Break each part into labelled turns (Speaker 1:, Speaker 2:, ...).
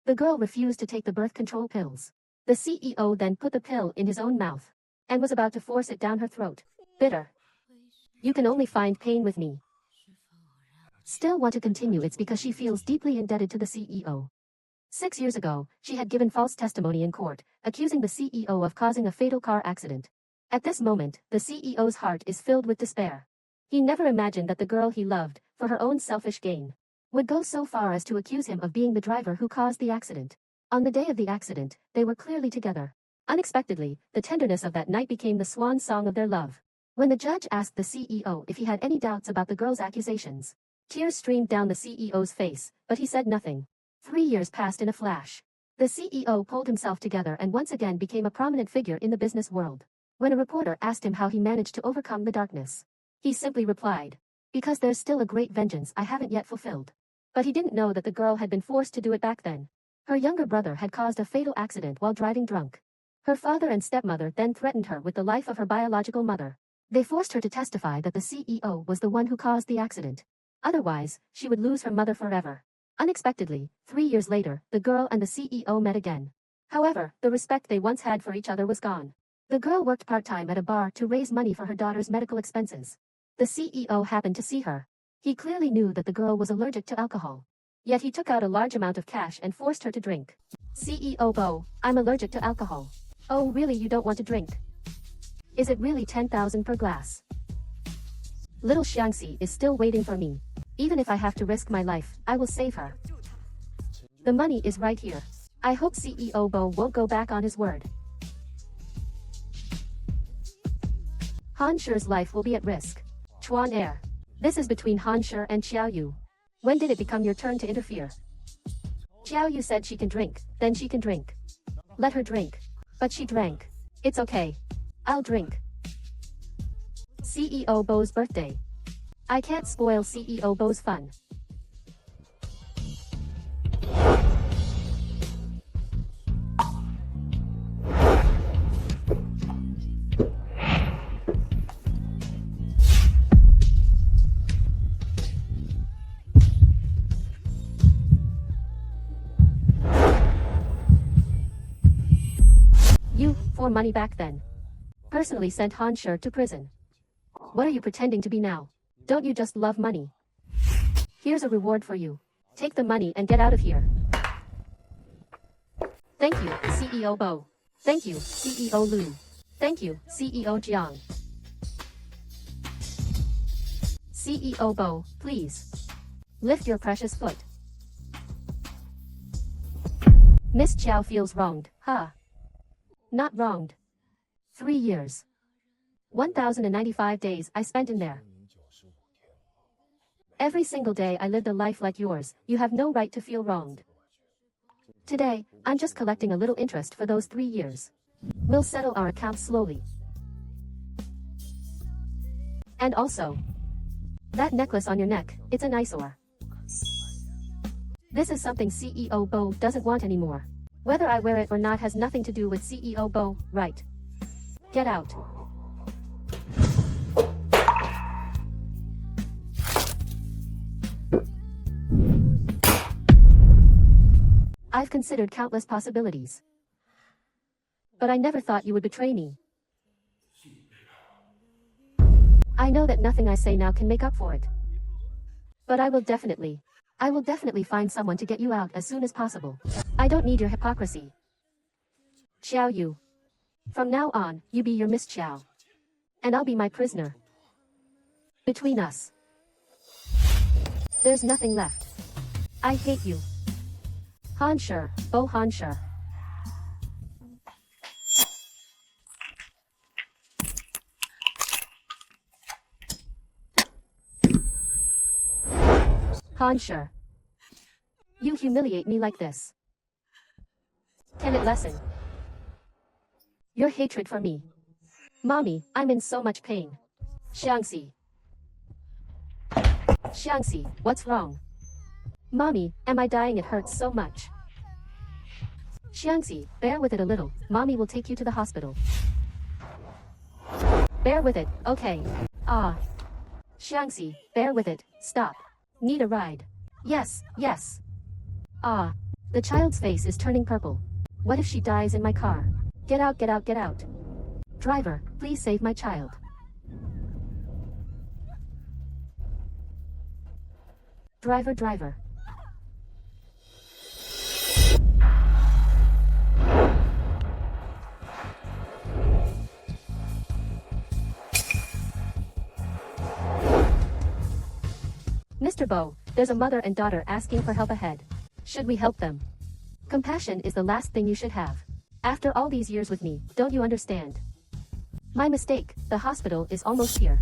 Speaker 1: The girl refused to take the birth control pills. The CEO then put the pill in his own mouth and was about to force it down her throat. Bitter. You can only find pain with me. Still want to continue? It's because she feels deeply indebted to the CEO. 6 years ago, she had given false testimony in court, accusing the CEO of causing a fatal car accident. At this moment, the CEO's heart is filled with despair. He never imagined that the girl he loved, for her own selfish gain, would go so far as to accuse him of being the driver who caused the accident. On the day of the accident, they were clearly together. Unexpectedly, the tenderness of that night became the swan song of their love. When the judge asked the CEO if he had any doubts about the girl's accusations, tears streamed down the CEO's face, but he said nothing. 3 years passed in a flash. The CEO pulled himself together and once again became a prominent figure in the business world. When a reporter asked him how he managed to overcome the darkness, he simply replied, "Because there's still a great vengeance I haven't yet fulfilled." But he didn't know that the girl had been forced to do it back then. Her younger brother had caused a fatal accident while driving drunk. Her father and stepmother then threatened her with the life of her biological mother. They forced her to testify that the CEO was the one who caused the accident. Otherwise, she would lose her mother forever. Unexpectedly, 3 years later, the girl and the CEO met again. However, the respect they once had for each other was gone. The girl worked part-time at a bar to raise money for her daughter's medical expenses. The CEO happened to see her. He clearly knew that the girl was allergic to alcohol. Yet he took out a large amount of cash and forced her to drink. CEO Bo, I'm allergic to alcohol. Oh really, you don't want to drink? Is it really 10,000 per glass? Little Xiangxi is still waiting for me. Even if I have to risk my life, I will save her. The money is right here. I hope CEO Bo won't go back on his word. Han Shi's life will be at risk. Chuan Air. This is between Han Shi and Xiao Yu. When did it become your turn to interfere? Xiao Yu said she can drink, then she can drink. Let her drink. But she drank. It's okay. I'll drink. CEO Bo's birthday. I can't spoil CEO Bo's fun. You, for money back then, personally sent Han Shi to prison. What are you pretending to be now? Don't you just love money? Here's a reward for you. Take the money and get out of here. Thank you, CEO Bo. Thank you, CEO Lu. Thank you, CEO Jiang. CEO Bo, please. Lift your precious foot. Miss Chow feels wronged, huh? Not wronged. 3 years. 1,095 days I spent in there. Every single day I lived a life like yours. You have no right to feel wronged. Today, I'm just collecting a little interest for those 3 years. We'll settle our accounts slowly. And also, that necklace on your neck, it's an eyesore. This is something CEO Bo doesn't want anymore. Whether I wear it or not has nothing to do with CEO Bo, right? Get out. I've considered countless possibilities. But I never thought you would betray me. I know that nothing I say now can make up for it. But I will definitely find someone to get you out as soon as possible. I don't need your hypocrisy. Xiao Yu. From now on, you be your Miss Xiao. And I'll be my prisoner. Between us, there's nothing left. I hate you. Han Shi, Bo Han Shi. Han Shi. You humiliate me like this. Can it lessen your hatred for me? Mommy, I'm in so much pain. Xiangxi. Xiangxi, what's wrong? Mommy, am I dying? It hurts so much. Xiangxi, bear with it a little. Mommy will take you to the hospital. Bear with it, okay. Ah. Xiangxi, bear with it. Stop. Need a ride. Yes, yes. Ah. The child's face is turning purple. What if she dies in my car? Get out, get out, get out. Driver, please save my child. Driver, driver. Mr. Bo, there's a mother and daughter asking for help ahead. Should we help them? Compassion is the last thing you should have. After all these years with me, don't you understand? My mistake, the hospital is almost here.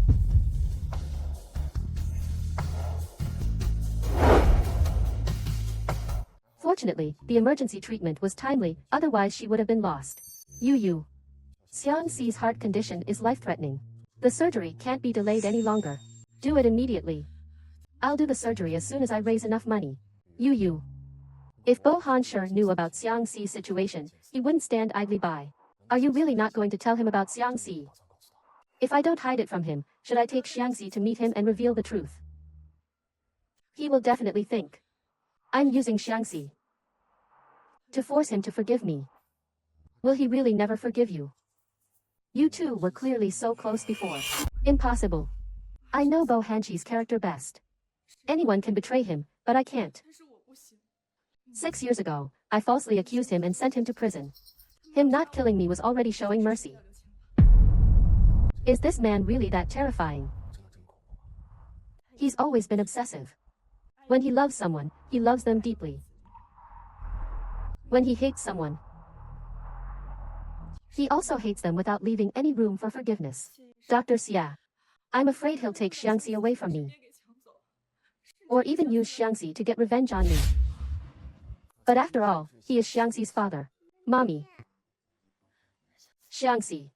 Speaker 1: Fortunately, the emergency treatment was timely, otherwise she would have been lost. You. Xiangxi's heart condition is life-threatening. The surgery can't be delayed any longer. Do it immediately. I'll do the surgery as soon as I raise enough money. You. If Bo Hansher knew about Xiangxi's situation, he wouldn't stand idly by. Are you really not going to tell him about Xiangxi? If I don't hide it from him, should I take Xiangxi to meet him and reveal the truth? He will definitely think I'm using Xiangxi to force him to forgive me. Will he really never forgive you? You two were clearly so close before. Impossible. I know Bo Hanshi's character best. Anyone can betray him, but I can't. 6 years ago, I falsely accused him and sent him to prison. Him not killing me was already showing mercy. Is this man really that terrifying? He's always been obsessive. When he loves someone, he loves them deeply. When he hates someone, he also hates them without leaving any room for forgiveness. Dr. Xia, I'm afraid he'll take Xiangxi away from me. Or even use Xiangxi to get revenge on me. But after all, he is Xiangxi's father. Mommy. Xiangxi.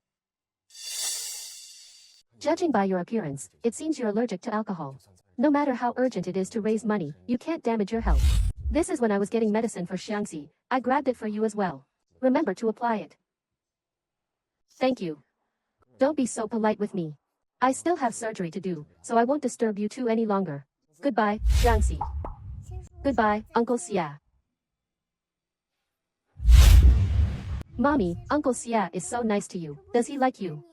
Speaker 1: Judging by your appearance, it seems you're allergic to alcohol. No matter how urgent it is to raise money, you can't damage your health. This is when I was getting medicine for Xiangxi. I grabbed it for you as well. Remember to apply it. Thank you. Don't be so polite with me. I still have surgery to do, so I won't disturb you two any longer. Goodbye, Xiangxi. Goodbye, Uncle Xia. Mommy, Uncle Xia is so nice to you. Does he like you?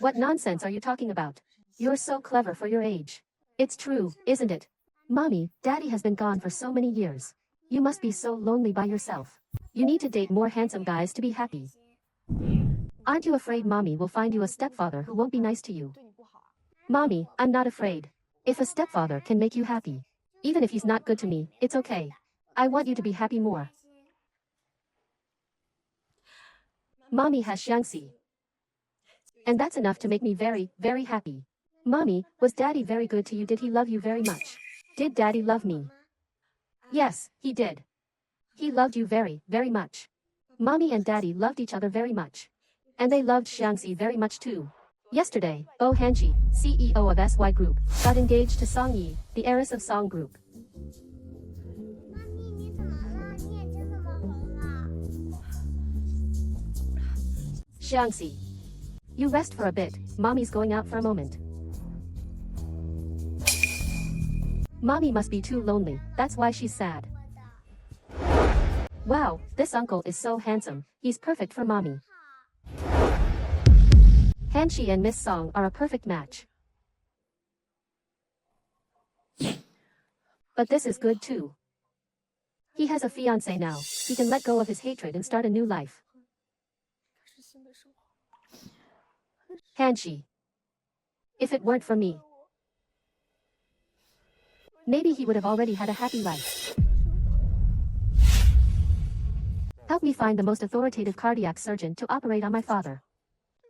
Speaker 1: What nonsense are you talking about? You're so clever for your age. It's true, isn't it? Mommy, Daddy has been gone for so many years. You must be so lonely by yourself. You need to date more handsome guys to be happy. Aren't you afraid Mommy will find you a stepfather who won't be nice to you? Mommy, I'm not afraid. If a stepfather can make you happy, even if he's not good to me, it's okay. I want you to be happy more. Mommy has Xiangxi. And that's enough to make me very, very happy. Mommy, was Daddy very good to you? Did he love you very much? Did Daddy love me? Yes, he did. He loved you very, very much. Mommy and Daddy loved each other very much. And they loved Xiangxi very much too. Yesterday, Bo Hanshi, CEO of SY Group, got engaged to Song Yi, the heiress of Song Group. Xiangxi. You rest for a bit, Mommy's going out for a moment. Mommy must be too lonely, that's why she's sad. Wow, this uncle is so handsome, he's perfect for Mommy. Hanshi and Miss Song are a perfect match. But this is good too. He has a fiancé now, he can let go of his hatred and start a new life. Hanshi. If it weren't for me, maybe he would have already had a happy life. Help me find the most authoritative cardiac surgeon to operate on my father.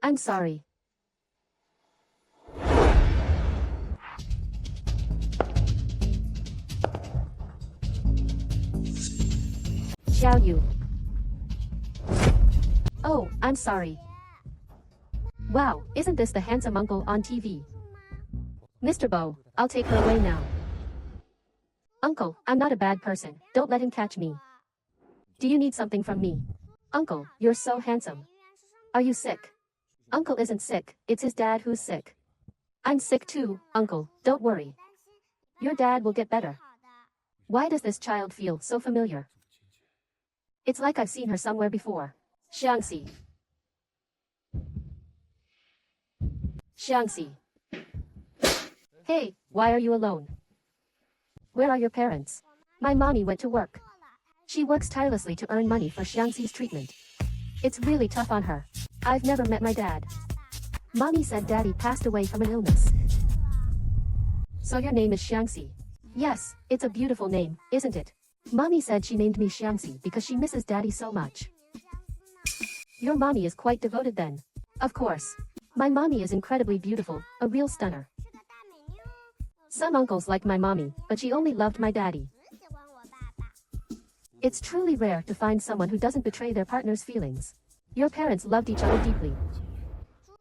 Speaker 1: I'm sorry. Xiao Yu. Oh, I'm sorry. Wow, isn't this the handsome uncle on TV? Mr. Bo, I'll take her away now. Uncle, I'm not a bad person, don't let him catch me. Do you need something from me? Uncle, you're so handsome. Are you sick? Uncle isn't sick, it's his dad who's sick. I'm sick too, Uncle, don't worry. Your dad will get better. Why does this child feel so familiar? It's like I've seen her somewhere before. Xiangxi. Xiangxi. Hey, why are you alone? Where are your parents? My mommy went to work. She works tirelessly to earn money for Xiangxi's treatment. It's really tough on her. I've never met my dad. Mommy said daddy passed away from an illness. So your name is Xiangxi? Yes, it's a beautiful name, isn't it? Mommy said she named me Xiangxi because she misses daddy so much. Your mommy is quite devoted then. Of course. My mommy is incredibly beautiful, a real stunner. Some uncles like my mommy, but she only loved my daddy. It's truly rare to find someone who doesn't betray their partner's feelings. Your parents loved each other deeply.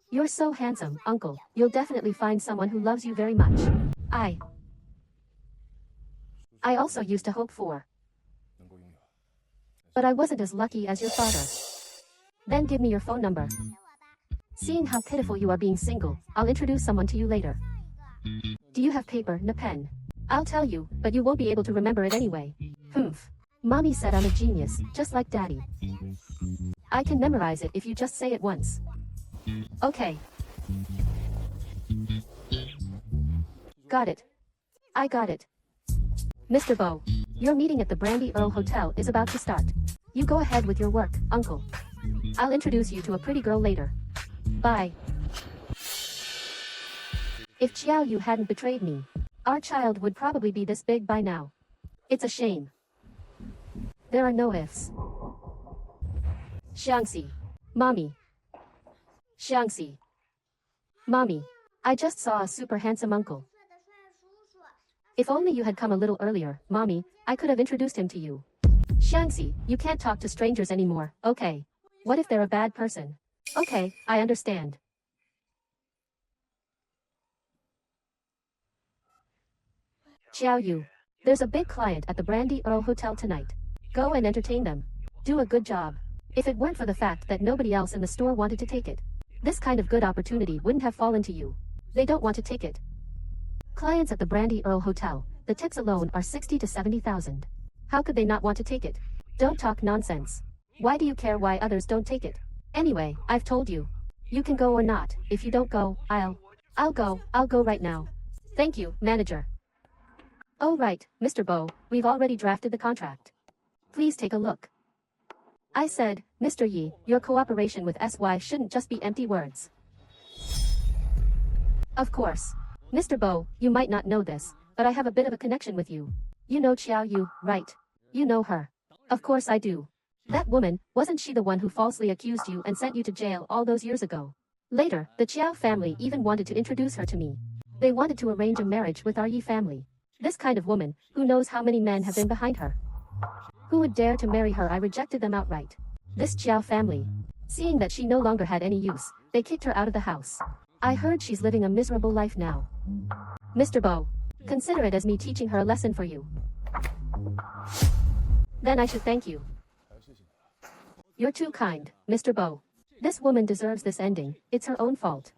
Speaker 1: You're so handsome, uncle. You'll definitely find someone who loves you very much. I also used to hope for. But I wasn't as lucky as your father. Then give me your phone number. Seeing how pitiful you are being single, I'll introduce someone to you later. Do you have paper and a pen? I'll tell you, but you won't be able to remember it anyway. Humph. Mommy said I'm a genius, just like daddy. I can memorize it if you just say it once. Okay. Got it. I got it. Mr. Bo, your meeting at the Brandy Earl Hotel is about to start. You go ahead with your work, uncle. I'll introduce you to a pretty girl later. Bye. If Xiao Yu hadn't betrayed me, our child would probably be this big by now. It's a shame. There are no ifs. Xiangxi. Mommy. Xiangxi. Mommy. I just saw a super handsome uncle. If only you had come a little earlier, Mommy, I could have introduced him to you. Xiangxi, you can't talk to strangers anymore, okay? What if they're a bad person? Okay, I understand. Xiao Yu. There's a big client at the Brandy Earl Hotel tonight. Go and entertain them. Do a good job. If it weren't for the fact that nobody else in the store wanted to take it, this kind of good opportunity wouldn't have fallen to you. They don't want to take it. Clients at the Brandy Earl Hotel, the tips alone are 60 to 70,000. How could they not want to take it? Don't talk nonsense. Why do you care why others don't take it? Anyway, I've told you. You can go or not. If you don't go, I'll go right now. Thank you, manager. Oh right, Mr. Bo, we've already drafted the contract. Please take a look. I said, Mr. Yi, your cooperation with SY shouldn't just be empty words. Of course. Mr. Bo, you might not know this, but I have a bit of a connection with you. You know Xiao Yu, right? You know her. Of course I do. That woman, wasn't she the one who falsely accused you and sent you to jail all those years ago? Later, the Chiao family even wanted to introduce her to me. They wanted to arrange a marriage with our Yi family. This kind of woman, who knows how many men have been behind her? Who would dare to marry her? I rejected them outright. This Chiao family. Seeing that she no longer had any use, they kicked her out of the house. I heard she's living a miserable life now. Mr. Bo, consider it as me teaching her a lesson for you. Then I should thank you. You're too kind, Mr. Bo. This woman deserves this ending, it's her own fault.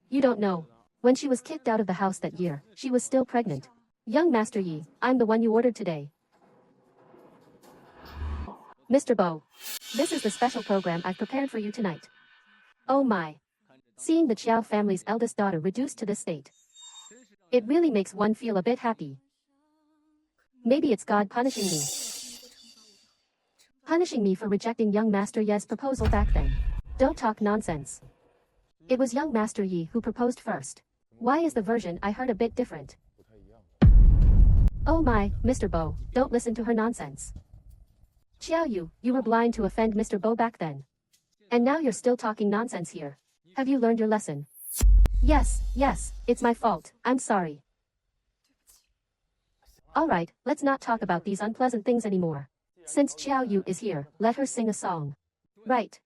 Speaker 1: You don't know. When she was kicked out of the house that year, she was still pregnant. Young Master Yi, I'm the one you ordered today. Mr. Bo. This is the special program I've prepared for you tonight. Oh my. Seeing the Chiao family's eldest daughter reduced to this state. It really makes one feel a bit happy. Maybe it's God punishing me. Punishing me for rejecting young Master Ye's proposal back then. Don't talk nonsense. It was young Master Yi who proposed first. Why is the version I heard a bit different? Oh my, Mr. Bo, don't listen to her nonsense. Xiao Yu, you were blind to offend Mr. Bo back then. And now you're still talking nonsense here. Have you learned your lesson? Yes, it's my fault, I'm sorry. Alright, let's not talk about these unpleasant things anymore. Since Xiao Yu is here, let her sing a song. Right.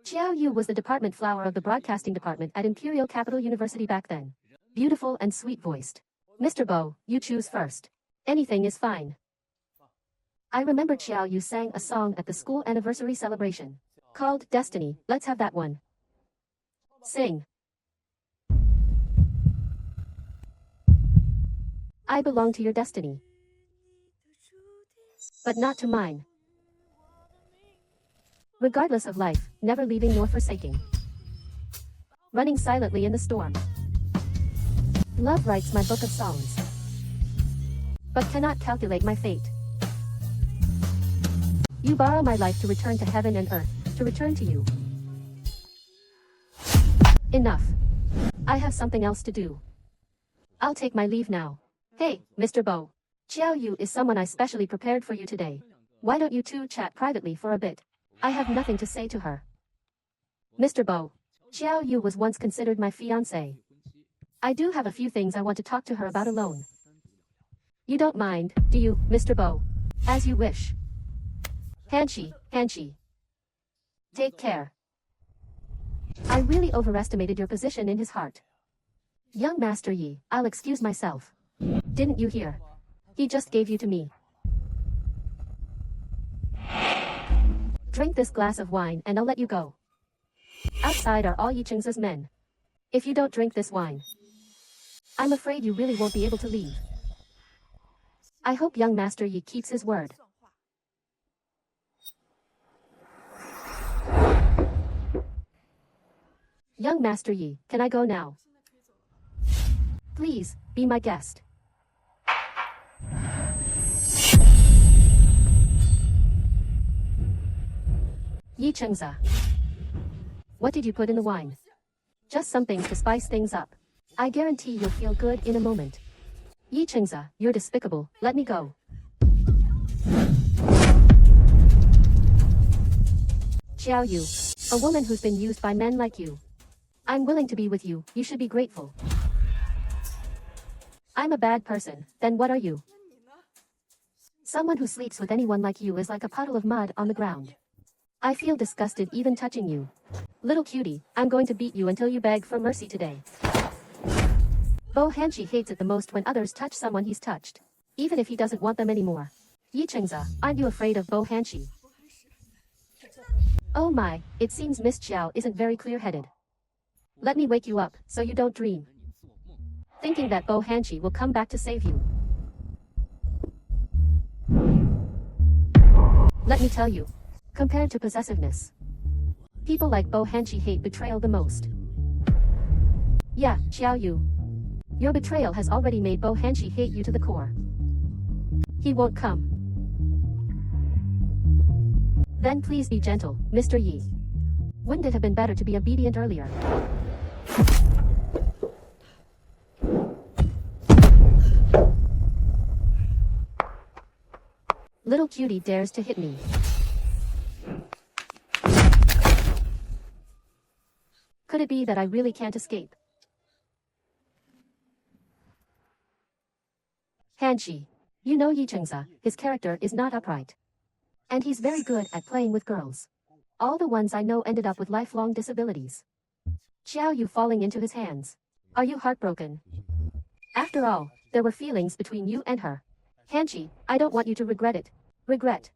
Speaker 1: Xiao Yu was the department flower of the broadcasting department at Imperial Capital University back then. Beautiful and sweet-voiced. Mr. Bo, you choose first. Anything is fine. I remember Xiao Yu sang a song at the school anniversary celebration. Called Destiny, let's have that one. Sing. I belong to your destiny. But not to mine. Regardless of life, never leaving nor forsaking. Running silently in the storm. Love writes my book of songs, but cannot calculate my fate. You borrow my life to return to heaven and earth, to return to you. Enough. I have something else to do. I'll take my leave now. Hey, Mr. Bo. Xiao Yu is someone I specially prepared for you today. Why don't you two chat privately for a bit? I have nothing to say to her. Mr. Bo. Xiao Yu was once considered my fiancé. I do have a few things I want to talk to her about alone. You don't mind, do you, Mr. Bo? As you wish. Hanshi. Take care. I really overestimated your position in his heart. Young Master Yi, I'll excuse myself. Didn't you hear? He just gave you to me. Drink this glass of wine and I'll let you go. Outside are all Yicheng's men. If you don't drink this wine, I'm afraid you really won't be able to leave. I hope young Master Yi keeps his word. Young Master Yi, can I go now? Please, be my guest. Yi Chengza. What did you put in the wine? Just some things to spice things up. I guarantee you'll feel good in a moment. Yi Chengza, you're despicable, let me go. Xiao Yu. A woman who's been used by men like you. I'm willing to be with you, you should be grateful. I'm a bad person, then what are you? Someone who sleeps with anyone like you is like a puddle of mud on the ground. I feel disgusted even touching you. Little cutie, I'm going to beat you until you beg for mercy today. Bo Hanshi hates it the most when others touch someone he's touched, even if he doesn't want them anymore. Yi Chengza, aren't you afraid of Bo Hanshi? Oh my, it seems Miss Xiao isn't very clear-headed. Let me wake you up, so you don't dream. Thinking that Bo Hanshi will come back to save you. Let me tell you. Compared to possessiveness, people like Bo Hanshi hate betrayal the most. Yeah, Xiao Yu. Your betrayal has already made Bo Hanshi hate you to the core. He won't come. Then please be gentle, Mr. Yi. Wouldn't it have been better to be obedient earlier? Little cutie dares to hit me. Could it be that I really can't escape? Hanshi. You know Yi Chengza, his character is not upright. And he's very good at playing with girls. All the ones I know ended up with lifelong disabilities. Xiao Yu falling into his hands. Are you heartbroken? After all, there were feelings between you and her. Hanshi, I don't want you to regret it. Regret.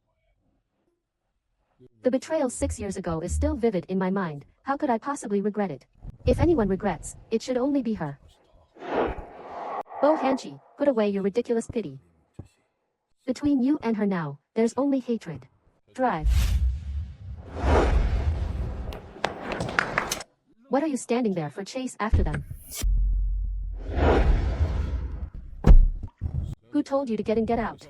Speaker 1: The betrayal 6 years ago is still vivid in my mind, how could I possibly regret it? If anyone regrets, it should only be her. Bo Hanshi, put away your ridiculous pity. Between you and her now, there's only hatred. Drive. What are you standing there for? Chase after them. Who told you to get in, get out?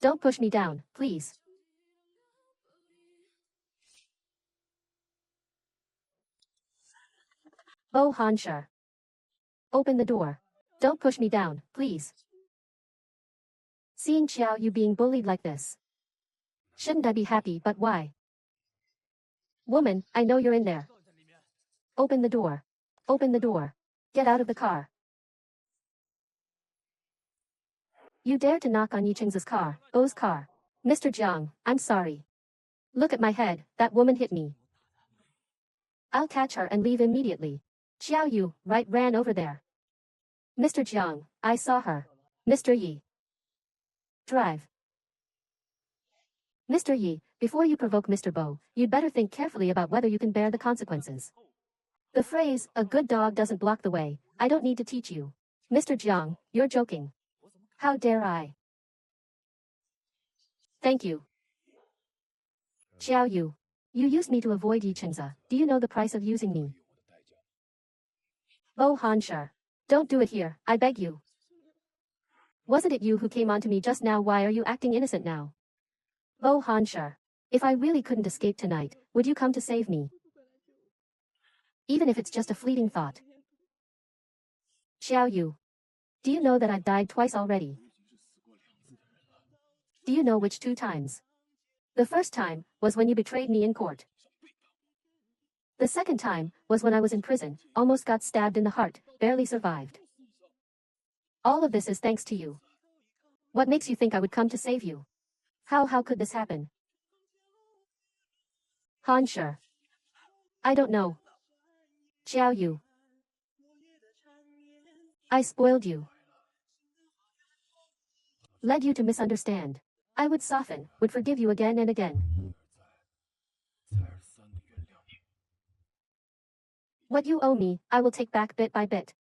Speaker 1: Don't push me down, please. Bo Hanshi. Open the door. Don't push me down, please. Seeing Xiao Yu being bullied like this. Shouldn't I be happy, but why? Woman, I know you're in there. Open the door. Open the door. Get out of the car. You dare to knock on Yicheng's car, Bo's car. Mr. Jiang, I'm sorry. Look at my head, that woman hit me. I'll catch her and leave immediately. Xiao Yu, right, ran over there. Mr. Jiang, I saw her. Mr. Yi. Drive. Mr. Yi, Before you provoke Mr. Bo, you'd better think carefully about whether you can bear the consequences. The phrase, a good dog doesn't block the way, I don't need to teach you. Mr. Jiang, you're joking. How dare I? Thank you. Xiao Yu. You used me to avoid Yi Chengze. Do you know the price of using me? Bo Hanshi. Don't do it here, I beg you. Wasn't it you who came onto me just now? Why are you acting innocent now? Bo Hanshi. If I really couldn't escape tonight, would you come to save me? Even if it's just a fleeting thought. Xiao Yu. Do you know that I've died twice already? Do you know which 2 times? The first time was when you betrayed me in court. The second time was when I was in prison, almost got stabbed in the heart, barely survived. All of this is thanks to you. What makes you think I would come to save you? How could this happen? Hanshi. I don't know. Xiao Yu. I spoiled you. Led you to misunderstand. I would soften, would forgive you again and again. What you owe me, I will take back bit by bit.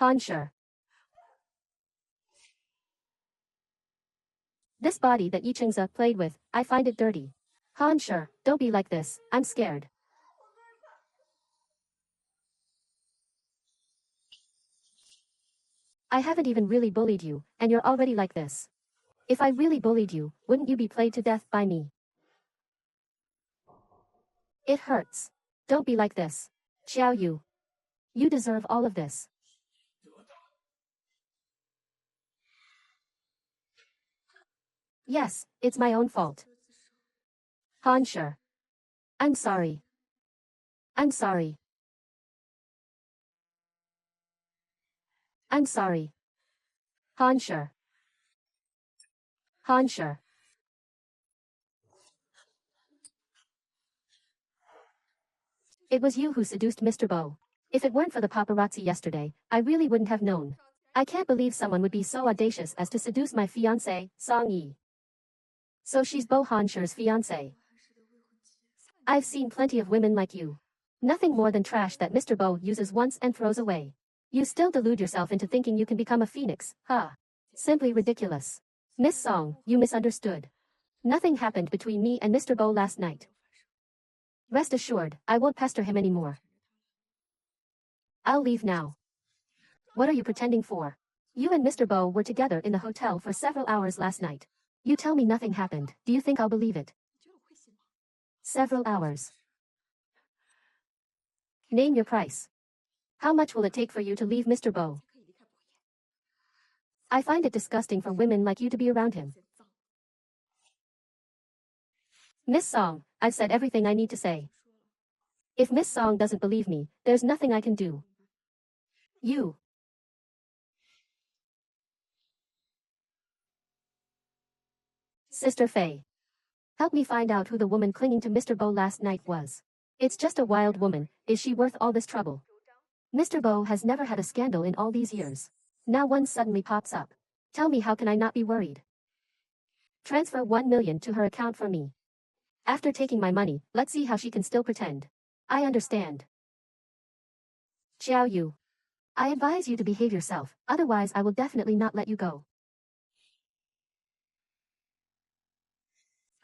Speaker 1: Hanshi. This body that Yi Chengze played with, I find it dirty. Hanshi, don't be like this, I'm scared. I haven't even really bullied you, and you're already like this. If I really bullied you, wouldn't you be played to death by me? It hurts. Don't be like this. Xiao Yu. You deserve all of this. Yes, it's my own fault. Hanshi. I'm sorry. I'm sorry. I'm sorry. Hanshi. Hanshi. It was you who seduced Mr. Bo. If it weren't for the paparazzi yesterday, I really wouldn't have known. I can't believe someone would be so audacious as to seduce my fiancée, Song Yi. So she's Bo Hanshi's fiancée. I've seen plenty of women like you. Nothing more than trash that Mr. Bo uses once and throws away. You still delude yourself into thinking you can become a phoenix, huh? Simply ridiculous. Miss Song, you misunderstood. Nothing happened between me and Mr. Bo last night. Rest assured, I won't pester him anymore. I'll leave now. What are you pretending for? You and Mr. Bo were together in the hotel for several hours last night. You tell me nothing happened, do you think I'll believe it? Several hours. Name your price. How much will it take for you to leave Mr. Bo? I find it disgusting for women like you to be around him. Miss Song, I've said everything I need to say. If Miss Song doesn't believe me, there's nothing I can do. You. Sister Faye. Help me find out who the woman clinging to Mr. Bo last night was. It's just a wild woman, is she worth all this trouble? Mr. Bo has never had a scandal in all these years. Now one suddenly pops up. Tell me, how can I not be worried? Transfer 1 million to her account for me. After taking my money, let's see how she can still pretend. I understand. Xiao Yu. I advise you to behave yourself, otherwise I will definitely not let you go.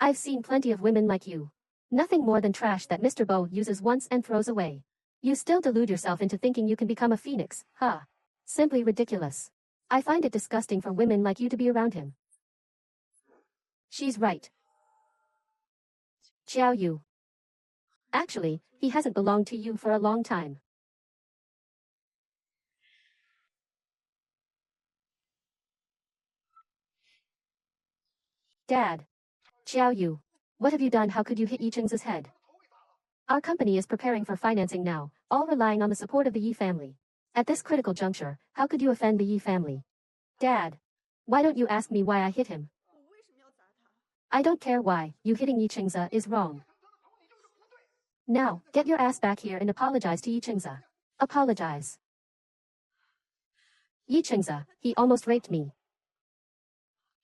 Speaker 1: I've seen plenty of women like you. Nothing more than trash that Mr. Bo uses once and throws away. You still delude yourself into thinking you can become a phoenix, huh? Simply ridiculous. I find it disgusting for women like you to be around him. She's right. Xiao Yu. Actually, he hasn't belonged to you for a long time. Dad. Xiao Yu. What have you done? How could you hit Yi Cheng's head? Our company is preparing for financing now, all relying on the support of the Yi family. At this critical juncture, how could you offend the Yi family? Dad. Why don't you ask me why I hit him? I don't care why, you hitting Yi Cheng's is wrong. Now, get your ass back here and apologize to Yi Chingza. Apologize. Yi Chingza, he almost raped me.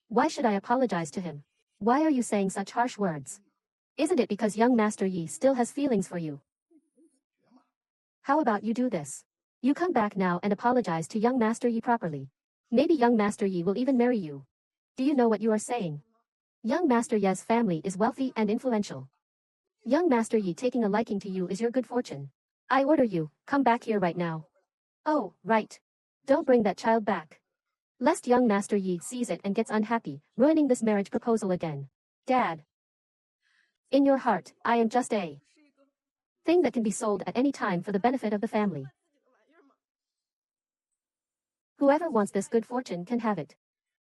Speaker 1: Why should I apologize to him? Why are you saying such harsh words? Isn't it because young Master Yi still has feelings for you? How about you do this? You come back now and apologize to young Master Yi properly. Maybe young Master Yi will even marry you. Do you know what you are saying? Young Master Ye's family is wealthy and influential. Young Master Yi taking a liking to you is your good fortune. I order you, come back here right now. Oh, right. Don't bring that child back. Lest young Master Yi sees it and gets unhappy, ruining this marriage proposal again. Dad. In your heart, I am just a thing that can be sold at any time for the benefit of the family. Whoever wants this good fortune can have it.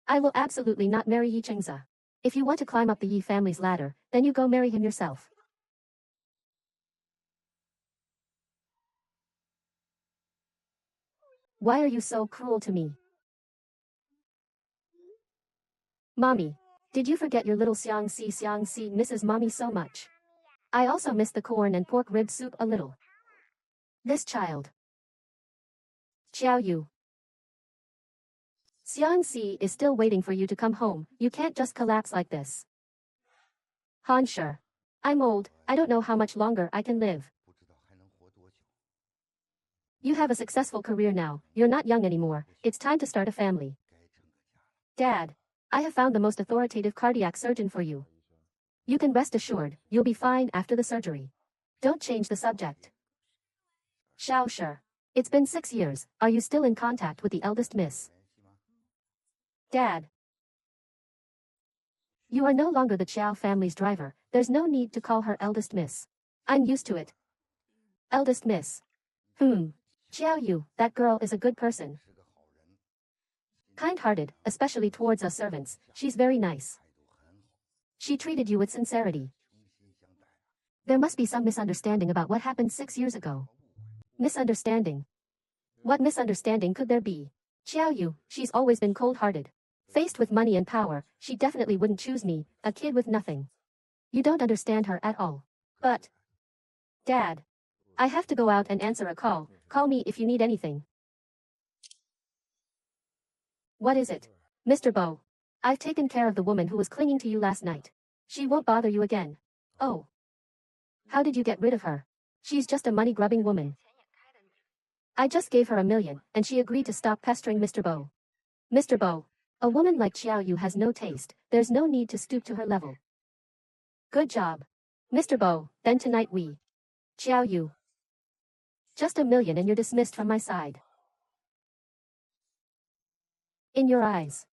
Speaker 1: I will absolutely not marry Yi Chingza. If you want to climb up the Yi family's ladder, then you go marry him yourself. Why are you so cruel to me? Mommy, did you forget your little Xiang Si misses Mommy so much? I also miss the corn and pork rib soup a little. This child. Xiao Yu. Xiang Si is still waiting for you to come home, you can't just collapse like this. Han Sure. I'm old, I don't know how much longer I can live. You have a successful career now, you're not young anymore, it's time to start a family. Dad. I have found the most authoritative cardiac surgeon for you. You can rest assured, you'll be fine after the surgery. Don't change the subject. Xiao Sure. It's been 6 years, are you still in contact with the eldest miss? Dad. You are no longer the Chiao family's driver, there's no need to call her eldest miss. I'm used to it. Eldest miss. Xiao Yu, that girl is a good person. Kind-hearted, especially towards us servants, she's very nice. She treated you with sincerity. There must be some misunderstanding about what happened 6 years ago. Misunderstanding? What misunderstanding could there be? Xiao Yu, she's always been cold-hearted. Faced with money and power, she definitely wouldn't choose me, a kid with nothing. You don't understand her at all. But... Dad. I have to go out and answer a call, call me if you need anything. What is it? Mr. Bo. I've taken care of the woman who was clinging to you last night. She won't bother you again. Oh. How did you get rid of her? She's just a money-grubbing woman. I just gave her $1 million, and she agreed to stop pestering Mr. Bo. Mr. Bo. A woman like Xiao Yu has no taste, there's no need to stoop to her level. Good job. Mr. Bo, then tonight we. Xiao Yu. Just $1 million and you're dismissed from my side. In your eyes.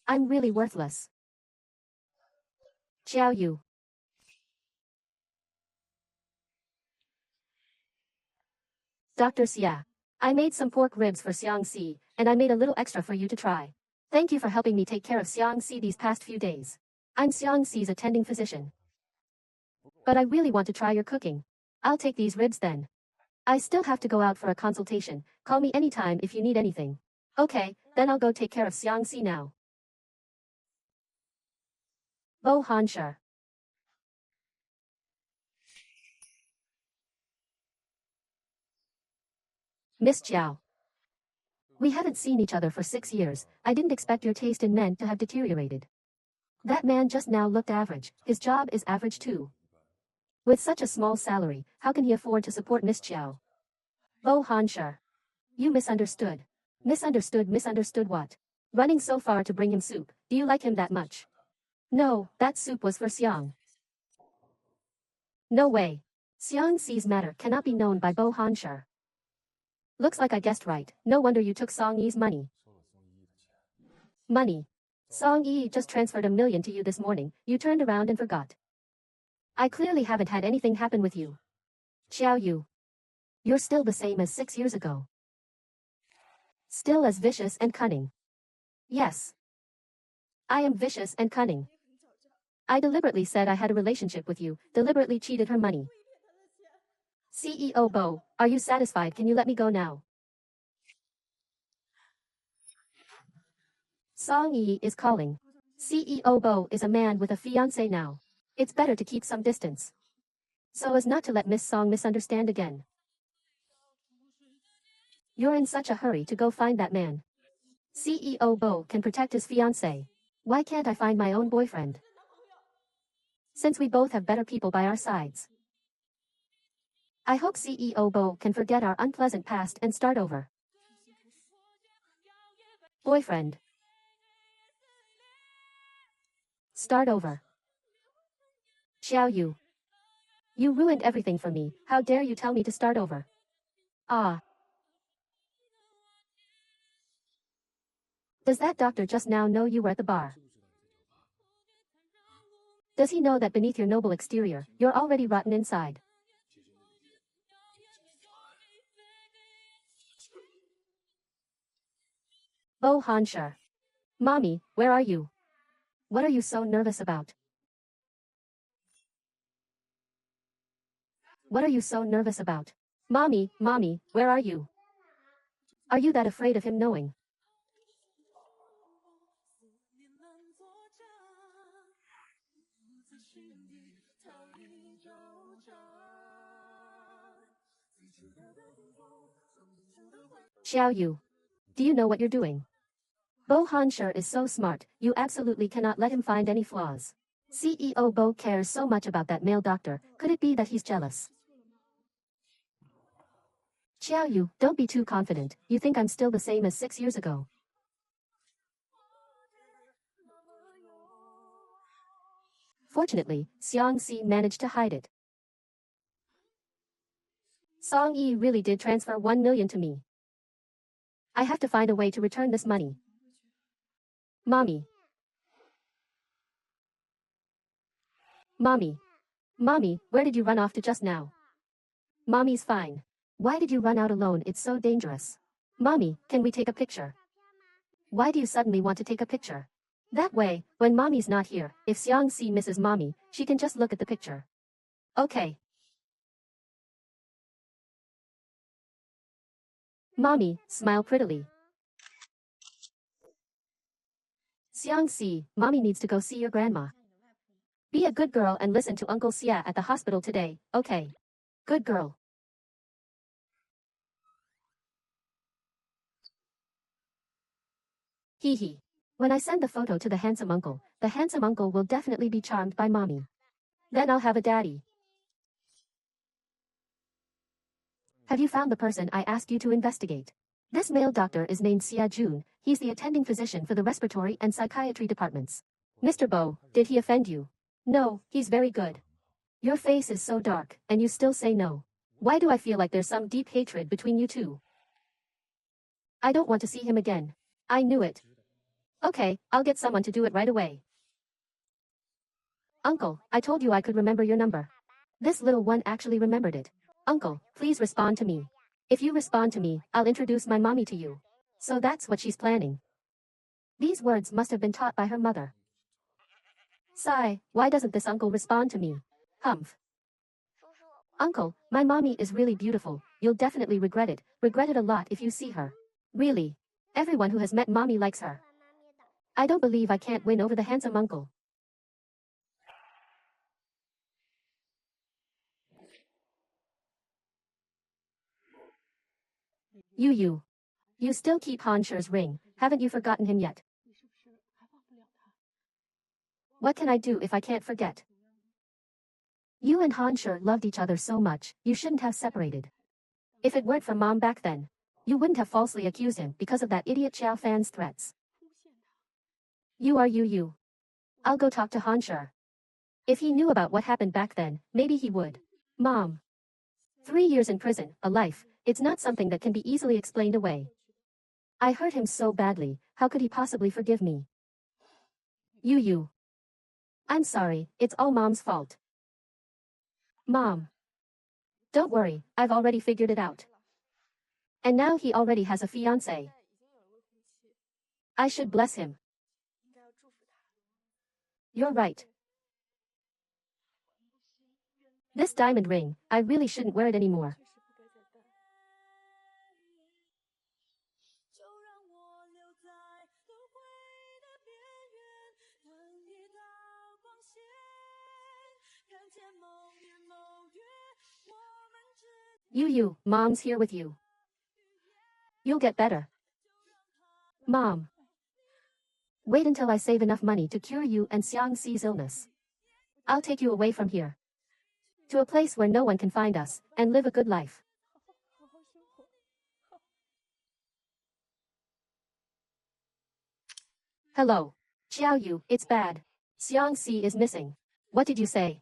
Speaker 1: I'm really worthless. Xiao Yu. Dr. Xia. I made some pork ribs for Xiang Si, and I made a little extra for you to try. Thank you for helping me take care of Xiang Si these past few days. I'm Xiang Si's attending physician. But I really want to try your cooking. I'll take these ribs then. I still have to go out for a consultation, call me anytime if you need anything. Okay, then I'll go take care of Xiang Si now. Bo Hansher. Miss Jiao. We haven't seen each other for 6 years, I didn't expect your taste in men to have deteriorated. That man just now looked average, his job is average too. With such a small salary, how can he afford to support Miss Jiao? Bo Hansher. You misunderstood. Misunderstood what? Running so far to bring him soup, do you like him that much? No, that soup was for Xiang. No way. Xiang Si's matter cannot be known by Bo Hansher. Looks like I guessed right, no wonder you took Song Yi's money. Money. Song Yi just transferred $1 million to you this morning, you turned around and forgot. I clearly haven't had anything happen with you. Xiao Yu. You're still the same as 6 years ago. Still as vicious and cunning. Yes. I am vicious and cunning. I deliberately said I had a relationship with you, deliberately cheated her money. CEO Bo, are you satisfied? Can you let me go now? Song Yi is calling. CEO Bo is a man with a fiancé now. It's better to keep some distance. so as not to let Miss Song misunderstand again. You're in such a hurry to go find that man. CEO Bo can protect his fiancée. Why can't I find my own boyfriend? Since we both have better people by our sides. I hope CEO Bo can forget our unpleasant past and start over. Boyfriend. Start over. Xiao Yu. You ruined everything for me, how dare you tell me to start over? Ah. Does that doctor just now know you were at the bar? Does he know that beneath your noble exterior, you're already rotten inside? Bo Hansher. Mommy, where are you? What are you so nervous about? What are you so nervous about? Mommy, where are you? Are you that afraid of him knowing? Xiao Yu. Do you know what you're doing? Bo Hansher is so smart, you absolutely cannot let him find any flaws. CEO Bo cares so much about that male doctor, could it be that he's jealous? Xiao Yu, don't be too confident, you think I'm still the same as 6 years ago. Fortunately, Xiang Si managed to hide it. Song Yi really did transfer 1 million to me. I have to find a way to return this money. Mommy. Mommy, where did you run off to just now? Mommy's fine. Why did you run out alone? It's so dangerous. Mommy, can we take a picture? Why do you suddenly want to take a picture? That way, when Mommy's not here, if Xiang Si misses Mommy, she can just look at the picture. Okay. Mommy, smile prettily. Xiang Si, Mommy needs to go see your grandma. Be a good girl and listen to Uncle Xia at the hospital today, okay? Good girl. Hee hee. When I send the photo to the handsome uncle will definitely be charmed by Mommy. Then I'll have a daddy. Have you found the person I asked you to investigate? This male doctor is named Xia Jun, he's the attending physician for the respiratory and psychiatry departments. Mr. Bo, did he offend you? No, he's very good. Your face is so dark, and you still say no. Why do I feel like there's some deep hatred between you two? I don't want to see him again. I knew it. Okay, I'll get someone to do it right away. Uncle, I told you I could remember your number. This little one actually remembered it. Uncle, please respond to me. If you respond to me, I'll introduce my mommy to you. So that's what she's planning. These words must have been taught by her mother. Sigh, why doesn't this uncle respond to me? Humph. Uncle, my mommy is really beautiful, you'll definitely regret it a lot if you see her. Really. Everyone who has met mommy likes her. I don't believe I can't win over the handsome uncle. You. You still keep Hansher's ring, haven't you forgotten him yet? What can I do if I can't forget? You and Hansher loved each other so much, you shouldn't have separated. If it weren't for Mom back then, you wouldn't have falsely accused him because of that idiot Xiao Fan's threats. You are you. I'll go talk to Hansher. If he knew about what happened back then, maybe he would. Mom. 3 years in prison, a life, it's not something that can be easily explained away. I hurt him so badly, how could he possibly forgive me? You. I'm sorry, it's all Mom's fault. Mom. Don't worry, I've already figured it out. And now he already has a fiancée. I should bless him. You're right. This diamond ring, I really shouldn't wear it anymore. Mom's here with you. You'll get better. Mom. Wait until I save enough money to cure you and Xiangxi's illness. I'll take you away from here. To a place where no one can find us, and live a good life. Hello. Xiao Yu, it's bad. Xiangxi is missing. What did you say?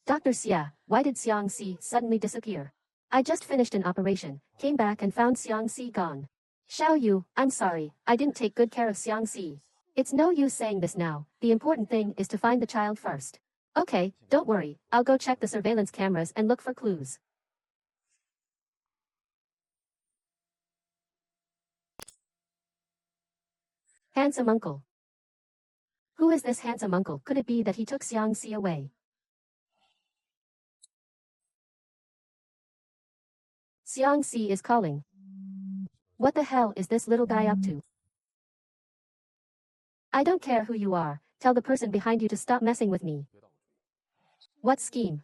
Speaker 1: Dr. Xia, why did Xiangxi suddenly disappear? I just finished an operation, came back and found Xiangxi gone. Xiao Yu, I'm sorry, I didn't take good care of Xiangxi. It's no use saying this now, the important thing is to find the child first. Okay, don't worry, I'll go check the surveillance cameras and look for clues. Handsome uncle. Who is this handsome uncle? Could it be that he took Xiangxi away? Xiangxi is calling. What the hell is this little guy up to? I don't care who you are, tell the person behind you to stop messing with me. What scheme?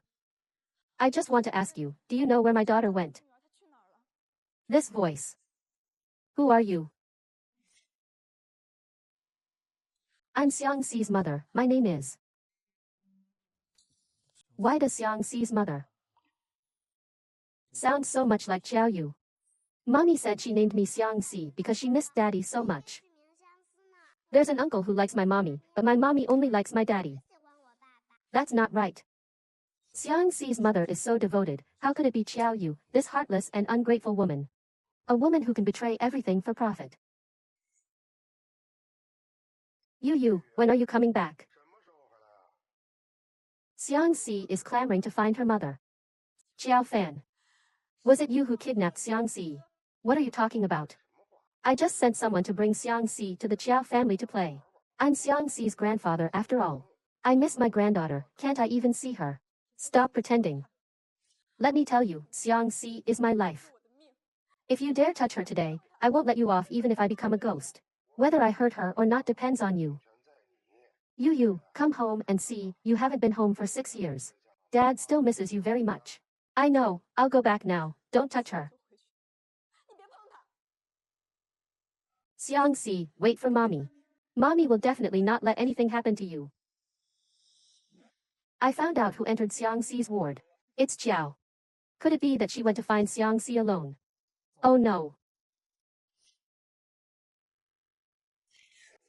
Speaker 1: I just want to ask you, do you know where my daughter went? This voice. Who are you? I'm Xiangxi's mother, my name is. Why does Xiangxi's mother sound so much like Xiao Yu? Mommy said she named me Xiangxi because she missed daddy so much. There's an uncle who likes my mommy, but my mommy only likes my daddy. That's not right. Xiangxi's mother is so devoted, how could it be Xiao Yu, this heartless and ungrateful woman? A woman who can betray everything for profit. Yu, when are you coming back? Xiangxi is clamoring to find her mother. Xiao Fan. Was it you who kidnapped Xiangxi? What are you talking about? I just sent someone to bring Xiangxi to the Qiao family to play. I'm Xiangxi's grandfather after all. I miss my granddaughter, can't I even see her? Stop pretending. Let me tell you, Xiangxi is my life. If you dare touch her today, I won't let you off even if I become a ghost. Whether I hurt her or not depends on you. Yu, come home and see, you haven't been home for 6 years. Dad still misses you very much. I know, I'll go back now, don't touch her. Xiangxi, wait for mommy. Mommy will definitely not let anything happen to you. I found out who entered Xiangxi's ward. It's Jiao. Could it be that she went to find Xiangxi alone? Oh no.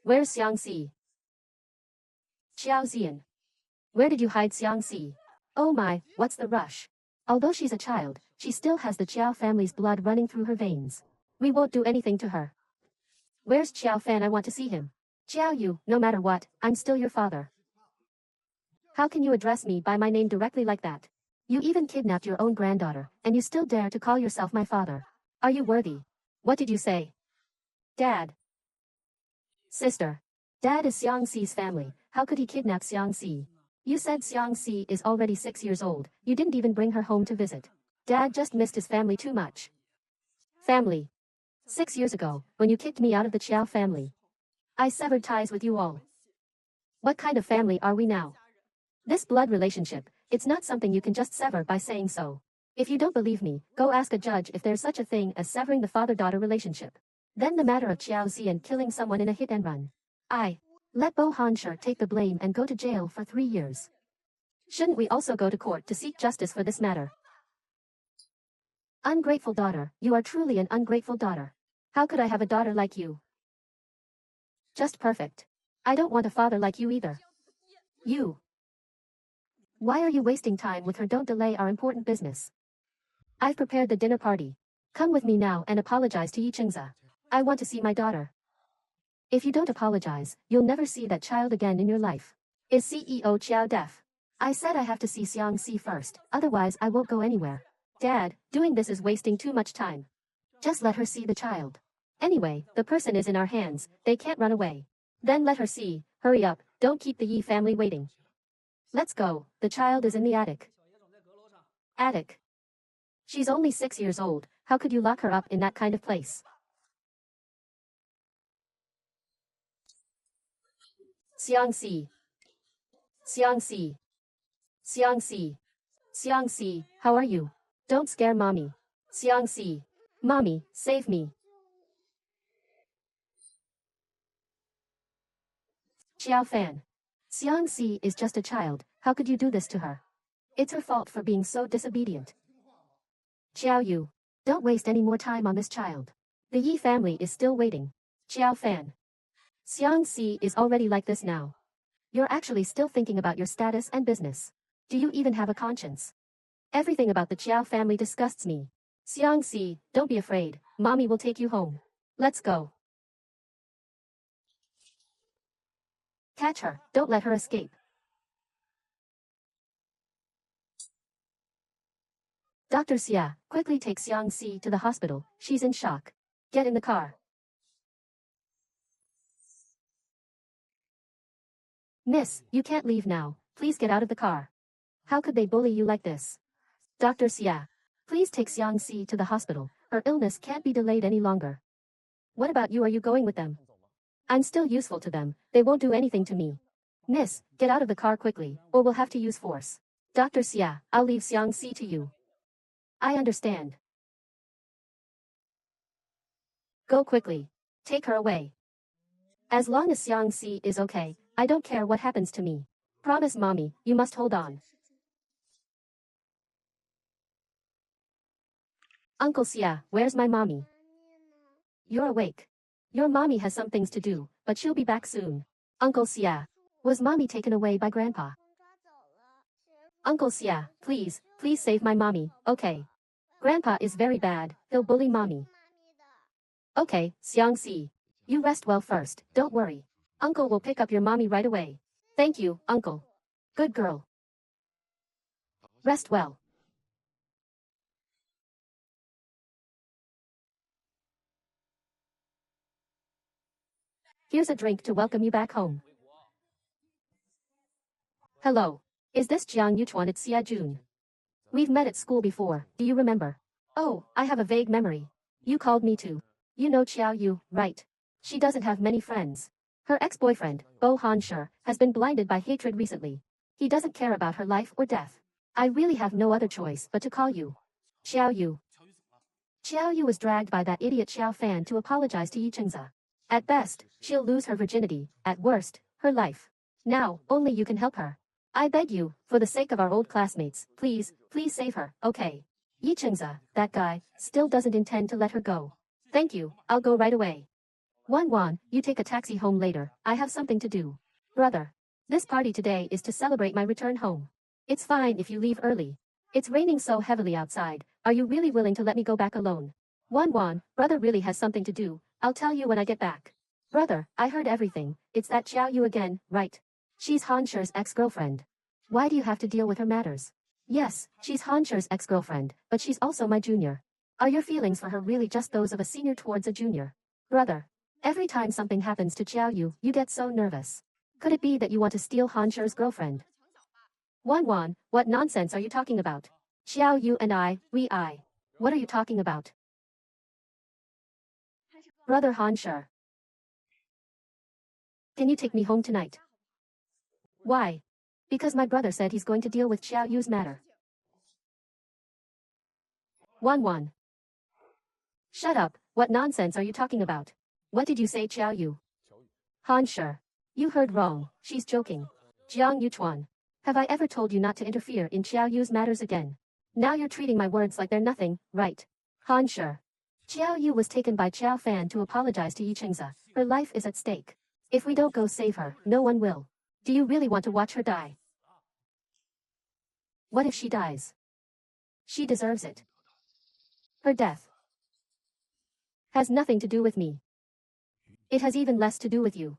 Speaker 1: Where's Xiangxi? Xiao Xian. Where did you hide Xiangxi? Oh my, what's the rush? Although she's a child, she still has the Qiao family's blood running through her veins. We won't do anything to her. Where's Qiao Fan? I want to see him. Qiao Yu, no matter what, I'm still your father. How can you address me by my name directly like that? You even kidnapped your own granddaughter, and you still dare to call yourself my father. Are you worthy? What did you say? Dad. Sister. Dad is Xiangxi's family, how could he kidnap Xiangxi? You said Xiangxi is already 6 years old, you didn't even bring her home to visit. Dad just missed his family too much. Family. 6 years ago, when you kicked me out of the Qiao family, I severed ties with you all. What kind of family are we now? This blood relationship, it's not something you can just sever by saying so. If you don't believe me, go ask a judge if there's such a thing as severing the father-daughter relationship. Then the matter of Qiao Xian killing someone in a hit and run. Let Bo Hansher take the blame and go to jail for 3 years. Shouldn't we also go to court to seek justice for this matter? Ungrateful daughter, you are truly an ungrateful daughter. How could I have a daughter like you? Just perfect. I don't want a father like you either. You. Why are you wasting time with her? Don't delay our important business. I've prepared the dinner party. Come with me now and apologize to Yi Chengza. I want to see my daughter. If you don't apologize, you'll never see that child again in your life. Is CEO Qiao deaf? I said I have to see Xiangxi first, otherwise I won't go anywhere. Dad, doing this is wasting too much time. Just let her see the child. Anyway, the person is in our hands, they can't run away. Then let her see, hurry up, don't keep the Yi family waiting. Let's go, the child is in the attic. Attic. She's only 6 years old, how could you lock her up in that kind of place? Xiangxi. Xiangxi. Xiangxi. Xiangxi, how are you? Don't scare mommy. Xiangxi. Mommy, save me. Xiao Fan. Xiangxi is just a child, how could you do this to her? It's her fault for being so disobedient. Xiao Yu. Don't waste any more time on this child. The Yi family is still waiting. Xiao Fan. Xiangxi is already like this now. You're actually still thinking about your status and business. Do you even have a conscience? Everything about the Chiao family disgusts me. Xiangxi, don't be afraid, mommy will take you home. Let's go. Catch her, don't let her escape. Dr. Xia, quickly take Xiangxi to the hospital, she's in shock. Get in the car. Miss, you can't leave now, please get out of the car. How could they bully you like this? Dr. Xia, please take Xiangxi to the hospital, her illness can't be delayed any longer. What about you, are you going with them? I'm still useful to them, they won't do anything to me. Miss, get out of the car quickly, or we'll have to use force. Dr. Xia, I'll leave Xiangxi to you. I understand. Go quickly. Take her away. As long as Xiangxi is okay, I don't care what happens to me. Promise mommy, you must hold on. Uncle Xia, where's my mommy? You're awake. Your mommy has some things to do, but she'll be back soon. Uncle Xia. Was mommy taken away by grandpa? Uncle Xia, please, please save my mommy, okay. Grandpa is very bad, he'll bully mommy. Okay, Xiangxi. You rest well first, don't worry. Uncle will pick up your mommy right away. Thank you, uncle. Good girl. Rest well. Here's a drink to welcome you back home. Hello. Is this Jiang Yuchuan at Xia Jun? We've met at school before, do you remember? Oh, I have a vague memory. You called me too. You know Xiao Yu, right? She doesn't have many friends. Her ex-boyfriend, Bo Hanshi, has been blinded by hatred recently. He doesn't care about her life or death. I really have no other choice but to call you. Xiao Yu. Xiao Yu was dragged by that idiot Xiao Fan to apologize to Yi Chengza. At best, she'll lose her virginity, at worst, her life. Now, only you can help her. I beg you, for the sake of our old classmates, please, please save her, okay? Yi Chengza, that guy, still doesn't intend to let her go. Thank you, I'll go right away. Wan, you take a taxi home later, I have something to do. Brother. This party today is to celebrate my return home. It's fine if you leave early. It's raining so heavily outside, are you really willing to let me go back alone? Wan, brother really has something to do, I'll tell you when I get back. Brother, I heard everything, it's that Xiao Yu again, right? She's Hansher's ex-girlfriend. Why do you have to deal with her matters? Yes, she's Hansher's ex-girlfriend, but she's also my junior. Are your feelings for her really just those of a senior towards a junior? Brother. Every time something happens to Xiao Yu, you get so nervous. Could it be that you want to steal Hansher's girlfriend? Wan, what nonsense are you talking about? Xiao Yu and I. What are you talking about? Brother Hansher. Can you take me home tonight? Why? Because my brother said he's going to deal with Xiao Yu's matter. Wan. Shut up, what nonsense are you talking about? What did you say, Xiao Yu? Hansher. You heard wrong, she's joking. Jiang Yuchuan. Have I ever told you not to interfere in Xiao Yu's matters again? Now you're treating my words like they're nothing, right? Hansher. Xiao Yu was taken by Xiao Fan to apologize to Yi Chengza. Her life is at stake. If we don't go save her, no one will. Do you really want to watch her die? What if she dies? She deserves it. Her death has nothing to do with me. It has even less to do with you.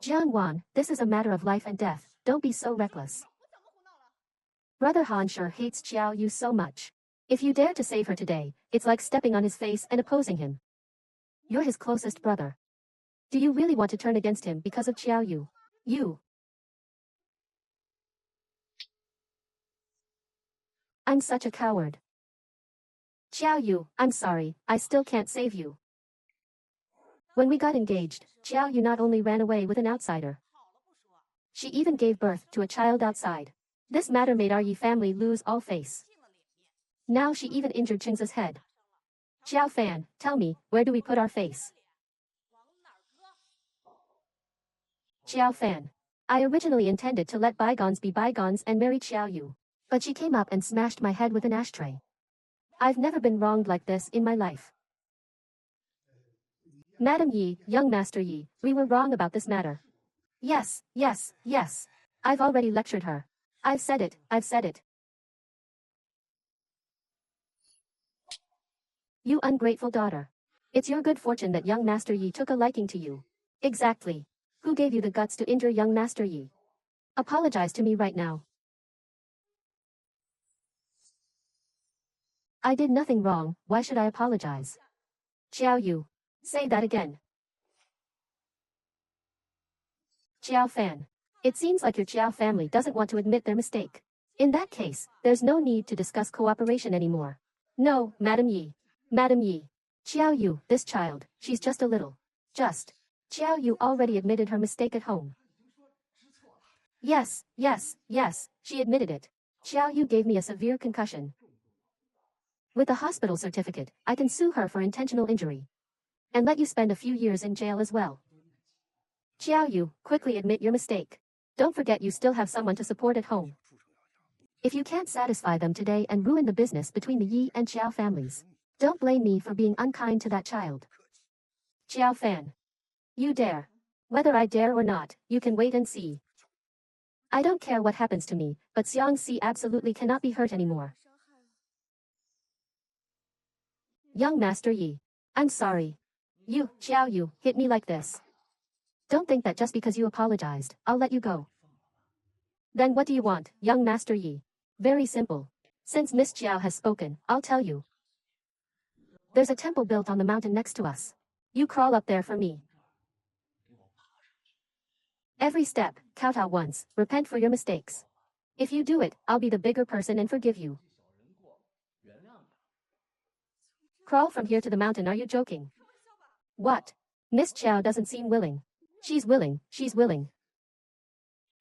Speaker 1: Jiang, this is a matter of life and death, don't be so reckless. Brother Hansher hates Xiao Yu so much. If you dare to save her today, it's like stepping on his face and opposing him. You're his closest brother. Do you really want to turn against him because of Xiao Yu? You. I'm such a coward. Xiao Yu, I'm sorry, I still can't save you. When we got engaged, Xiao Yu not only ran away with an outsider, she even gave birth to a child outside. This matter made our Yi family lose all face. Now she even injured Qingza's head. Xiao Fan, tell me, where do we put our face? Xiao Fan. I originally intended to let bygones be bygones and marry Xiao Yu. But she came up and smashed my head with an ashtray. I've never been wronged like this in my life. Madam Yi, young Master Yi, we were wrong about this matter. Yes, yes, yes. I've already lectured her. I've said it, I've said it. You ungrateful daughter. It's your good fortune that young Master Yi took a liking to you. Exactly. Who gave you the guts to injure young Master Yi? Apologize to me right now. I did nothing wrong, why should I apologize? Xiao Yu. Say that again. Xiao Fan. It seems like your Xiao family doesn't want to admit their mistake. In that case, there's no need to discuss cooperation anymore. No, Madam Yi. Madam Yi. Xiao Yu, this child, she's just a little. Just. Xiao Yu already admitted her mistake at home. Yes, yes, yes, she admitted it. Xiao Yu gave me a severe concussion. With a hospital certificate, I can sue her for intentional injury. And let you spend a few years in jail as well. Xiao Yu, quickly admit your mistake. Don't forget you still have someone to support at home. If you can't satisfy them today and ruin the business between the Yi and Xiao families, don't blame me for being unkind to that child. Xiao Fan. You dare. Whether I dare or not, you can wait and see. I don't care what happens to me, but Xiang Si absolutely cannot be hurt anymore. Young Master Yi. I'm sorry. You, Xiao Yu, hit me like this. Don't think that just because you apologized, I'll let you go. Then what do you want, young Master Yi? Very simple. Since Miss Xiao has spoken, I'll tell you. There's a temple built on the mountain next to us. You crawl up there for me. Every step, kowtow once, repent for your mistakes. If you do it, I'll be the bigger person and forgive you. Crawl from here to the mountain, are you joking? What? Miss Xiao doesn't seem willing. She's willing, she's willing.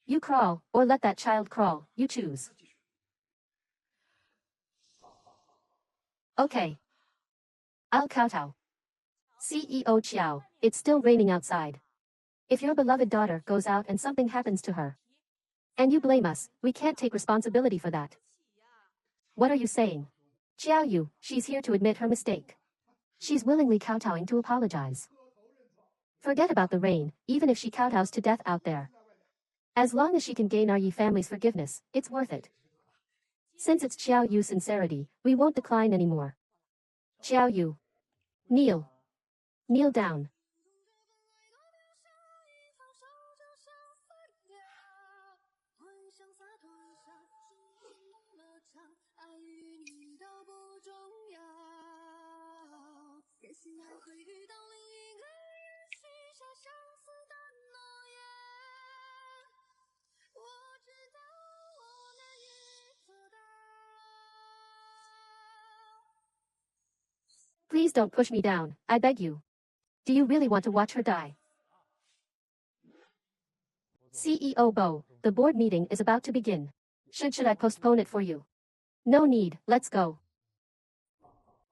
Speaker 1: You crawl, or let that child crawl, you choose. Okay. I'll kowtow. CEO Xiao, it's still raining outside. If your beloved daughter goes out and something happens to her, and you blame us, we can't take responsibility for that. What are you saying? Xiao Yu, she's here to admit her mistake. She's willingly kowtowing to apologize. Forget about the rain, even if she kowtows to death out there. As long as she can gain our Yi family's forgiveness, it's worth it. Since it's Xiao Yu's sincerity, we won't decline anymore. Xiao Yu. Kneel. Kneel down. Please don't push me down, I beg you. Do you really want to watch her die? CEO Bo, the board meeting is about to begin. Should I postpone it for you? No need, let's go.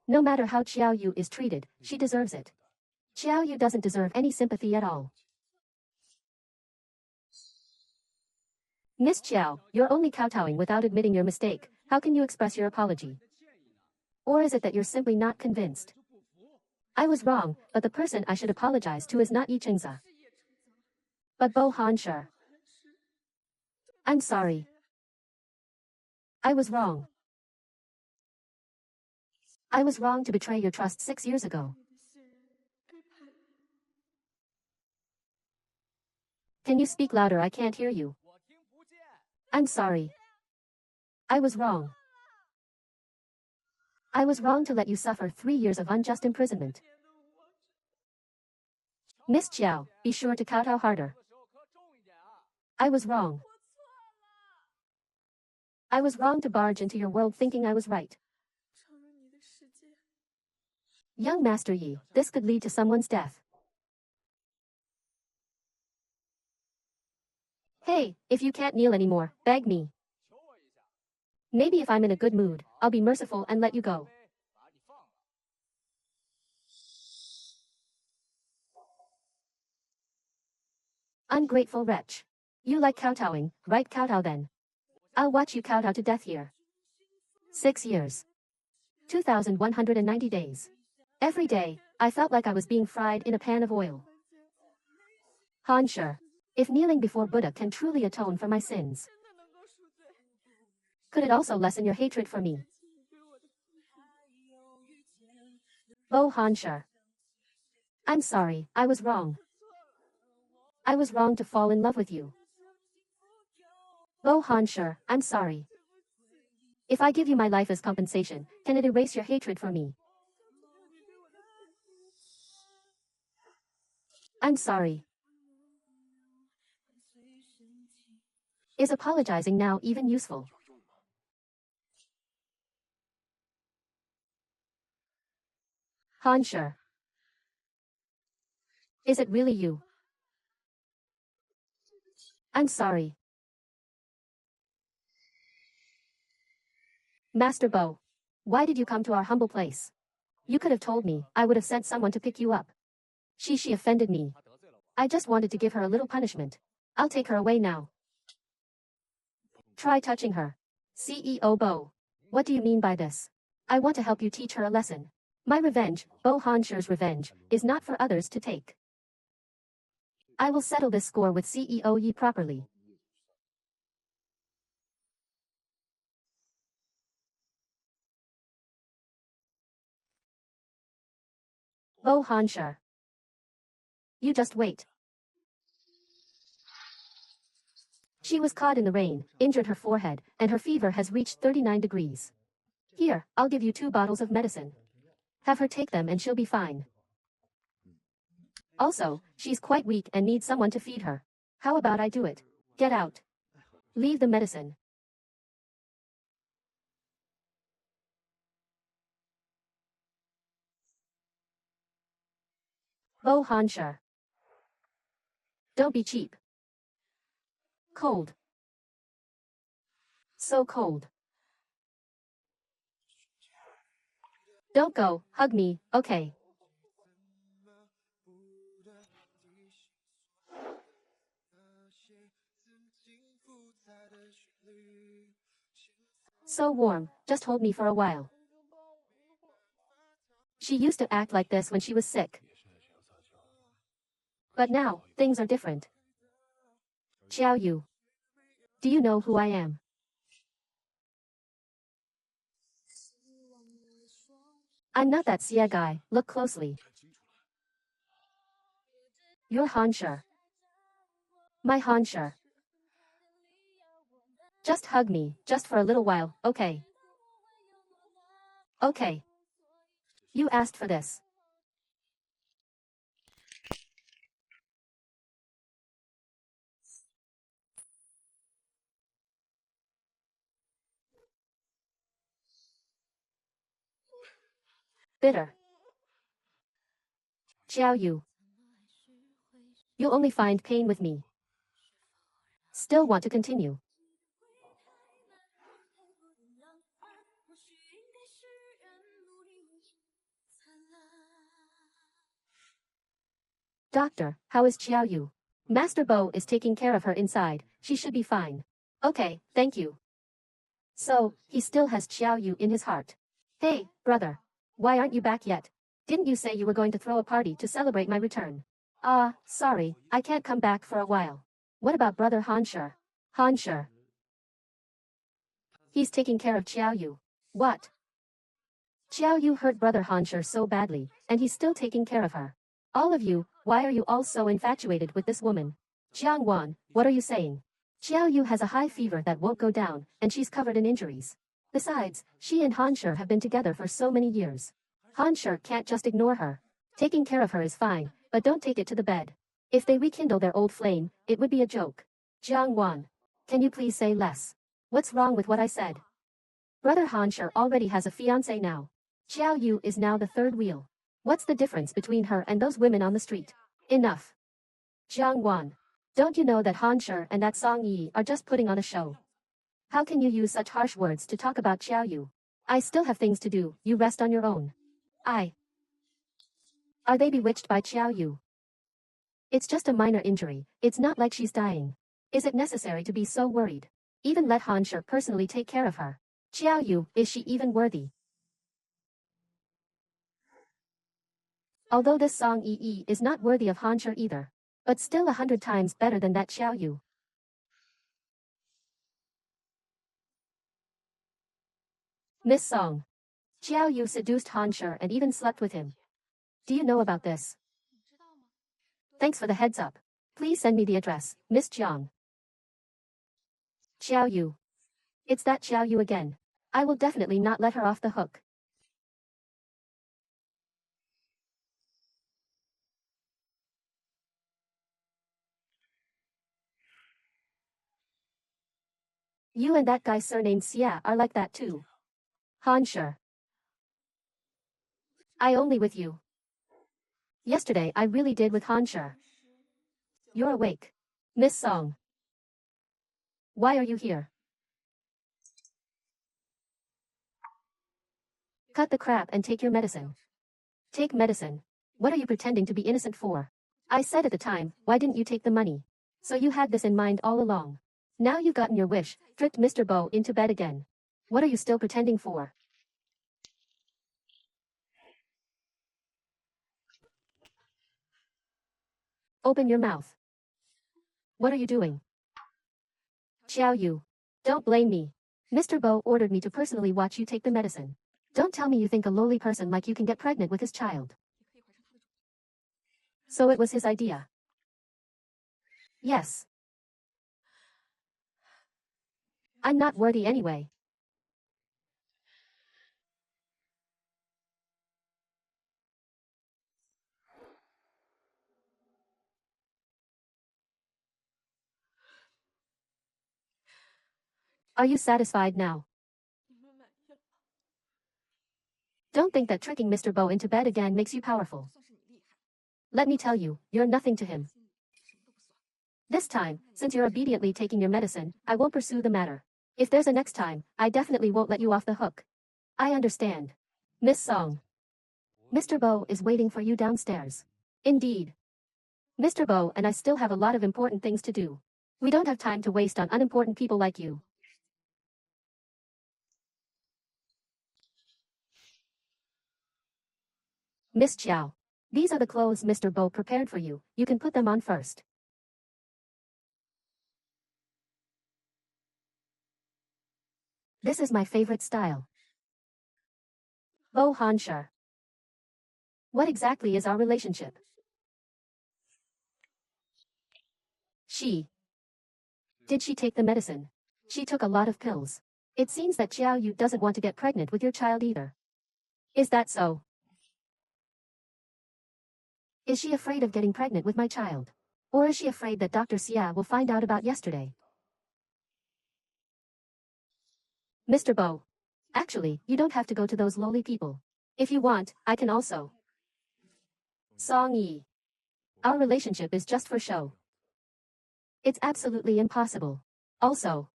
Speaker 1: No matter how Xiao Yu is treated, she deserves it. Xiao Yu doesn't deserve any sympathy at all. Miss Xiao, you're only kowtowing without admitting your mistake. How can you express your apology? Or is it that you're simply not convinced? I was wrong, but the person I should apologize to is not Yi Chengza, but Bo Hanshi. I'm sorry. I was wrong. I was wrong to betray your trust 6 years ago. Can you speak louder? I can't hear you. I'm sorry. I was wrong. I was wrong to let you suffer 3 years of unjust imprisonment. Miss Xiao, be sure to kowtow harder. I was wrong. I was wrong to barge into your world thinking I was right. Young Master Yi, this could lead to someone's death. Hey, if you can't kneel anymore, beg me. Maybe if I'm in a good mood, I'll be merciful and let you go. Ungrateful wretch. You like kowtowing, right? Kowtow then. I'll watch you kowtow to death here. 6 years. 2,190 days. Every day, I felt like I was being fried in a pan of oil. Hansher. If kneeling before Buddha can truly atone for my sins, could it also lessen your hatred for me? Oh Hansher. I'm sorry, I was wrong. I was wrong to fall in love with you. Oh Hansher, I'm sorry. If I give you my life as compensation, can it erase your hatred for me? I'm sorry. Is apologizing now even useful? Hansher. Is it really you? I'm sorry. Master Bo. Why did you come to our humble place? You could have told me, I would have sent someone to pick you up. She offended me. I just wanted to give her a little punishment. I'll take her away now. Try touching her. CEO Bo. What do you mean by this? I want to help you teach her a lesson. My revenge, Bo Hansher's revenge, is not for others to take. I will settle this score with CEO Yi properly. Bo Hansher. You just wait. She was caught in the rain, injured her forehead, and her fever has reached 39 degrees. Here, I'll give you 2 bottles of medicine. Have her take them and she'll be fine. Also, she's quite weak and needs someone to feed her. How about I do it? Get out. Leave the medicine. Bo Hansher. Don't be cheap. Cold. So cold. Don't go, hug me, okay. So warm, just hold me for a while. She used to act like this when she was sick. But now, things are different. Xiao Yu. Do you know who I am? I'm not that Xia guy, look closely. You're Hansher. My Hansher. Just hug me, just for a little while, okay? Okay. You asked for this. Bitter. Xiao Yu. You'll only find pain with me. Still want to continue. Doctor, how is Xiao Yu? Master Bo is taking care of her inside, she should be fine. Okay, thank you. So, he still has Xiao Yu in his heart. Hey, brother. Why aren't you back yet? Didn't you say you were going to throw a party to celebrate my return? Sorry, I can't come back for a while. What about brother Hansher? Hansher. He's taking care of Xiao Yu. What? Xiao Yu hurt brother Hansher so badly, and he's still taking care of her. All of you, why are you all so infatuated with this woman? Jiang Wan, what are you saying? Xiao Yu has a high fever that won't go down, and she's covered in injuries. Besides, she and Hansher have been together for so many years. Hansher can't just ignore her. Taking care of her is fine, but don't take it to the bed. If they rekindle their old flame, it would be a joke. Jiang Wan, can you please say less? What's wrong with what I said? Brother Hansher already has a fiancé now. Xiao Yu is now the third wheel. What's the difference between her and those women on the street? Enough. Jiang Wan. Don't you know that Han Shi and that Song Yi are just putting on a show? How can you use such harsh words to talk about Xiao Yu? I still have things to do, you rest on your own. Are they bewitched by Xiao Yu? It's just a minor injury, it's not like she's dying. Is it necessary to be so worried? Even let Han Shi personally take care of her. Xiao Yu, is she even worthy? Although this Song Yi is not worthy of Han Shi either. But still 100 times better than that Xiao Yu. Miss Song. Xiao Yu seduced Han Shi and even slept with him. Do you know about this? Thanks for the heads up. Please send me the address, Miss Jiang. Xiao Yu. It's that Xiao Yu again. I will definitely not let her off the hook. You and that guy surnamed Xia are like that too. Han Shi. I only with you. Yesterday I really did with Han Shi. You're awake. Miss Song. Why are you here? Cut the crap and take your medicine. Take medicine. What are you pretending to be innocent for? I said at the time, why didn't you take the money? So you had this in mind all along. Now you've gotten your wish, tricked Mr. Bo into bed again. What are you still pretending for? Open your mouth. What are you doing? Xiao Yu. Don't blame me. Mr. Bo ordered me to personally watch you take the medicine. Don't tell me you think a lowly person like you can get pregnant with his child. So it was his idea. Yes. I'm not worthy anyway. Are you satisfied now? Don't think that tricking Mr. Bo into bed again makes you powerful. Let me tell you, you're nothing to him. This time, since you're obediently taking your medicine, I won't pursue the matter. If there's a next time, I definitely won't let you off the hook. I understand. Miss Song. Mr. Bo is waiting for you downstairs. Indeed. Mr. Bo and I still have a lot of important things to do. We don't have time to waste on unimportant people like you. Miss Chiao. These are the clothes Mr. Bo prepared for you. You can put them on first. This is my favorite style. Bo Han Shi. What exactly is our relationship? Did she take the medicine? She took a lot of pills. It seems that Xiao Yu doesn't want to get pregnant with your child either. Is that so? Is she afraid of getting pregnant with my child? Or is she afraid that Dr. Xia will find out about yesterday? Mr. Bo. Actually, you don't have to go to those lowly people. If you want, I can also. Song Yi. Our relationship is just for show. It's absolutely impossible. Also,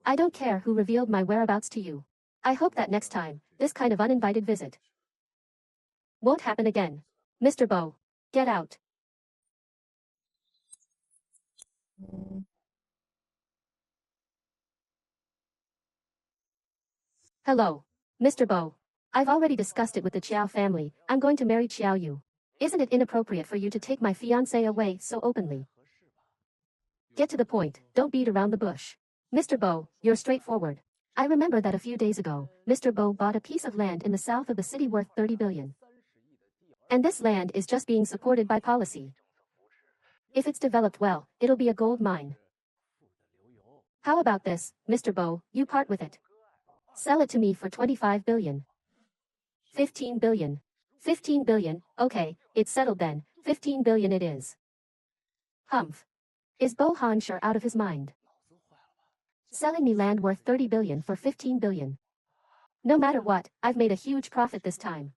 Speaker 1: I don't care who revealed my whereabouts to you. I hope that next time, this kind of uninvited visit won't happen again. Mr. Bo. Get out. Hello. Mr. Bo. I've already discussed it with the Chiao family. I'm going to marry Xiao Yu. Isn't it inappropriate for you to take my fiancé away so openly? Get to the point, don't beat around the bush. Mr. Bo, you're straightforward. I remember that a few days ago, Mr. Bo bought a piece of land in the south of the city worth 30 billion. And this land is just being supported by policy. If it's developed well, it'll be a gold mine. How about this, Mr. Bo, you part with it. Sell it to me for 25 billion. 15 billion. 15 billion, okay, it's settled then, 15 billion it is. Humph. Is Bo Han Shi out of his mind? Selling me land worth 30 billion for 15 billion. No matter what, I've made a huge profit this time.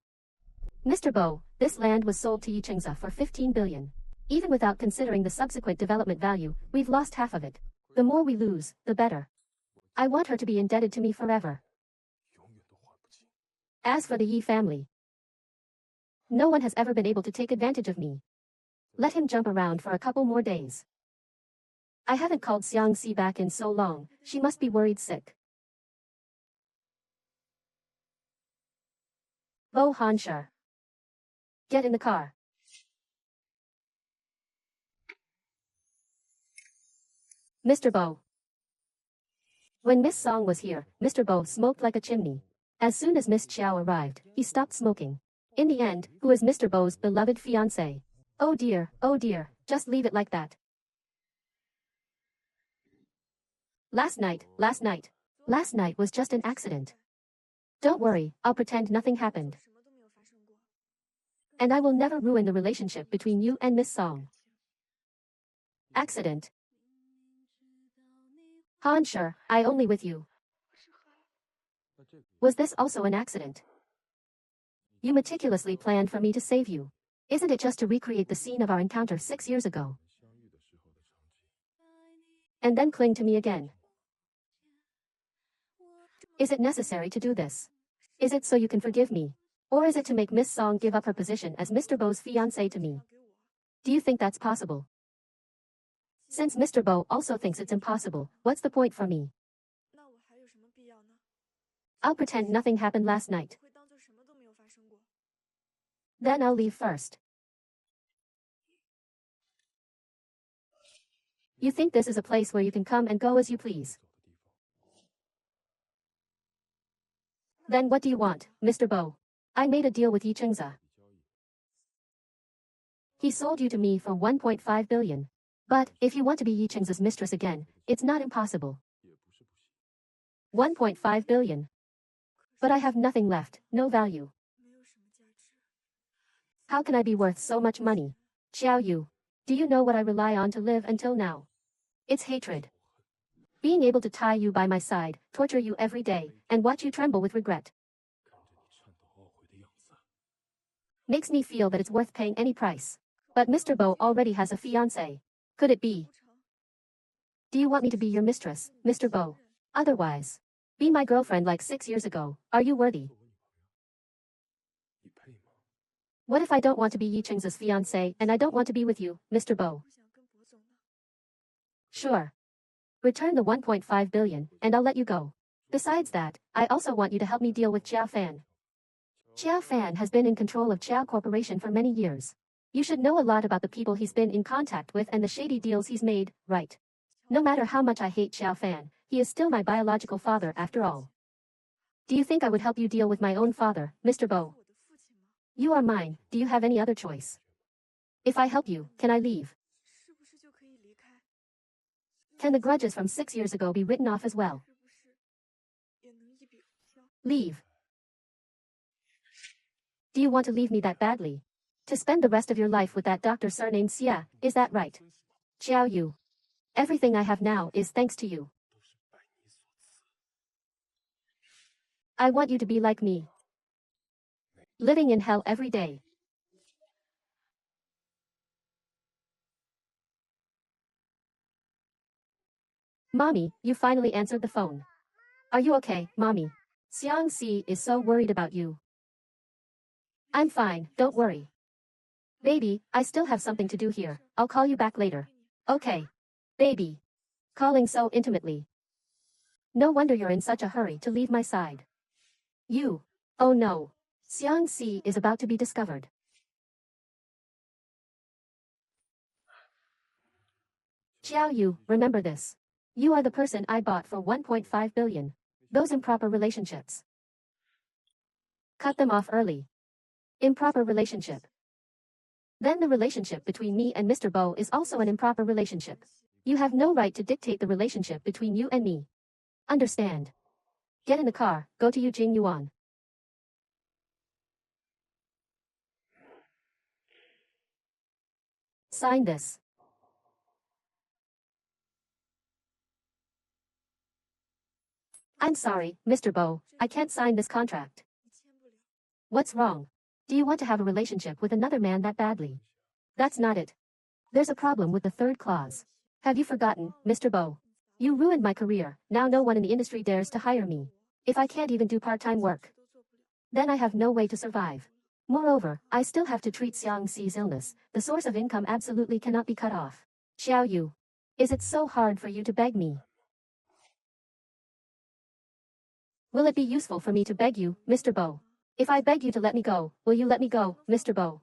Speaker 1: Mr. Bo, this land was sold to Yichengza for 15 billion. Even without considering the subsequent development value, we've lost half of it. The more we lose, the better. I want her to be indebted to me forever. As for the Yi family, no one has ever been able to take advantage of me. Let him jump around for a couple more days. I haven't called Xiangxi back in so long, she must be worried sick. Bo Hansher. Get in the car. Mr. Bo. When Miss Song was here, Mr. Bo smoked like a chimney. As soon as Miss Chiao arrived, he stopped smoking. In the end, who is Mr. Bo's beloved fiancé? Oh dear, just leave it like that. Last night was just an accident. Don't worry, I'll pretend nothing happened. And I will never ruin the relationship between you and Miss Song. Accident. Han, sure, I only with you. Was this also an accident? You meticulously planned for me to save you. Isn't it just to recreate the scene of our encounter 6 years ago? And then cling to me again. Is it necessary to do this? Is it so you can forgive me? Or is it to make Miss Song give up her position as Mr. Bo's fiancé to me? Do you think that's possible? Since Mr. Bo also thinks it's impossible, what's the point for me? I'll pretend nothing happened last night. Then I'll leave first. You think this is a place where you can come and go as you please? Then what do you want, Mr. Bo? I made a deal with Yi Chengza. He sold you to me for 1.5 billion. But, if you want to be Yi Chengza's mistress again, it's not impossible. 1.5 billion. But I have nothing left, no value. How can I be worth so much money? Xiao Yu. Do you know what I rely on to live until now? It's hatred. Being able to tie you by my side, torture you every day, and watch you tremble with regret. Makes me feel that it's worth paying any price. But Mr. Bo already has a fiancé. Could it be? Do you want me to be your mistress, Mr. Bo? Otherwise, be my girlfriend like 6 years ago. Are you worthy? What if I don't want to be Yi Chengza's fiancé and I don't want to be with you, Mr. Bo? Sure. Return the 1.5 billion, and I'll let you go. Besides that, I also want you to help me deal with Chiao Fan. Chiao Fan has been in control of Chiao Corporation for many years. You should know a lot about the people he's been in contact with and the shady deals he's made, right? No matter how much I hate Chiao Fan, he is still my biological father after all. Do you think I would help you deal with my own father, Mr. Bo? You are mine, do you have any other choice? If I help you, can I leave? Can the grudges from 6 years ago be written off as well? Leave. Do you want to leave me that badly? To spend the rest of your life with that doctor surnamed Xia, is that right? Xiao Yu. Everything I have now is thanks to you. I want you to be like me. Living in hell every day. Mommy, you finally answered the phone. Are you okay, Mommy? Xiangxi is so worried about you. I'm fine, don't worry. Baby, I still have something to do here. I'll call you back later. Okay. Baby. Calling so intimately. No wonder you're in such a hurry to leave my side. You. Oh no. Xiangxi is about to be discovered. Xiao Yu, remember this. You are the person I bought for 1.5 billion. Those improper relationships. Cut them off early. Improper relationship. Then the relationship between me and Mr. Bo is also an improper relationship. You have no right to dictate the relationship between you and me. Understand? Get in the car, go to Eugene Yuan. Sign this. I'm sorry, Mr. Bo, I can't sign this contract. What's wrong? Do you want to have a relationship with another man that badly? That's not it. There's a problem with the third clause. Have you forgotten, Mr. Bo? You ruined my career, now no one in the industry dares to hire me. If I can't even do part-time work, then I have no way to survive. Moreover, I still have to treat Xiang Xi's illness, the source of income absolutely cannot be cut off. Xiao Yu. Is it so hard for you to beg me? Will it be useful for me to beg you, Mr. Bo? If I beg you to let me go, will you let me go, Mr. Bo?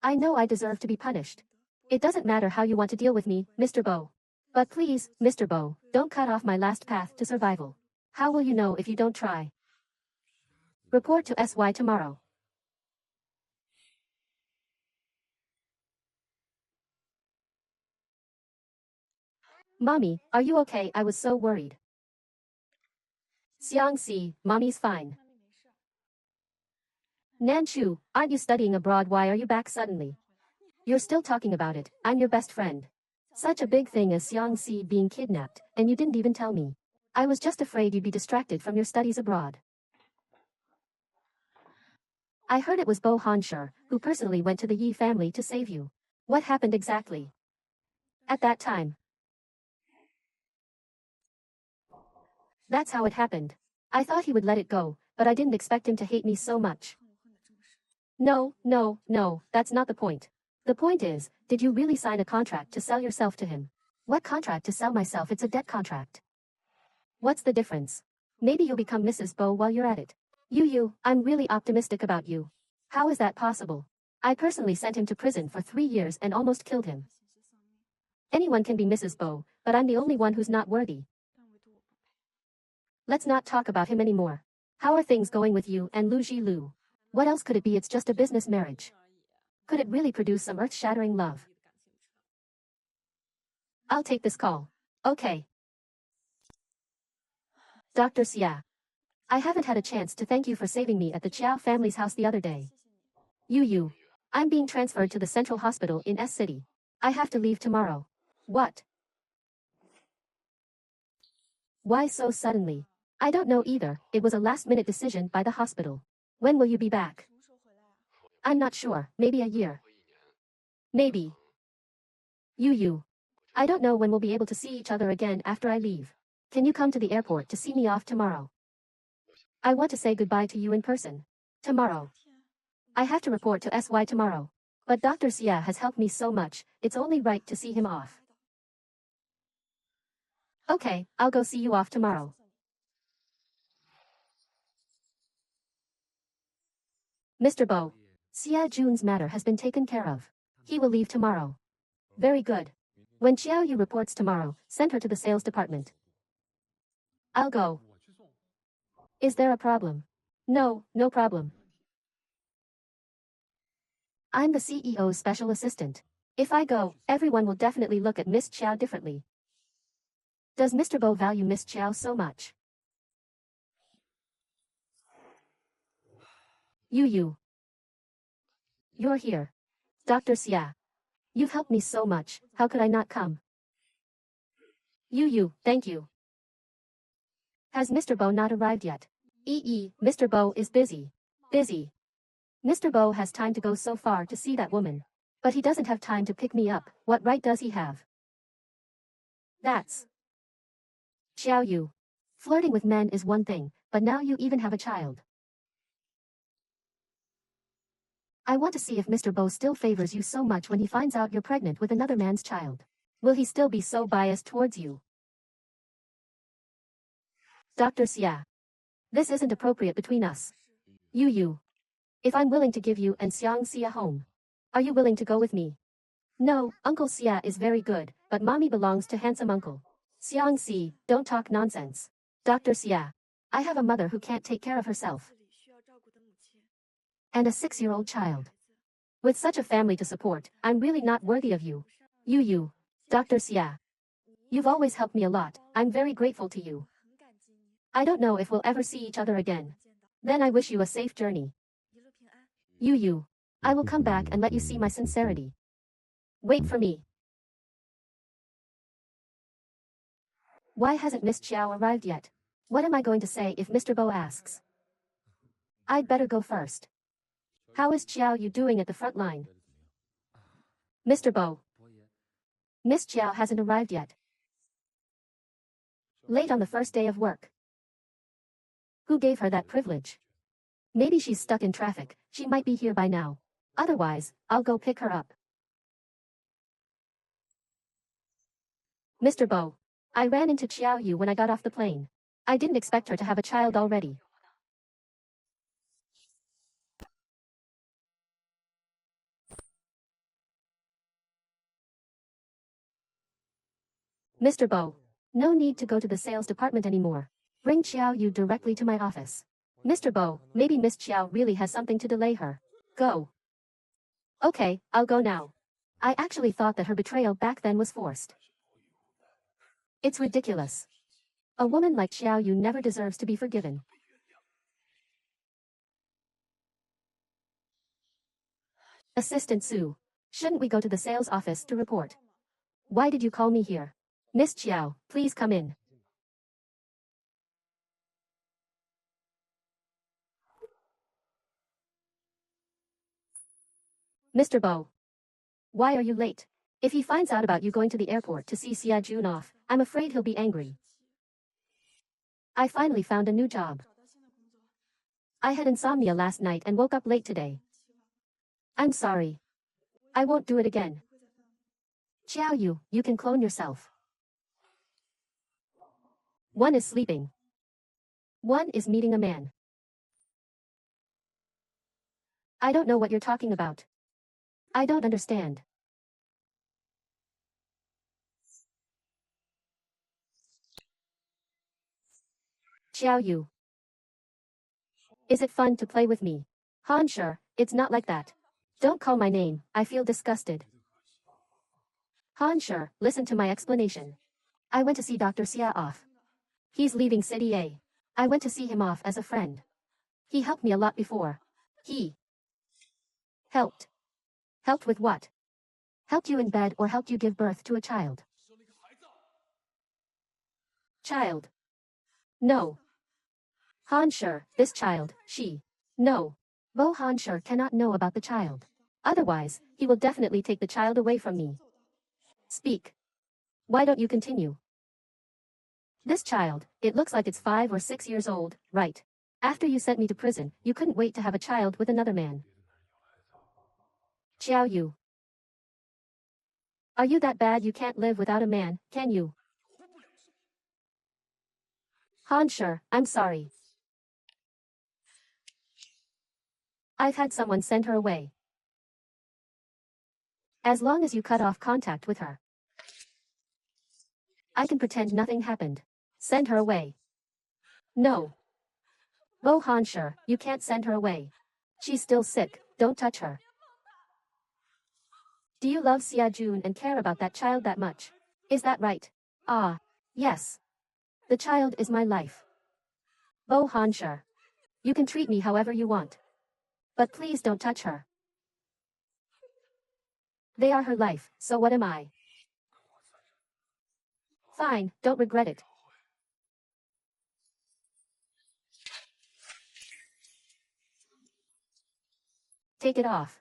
Speaker 1: I know I deserve to be punished. It doesn't matter how you want to deal with me, Mr. Bo. But please, Mr. Bo, don't cut off my last path to survival. How will you know if you don't try? Report to SY tomorrow. Mommy, are you okay? I was so worried. Xiang Xi, Mommy's fine. Nanchu, aren't you studying abroad? Why are you back suddenly? You're still talking about it, I'm your best friend. Such a big thing as Xiang Xi being kidnapped, and you didn't even tell me. I was just afraid you'd be distracted from your studies abroad. I heard it was Bo Hanshi, who personally went to the Yi family to save you. What happened exactly? At that time. That's how it happened. I thought he would let it go, but I didn't expect him to hate me so much. No, that's not the point. The point is, did you really sign a contract to sell yourself to him? What contract to sell myself? It's a debt contract. What's the difference? Maybe you'll become Mrs. Bo while you're at it. I'm really optimistic about you. How is that possible? I personally sent him to prison for 3 years and almost killed him. Anyone can be Mrs. Bo, but I'm the only one who's not worthy. Let's not talk about him anymore. How are things going with you and Lu Jilu? What else could it be? It's just a business marriage. Could it really produce some earth-shattering love? I'll take this call. Okay. Dr. Xia. I haven't had a chance to thank you for saving me at the Chiao family's house the other day. I'm being transferred to the central hospital in S City. I have to leave tomorrow. What? Why so suddenly? I don't know either, it was a last-minute decision by the hospital. When will you be back? I'm not sure, maybe a year. Maybe. I don't know when we'll be able to see each other again after I leave. Can you come to the airport to see me off tomorrow? I want to say goodbye to you in person. Tomorrow. I have to report to SY tomorrow. But Dr. Xia has helped me so much, it's only right to see him off. Okay, I'll go see you off tomorrow. Mr. Bo. Xia Jun's matter has been taken care of. He will leave tomorrow. Very good. When Xiao Yu reports tomorrow, send her to the sales department. I'll go. Is there a problem? No problem. I'm the CEO's special assistant. If I go, everyone will definitely look at Miss Chiao differently. Does Mr. Bo value Miss Chiao so much? You're here. Dr. Xia. You've helped me so much, how could I not come? Thank you. Has Mr. Bo not arrived yet? Mr. Bo is busy. Busy. Mr. Bo has time to go so far to see that woman. But he doesn't have time to pick me up, what right does he have? That's Xiao Yu. Flirting with men is one thing, but now you even have a child. I want to see if Mr. Bo still favors you so much when he finds out you're pregnant with another man's child. Will he still be so biased towards you? Dr. Xia. This isn't appropriate between us. If I'm willing to give you and Xiang Xia a home, are you willing to go with me? No, Uncle Xia is very good, but mommy belongs to handsome uncle. Xiang Xi, don't talk nonsense. Dr. Xia. I have a mother who can't take care of herself. And a 6-year-old child. With such a family to support, I'm really not worthy of you. Dr. Xia. You've always helped me a lot, I'm very grateful to you. I don't know if we'll ever see each other again. Then I wish you a safe journey. I will come back and let you see my sincerity. Wait for me. Why hasn't Miss Chiao arrived yet? What am I going to say if Mr. Bo asks? I'd better go first. How is Chiao Yu doing at the front line? Mr. Bo. Miss Chiao hasn't arrived yet. Late on the first day of work. Who gave her that privilege? Maybe she's stuck in traffic, she might be here by now. Otherwise, I'll go pick her up. Mr. Bo. I ran into Chiao Yu when I got off the plane. I didn't expect her to have a child already. Mr. Bo. No need to go to the sales department anymore. Bring Chiao Yu directly to my office. Mr. Bo, maybe Miss Chiao really has something to delay her. Go. Okay, I'll go now. I actually thought that her betrayal back then was forced. It's ridiculous. A woman like Chiao Yu never deserves to be forgiven. Assistant Sue. Shouldn't we go to the sales office to report? Why did you call me here? Miss Chiao, please come in. Mr. Bo. Why are you late? If he finds out about you going to the airport to see Xia Jun off, I'm afraid he'll be angry. I finally found a new job. I had insomnia last night and woke up late today. I'm sorry. I won't do it again. Chiao Yu, you can clone yourself. One is sleeping. One is meeting a man. I don't know what you're talking about. I don't understand. Chiao Yu. Is it fun to play with me? Han, sure, it's not like that. Don't call my name, I feel disgusted. Han, sure, listen to my explanation. I went to see Dr. Xia off. He's leaving City A. I went to see him off as a friend. He helped me a lot before. He helped. Helped with what? Helped you in bed or helped you give birth to a child? Child. No. Han, sure, this child, she. No. Bo Han sure cannot know about the child. Otherwise, he will definitely take the child away from me. Speak. Why don't you continue? This child, it looks like it's 5 or 6 years old, right? After you sent me to prison, you couldn't wait to have a child with another man. Chiao Yu. Are you that bad you can't live without a man, can you? Han, sure, I'm sorry. I've had someone send her away. As long as you cut off contact with her, I can pretend nothing happened. Send her away. No. Bo Han, sure, you can't send her away. She's still sick, don't touch her. Do you love Xia Jun and care about that child that much? Is that right? Ah. Yes. The child is my life. Bo Han, sure. You can treat me however you want. But please don't touch her. They are her life, so what am I? Fine, don't regret it. Take it off.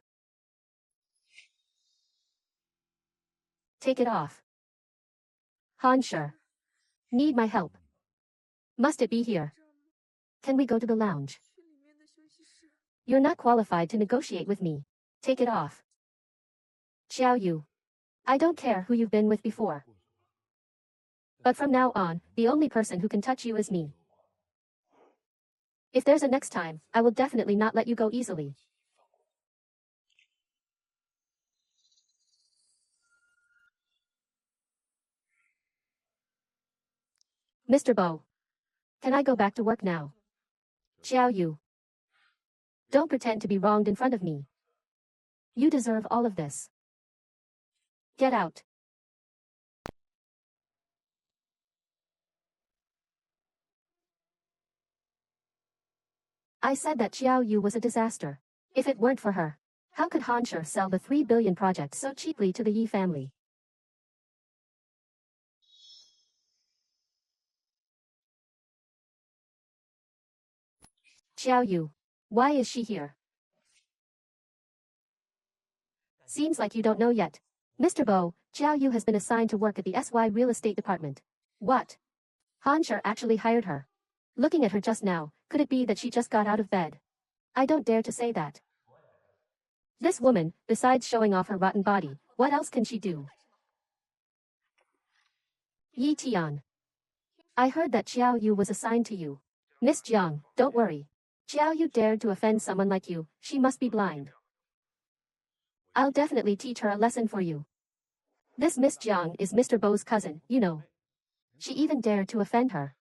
Speaker 1: Take it off. Han, sure. Need my help. Must it be here? Can we go to the lounge? You're not qualified to negotiate with me. Take it off. Xiao Yu. I don't care who you've been with before. But from now on, the only person who can touch you is me. If there's a next time, I will definitely not let you go easily. Mr. Bo. Can I go back to work now? Xiao Yu. Don't pretend to be wronged in front of me. You deserve all of this. Get out. I said that Xiao Yu was a disaster. If it weren't for her, how could Hansher sell the 3 billion project so cheaply to the Yi family? Xiao Yu. Why is she here? Seems like you don't know yet. Mr. Bo, Jiao Yu has been assigned to work at the SY real estate department. What? Han Sher actually hired her. Looking at her just now, could it be that she just got out of bed? I don't dare to say that. This woman, besides showing off her rotten body, what else can she do? Yi Tian. I heard that Xiao Yu was assigned to you. Miss Jiang, don't worry. Xiao Yu dared to offend someone like you, she must be blind. I'll definitely teach her a lesson for you. This Miss Jiang is Mr. Bo's cousin, you know. She even dared to offend her.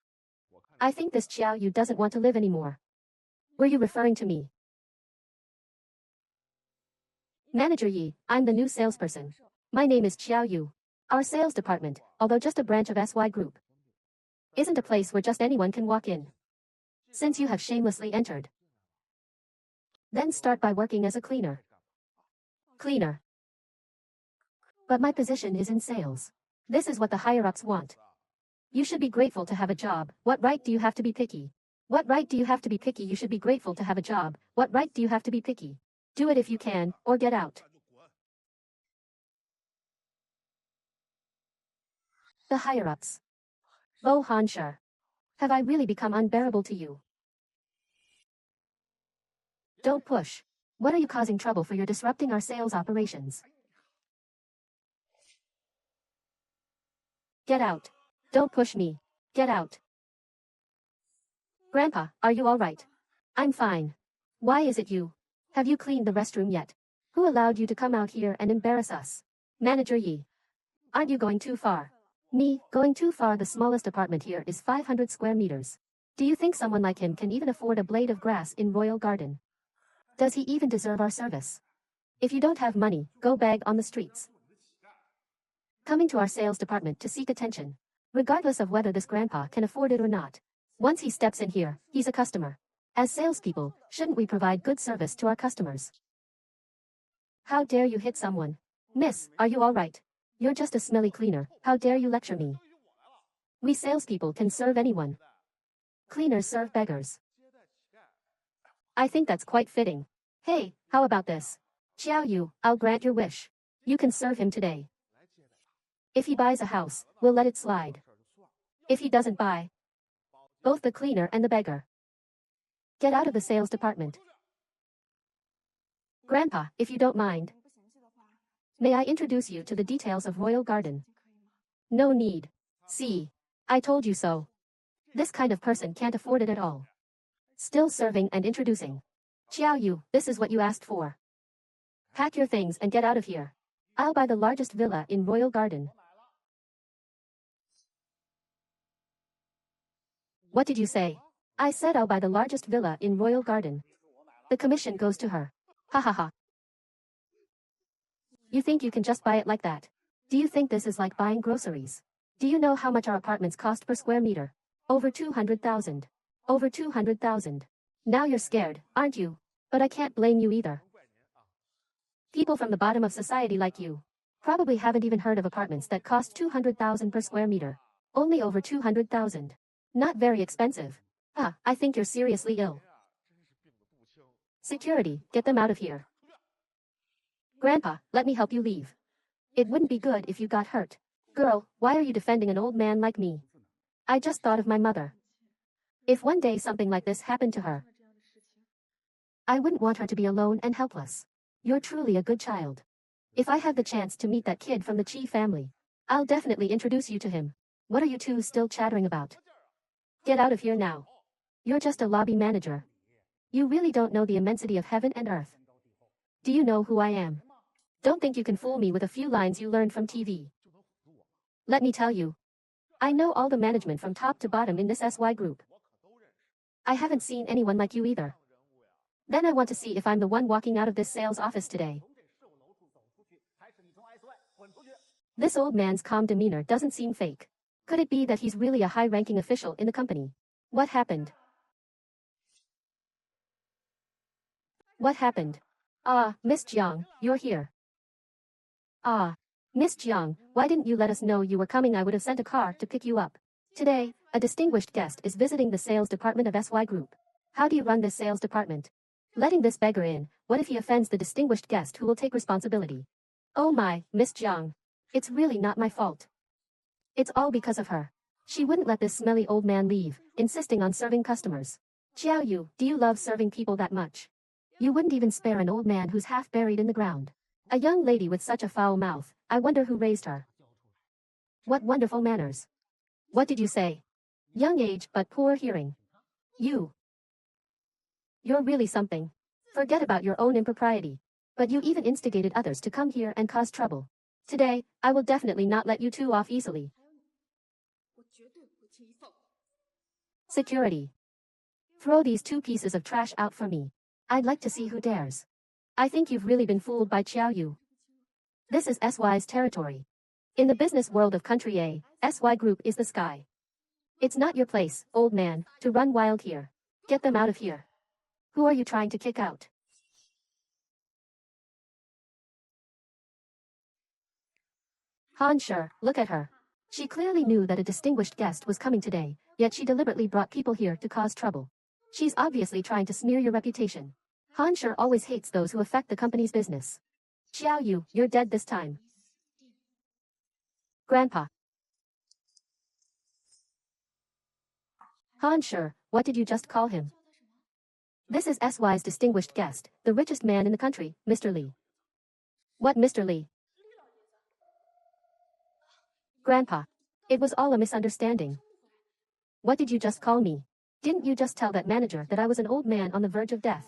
Speaker 1: I think this Xiao Yu doesn't want to live anymore. Were you referring to me? Manager Yi, I'm the new salesperson. My name is Xiao Yu. Our sales department, although just a branch of SY Group, isn't a place where just anyone can walk in. Since you have shamelessly entered, then start by working as a cleaner. Cleaner. But my position is in sales. This is what the higher-ups want. You should be grateful to have a job. What right do you have to be picky? What right do you have to be picky? You should be grateful to have a job. What right do you have to be picky? Do it if you can, or get out. The higher-ups. Bo Hansher. Have I really become unbearable to you? Don't push. What are you causing trouble for? You're disrupting our sales operations. Get out. Don't push me. Get out. Grandpa, are you all right? I'm fine. Why is it you? Have you cleaned the restroom yet? Who allowed you to come out here and embarrass us? Manager Yi. Aren't you going too far? Me, going too far? The smallest apartment here is 500 square meters. Do you think someone like him can even afford a blade of grass in Royal Garden? Does he even deserve our service? If you don't have money, go beg on the streets. Coming to our sales department to seek attention, regardless of whether this grandpa can afford it or not. Once he steps in here, he's a customer. As salespeople, shouldn't we provide good service to our customers? How dare you hit someone? Miss, are you all right? You're just a smelly cleaner, how dare you lecture me? We salespeople can serve anyone. Cleaners serve beggars. I think that's quite fitting. Hey, how about this? Xiao Yu, I'll grant your wish. You can serve him today. If he buys a house, we'll let it slide. If he doesn't buy, both the cleaner and the beggar, get out of the sales department. Grandpa, if you don't mind, may I introduce you to the details of Royal Garden? No need. See, I told you so. This kind of person can't afford it at all. Still serving and introducing. Xiao Yu, this is what you asked for. Pack your things and get out of here. I'll buy the largest villa in Royal Garden. What did you say? I said I'll buy the largest villa in Royal Garden. The commission goes to her. Ha ha ha. You think you can just buy it like that? Do you think this is like buying groceries? Do you know how much our apartments cost per square meter? Over 200,000. Over 200,000. Now you're scared, aren't you? But I can't blame you either. People from the bottom of society like you probably haven't even heard of apartments that cost 200,000 per square meter. Only over 200,000. Not very expensive. I think you're seriously ill. Security, get them out of here. Grandpa, let me help you leave. It wouldn't be good if you got hurt. Girl, why are you defending an old man like me? I just thought of my mother. If one day something like this happened to her, I wouldn't want her to be alone and helpless. You're truly a good child. If I have the chance to meet that kid from the Chi family, I'll definitely introduce you to him. What are you two still chattering about? Get out of here now. You're just a lobby manager. You really don't know the immensity of heaven and earth. Do you know who I am? Don't think you can fool me with a few lines you learned from TV. Let me tell you. I know all the management from top to bottom in this SY group. I haven't seen anyone like you either. Then I want to see if I'm the one walking out of this sales office today. This old man's calm demeanor doesn't seem fake. Could it be that he's really a high-ranking official in the company? What happened? What happened? Miss Jiang, you're here. Miss Jiang, why didn't you let us know you were coming? I would have sent a car to pick you up. Today, a distinguished guest is visiting the sales department of SY Group. How do you run this sales department? Letting this beggar in, what if he offends the distinguished guest? Who will take responsibility? Oh my, Miss Jiang. It's really not my fault. It's all because of her. She wouldn't let this smelly old man leave, insisting on serving customers. Xiao Yu, do you love serving people that much? You wouldn't even spare an old man who's half buried in the ground. A young lady with such a foul mouth, I wonder who raised her. What wonderful manners. What did you say? Young age but poor hearing. You're really something. Forget about your own impropriety. But you even instigated others to come here and cause trouble. Today, I will definitely not let you two off easily. Security. Throw these two pieces of trash out for me. I'd like to see who dares. I think you've really been fooled by Xiao Yu. This is SY's territory. In the business world of Country A, SY Group is the sky. It's not your place, old man, to run wild here. Get them out of here. Who are you trying to kick out? Han Sure, look at her. She clearly knew that a distinguished guest was coming today, yet she deliberately brought people here to cause trouble. She's obviously trying to smear your reputation. Han Sure always hates those who affect the company's business. Xiao Yu, you're dead this time. Grandpa. Han Sure, what did you just call him? This is SY's distinguished guest, the richest man in the country, Mr. Li. What Mr. Li? Grandpa. It was all a misunderstanding. What did you just call me? Didn't you just tell that manager that I was an old man on the verge of death?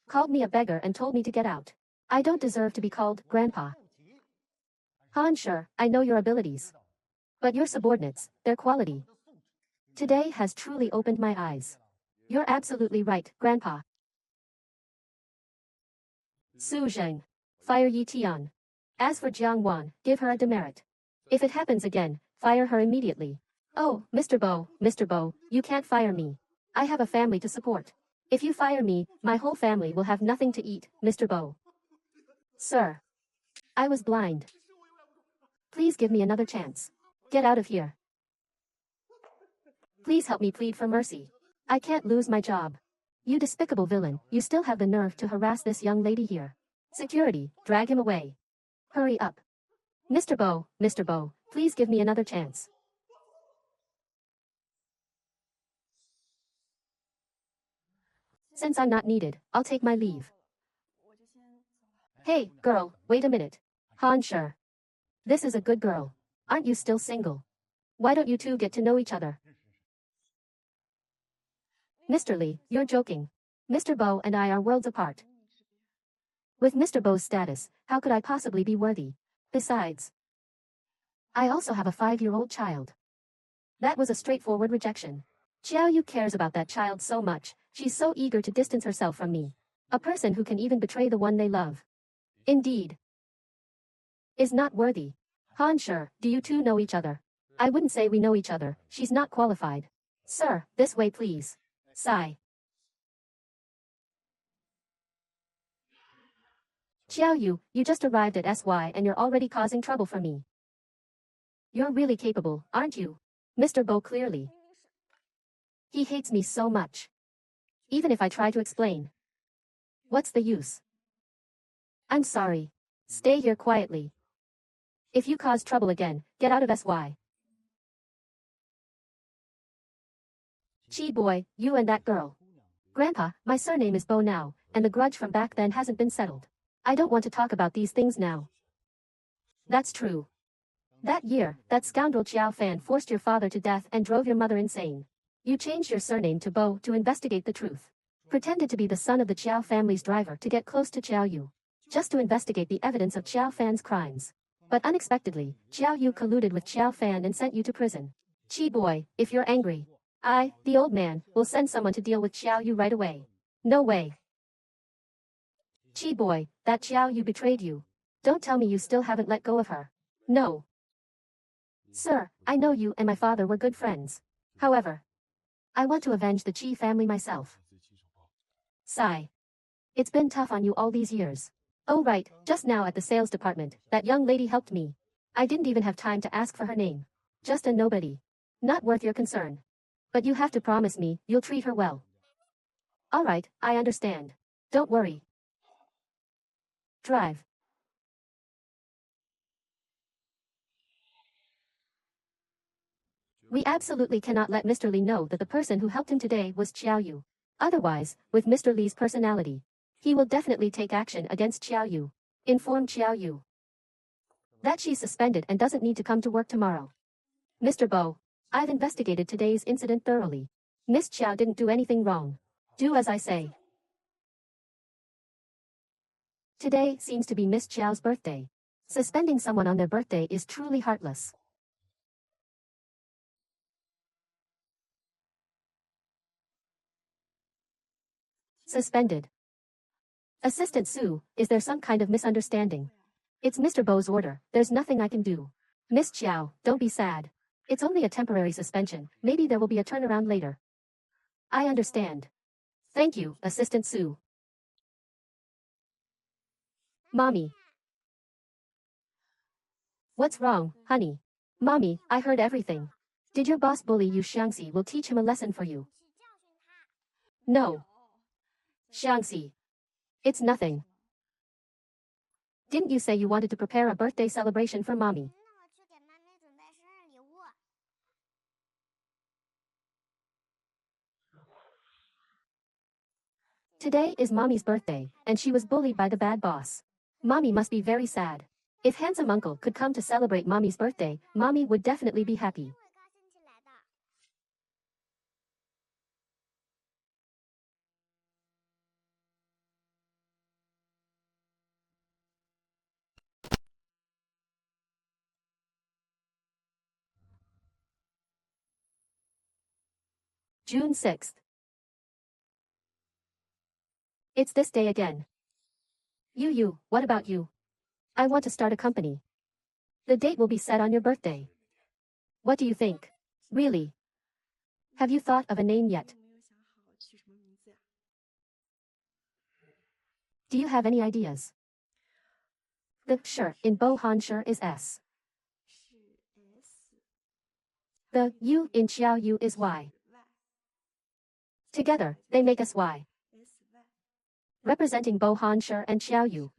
Speaker 1: Called me a beggar and told me to get out. I don't deserve to be called Grandpa. Han Sure, I know your abilities. But your subordinates, their quality. Today has truly opened my eyes. You're absolutely right, Grandpa. Su Zheng. Fire Yi Tian. As for Jiang Wan, give her a demerit. If it happens again, fire her immediately. Oh, Mr. Bo, you can't fire me. I have a family to support. If you fire me, my whole family will have nothing to eat, Mr. Bo. Sir. I was blind. Please give me another chance. Get out of here. Please help me plead for mercy. I can't lose my job. You despicable villain, you still have the nerve to harass this young lady here. Security, drag him away. Hurry up. Mr. Bo, please give me another chance. Since I'm not needed, I'll take my leave. Hey, girl, wait a minute. Han Sure. This is a good girl. Aren't you still single? Why don't you two get to know each other? Mr. Li, you're joking. Mr. Bo and I are worlds apart. With Mr. Bo's status, how could I possibly be worthy? Besides, I also have a 5-year-old child. That was a straightforward rejection. Xiao Yu cares about that child so much, she's so eager to distance herself from me. A person who can even betray the one they love. Indeed. Is not worthy. Han Sure, do you two know each other? I wouldn't say we know each other, she's not qualified. Sir, this way please. Sigh. Xiao Yu, you just arrived at SY and you're already causing trouble for me. You're really capable, aren't you? Mr. Bo clearly. He hates me so much. Even if I try to explain. What's the use? I'm sorry. Stay here quietly. If you cause trouble again, get out of SY. Chi boy, you and that girl. Grandpa, my surname is Bo now, and the grudge from back then hasn't been settled. I don't want to talk about these things now. That's true. That year, that scoundrel Qiao Fan forced your father to death and drove your mother insane. You changed your surname to Bo to investigate the truth. Pretended to be the son of the Qiao family's driver to get close to Qiao Yu. Just to investigate the evidence of Qiao Fan's crimes. But unexpectedly, Qiao Yu colluded with Qiao Fan and sent you to prison. Chi boy, if you're angry, I, the old man, will send someone to deal with Qiao Yu right away. No way. Chi boy, that Qiao Yu betrayed you. Don't tell me you still haven't let go of her. No. Sir, I know you and my father were good friends. However, I want to avenge the Qi family myself. Sigh. It's been tough on you all these years. Oh right, just now at the sales department, that young lady helped me. I didn't even have time to ask for her name. Just a nobody. Not worth your concern. But you have to promise me, you'll treat her well. Alright, I understand. Don't worry. Drive. We absolutely cannot let Mr. Li know that the person who helped him today was Xiao Yu. Otherwise, with Mr. Li's personality, he will definitely take action against Xiao Yu. Inform Xiao Yu that she's suspended and doesn't need to come to work tomorrow. Mr. Bo, I've investigated today's incident thoroughly. Miss Xiao didn't do anything wrong. Do as I say. Today seems to be Miss Xiao's birthday. Suspending someone on their birthday is truly heartless. Suspended. Assistant Sue, is there some kind of misunderstanding? It's Mr. Bo's order, there's nothing I can do. Miss Xiao, don't be sad. It's only a temporary suspension, maybe there will be a turnaround later. I understand. Thank you, Assistant Sue. Mommy. What's wrong, honey? Mommy, I heard everything. Did your boss bully you? Xiangxi will teach him a lesson for you. No. Xiangxi. It's nothing. Didn't you say you wanted to prepare a birthday celebration for mommy? Today is mommy's birthday, and she was bullied by the bad boss. Mommy must be very sad. If handsome uncle could come to celebrate mommy's birthday, mommy would definitely be happy. June 6th. It's this day again. You, what about you? I want to start a company. The date will be set on your birthday. What do you think? Really? Have you thought of a name yet? Do you have any ideas? The sure in Bohan sure is S. The U in Xiao Yu is Y. Together, they make us Y. Representing Bohan sure and Xiao Yu.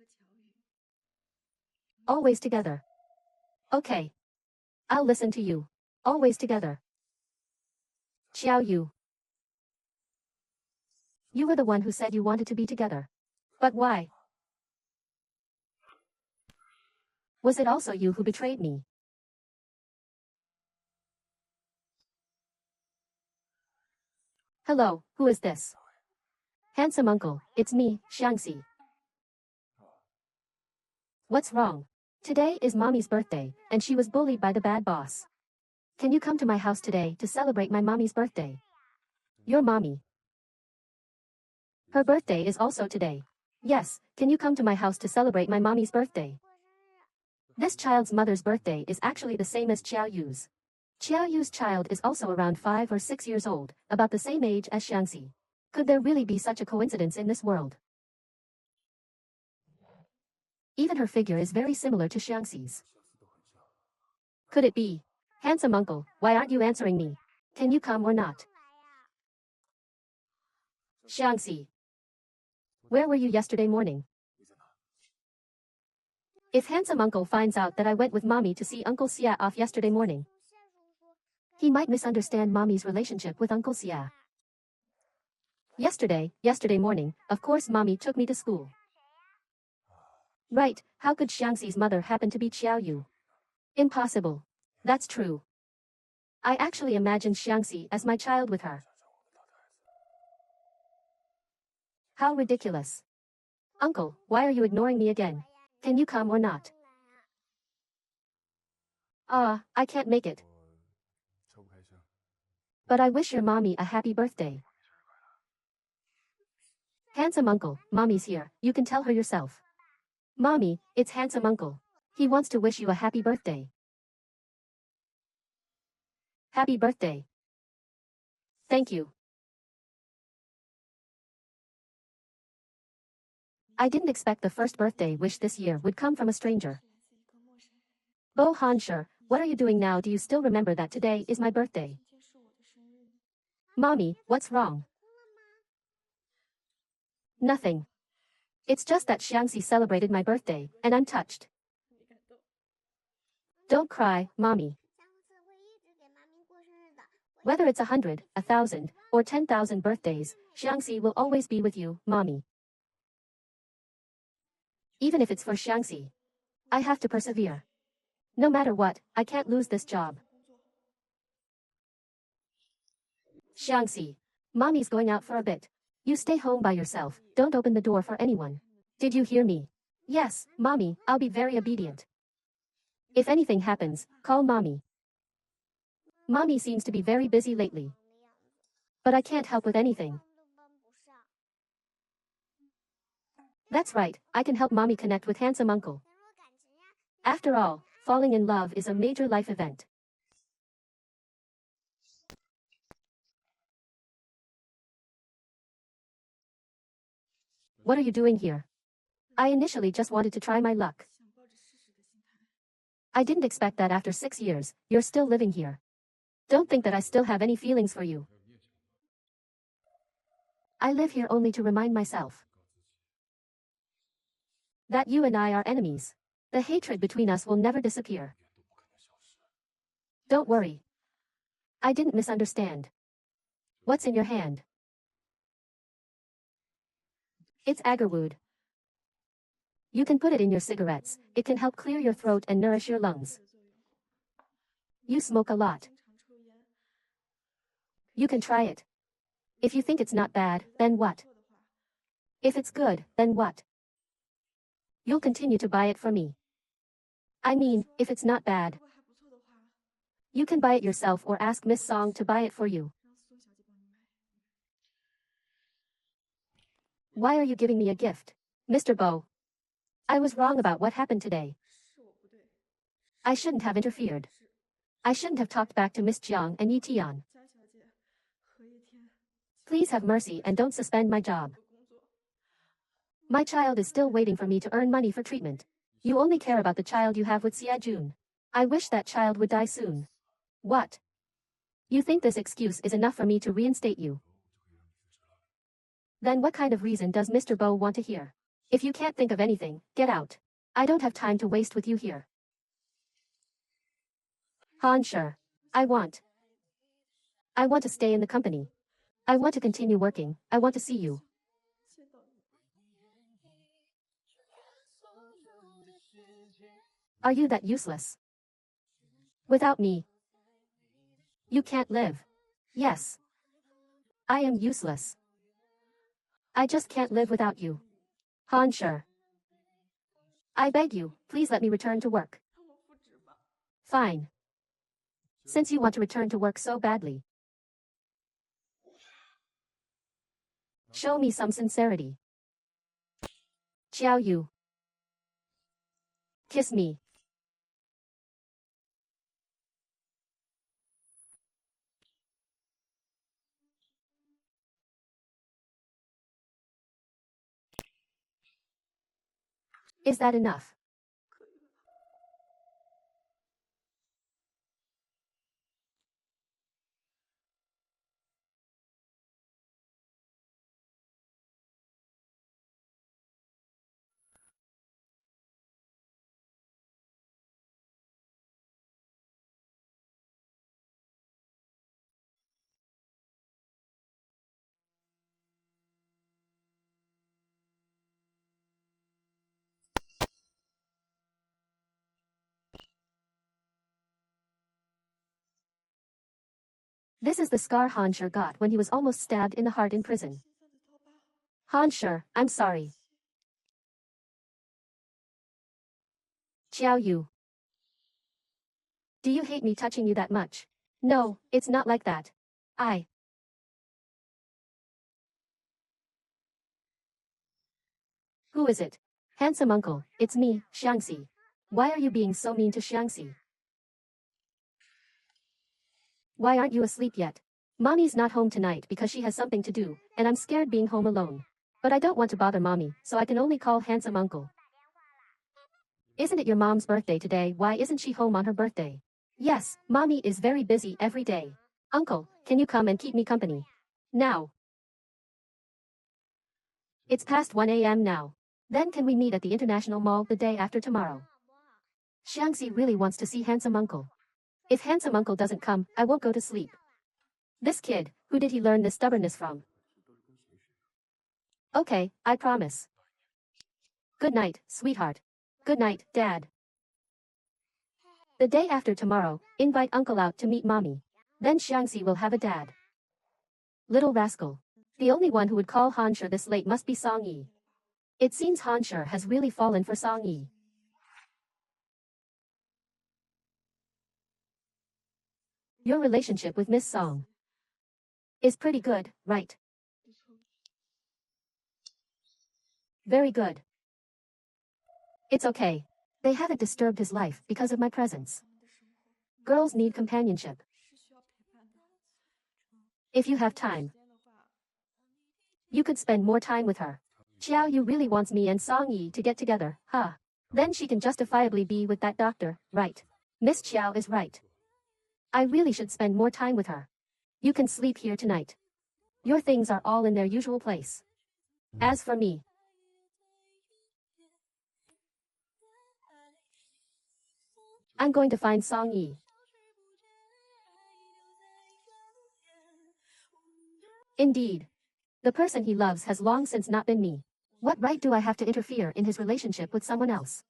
Speaker 1: Always together. Okay. I'll listen to you. Always together. Xiao Yu. You were the one who said you wanted to be together. But why? Was it also you who betrayed me? Hello, who is this? Handsome uncle, it's me, Xiangxi. What's wrong? Today is mommy's birthday, and she was bullied by the bad boss. Can you come to my house today to celebrate my mommy's birthday? Your mommy. Her birthday is also today. Yes, can you come to my house to celebrate my mommy's birthday? This child's mother's birthday is actually the same as Xiao Yu's. Xiao Yu's child is also around 5 or 6 years old, about the same age as Xiangxi. Could there really be such a coincidence in this world? Even her figure is very similar to Xiangxi's. Could it be? Handsome uncle, why aren't you answering me? Can you come or not? Xiangxi. Where were you yesterday morning? If handsome uncle finds out that I went with mommy to see Uncle Xia off yesterday morning, he might misunderstand mommy's relationship with Uncle Xia. Yesterday morning, of course mommy took me to school. Right, how could Xiangxi's mother happen to be Xiao Yu? Impossible. That's true. I actually imagined Xiangxi as my child with her. How ridiculous. Uncle, why are you ignoring me again? Can you come or not? I can't make it. But I wish your mommy a happy birthday. Handsome uncle, mommy's here, you can tell her yourself. Mommy, it's handsome uncle. He wants to wish you a happy birthday. Happy birthday. Thank you. I didn't expect the first birthday wish this year would come from a stranger. Bo Hansher, what are you doing now? Do you still remember that today is my birthday? Mommy, what's wrong? Nothing. It's just that Xiangxi celebrated my birthday, and I'm touched. Don't cry, mommy. Whether it's 100, 1,000, or 10,000 birthdays, Xiangxi will always be with you, mommy. Even if it's for Xiangxi, I have to persevere. No matter what, I can't lose this job. Xiangxi, mommy's going out for a bit. You stay home by yourself, don't open the door for anyone. Did you hear me? Yes, mommy, I'll be very obedient. If anything happens, call mommy. Mommy seems to be very busy lately. But I can't help with anything. That's right, I can help mommy connect with handsome uncle. After all, falling in love is a major life event. What are you doing here? I initially just wanted to try my luck. I didn't expect that after 6 years, you're still living here. Don't think that I still have any feelings for you. I live here only to remind myself that you and I are enemies. The hatred between us will never disappear. Don't worry. I didn't misunderstand. What's in your hand? It's agarwood. You can put it in your cigarettes. It can help clear your throat and nourish your lungs. You smoke a lot. You can try it. If you think it's not bad, then what? If it's good, then what? You'll continue to buy it for me. I mean, if it's not bad, you can buy it yourself or ask Miss Song to buy it for you. Why are you giving me a gift? Mr. Bo, I was wrong about what happened today. I shouldn't have interfered. I shouldn't have talked back to Miss Jiang and Yi Tian. Please have mercy and don't suspend my job. My child is still waiting for me to earn money for treatment. You only care about the child you have with Xia Jun. I wish that child would die soon. What? You think this excuse is enough for me to reinstate you? Then what kind of reason does Mr. Bo want to hear? If you can't think of anything, get out. I don't have time to waste with you here. Han, sure. I want to stay in the company. I want to continue working. I want to see you. Are you that useless? Without me, you can't live. Yes. I am useless. I just can't live without you. Han, sure. I beg you, please let me return to work. Fine. Since you want to return to work so badly, show me some sincerity. Xiao Yu. Kiss me. Is that enough? This is the scar Han Sure got when he was almost stabbed in the heart in prison. Han Sure, I'm sorry. Xiao Yu. Do you hate me touching you that much? No, it's not like that. Who is it? Handsome uncle, it's me, Xiangxi. Why are you being so mean to Xiangxi? Why aren't you asleep yet? Mommy's not home tonight because she has something to do, and I'm scared being home alone. But I don't want to bother mommy, so I can only call handsome uncle. Isn't it your mom's birthday today? Why isn't she home on her birthday? Yes, mommy is very busy every day. Uncle, can you come and keep me company? Now. It's past 1 a.m. now. Then can we meet at the International Mall the day after tomorrow? Xiangxi really wants to see handsome uncle. If handsome uncle doesn't come, I won't go to sleep. This kid, who did he learn this stubbornness from? Okay, I promise. Good night, sweetheart. Good night, Dad. The day after tomorrow, invite uncle out to meet mommy. Then Xiangxi will have a dad. Little rascal. The only one who would call Hansher this late must be Song Yi. It seems Hansher has really fallen for Song Yi. Your relationship with Miss Song is pretty good, right? Very good. It's okay. They haven't disturbed his life because of my presence. Girls need companionship. If you have time, you could spend more time with her. Xiao Yu really wants me and Song Yi to get together, huh? Then she can justifiably be with that doctor, right? Miss Xiao is right. I really should spend more time with her. You can sleep here tonight. Your things are all in their usual place. As for me, I'm going to find Song Yi. Indeed. The person he loves has long since not been me. What right do I have to interfere in his relationship with someone else?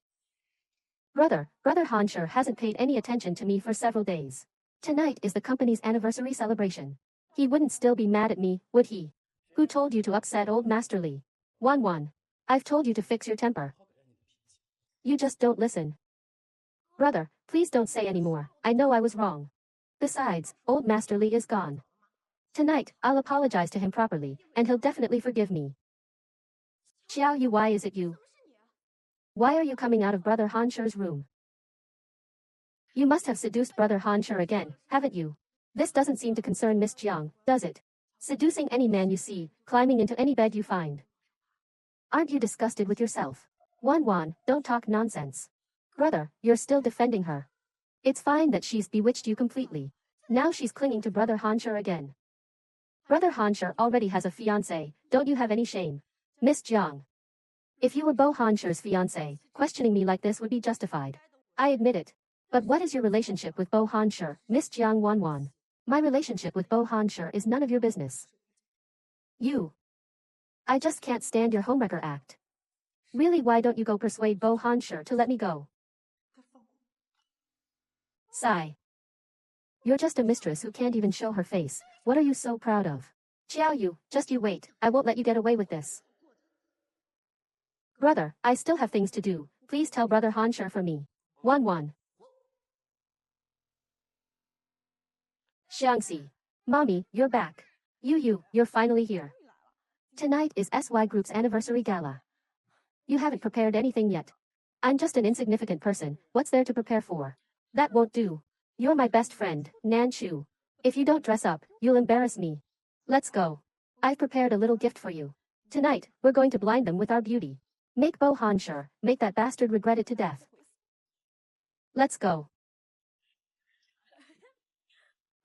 Speaker 1: Brother Hansher hasn't paid any attention to me for several days. Tonight is the company's anniversary celebration. He wouldn't still be mad at me, would he? Who told you to upset old Master Li? Wan. I've told you to fix your temper. You just don't listen. Brother, please don't say any more. I know I was wrong. Besides, old Master Li is gone. Tonight, I'll apologize to him properly, and he'll definitely forgive me. Xiao Yu, why is it you? Why are you coming out of Brother Hansher's room? You must have seduced Brother Hansher again, haven't you? This doesn't seem to concern Miss Jiang, does it? Seducing any man you see, climbing into any bed you find. Aren't you disgusted with yourself? Wan, don't talk nonsense. Brother, you're still defending her. It's fine that she's bewitched you completely. Now she's clinging to Brother Hansher again. Brother Hansher already has a fiancé, don't you have any shame? Miss Jiang. If you were Bo Hansher's fiancé, questioning me like this would be justified. I admit it. But what is your relationship with Bo Hansher, Miss Jiang Wan? My relationship with Bo Hansher is none of your business. I just can't stand your homewrecker act. Really, why don't you go persuade Bo Hansher to let me go? Sigh. You're just a mistress who can't even show her face. What are you so proud of? Xiao Yu, just you wait, I won't let you get away with this. Brother, I still have things to do. Please tell Brother Hansher for me. Wan. Xiangxi. Mommy, you're back. You're finally here. Tonight is SY Group's anniversary gala. You haven't prepared anything yet. I'm just an insignificant person, what's there to prepare for? That won't do. You're my best friend, Nan Shu. If you don't dress up, you'll embarrass me. Let's go. I've prepared a little gift for you. Tonight, we're going to blind them with our beauty. Make Bo Hansher, make that bastard regret it to death. Let's go.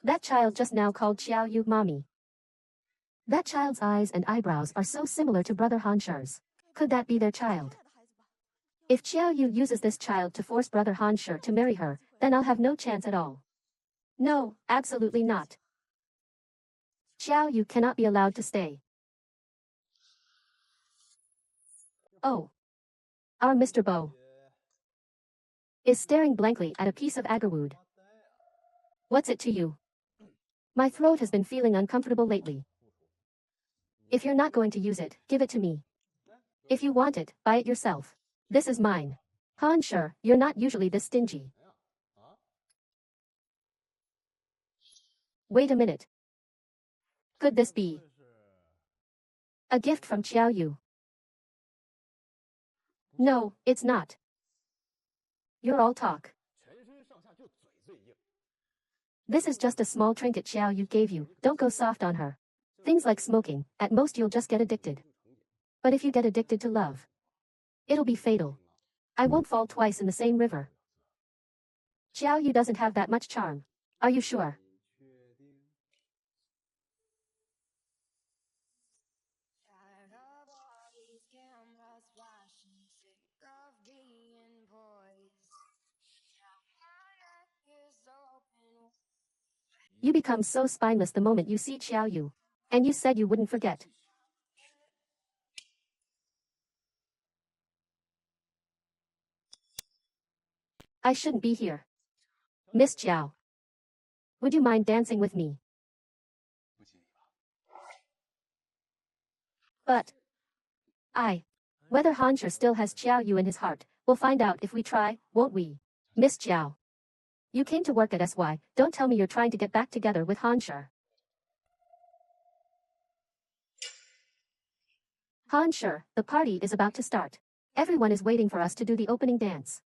Speaker 1: That child just now called Xiao Yu mommy. That child's eyes and eyebrows are so similar to Brother Hansher's. Could that be their child? If Xiao Yu uses this child to force Brother Hansher to marry her, then I'll have no chance at all. No, absolutely not. Xiao Yu cannot be allowed to stay. Oh. Our Mr. Bo is staring blankly at a piece of agarwood. What's it to you? My throat has been feeling uncomfortable lately. If you're not going to use it, give it to me. If you want it, buy it yourself. This is mine. Hansher, you're not usually this stingy. Wait a minute. Could this be a gift from Xiao Yu? No, it's not. You're all talk. This is just a small trinket Xiao Yu gave you, don't go soft on her. Things like smoking, at most you'll just get addicted. But if you get addicted to love, it'll be fatal. I won't fall twice in the same river. Xiao Yu doesn't have that much charm. Are you sure? You become so spineless the moment you see Xiao Yu. And you said you wouldn't forget. I shouldn't be here. Miss Xiao. Would you mind dancing with me? But whether Hansher still has Xiao Yu in his heart, we'll find out if we try, won't we? Miss Xiao. You came to work at SY, don't tell me you're trying to get back together with Hansher. Hansher, the party is about to start. Everyone is waiting for us to do the opening dance.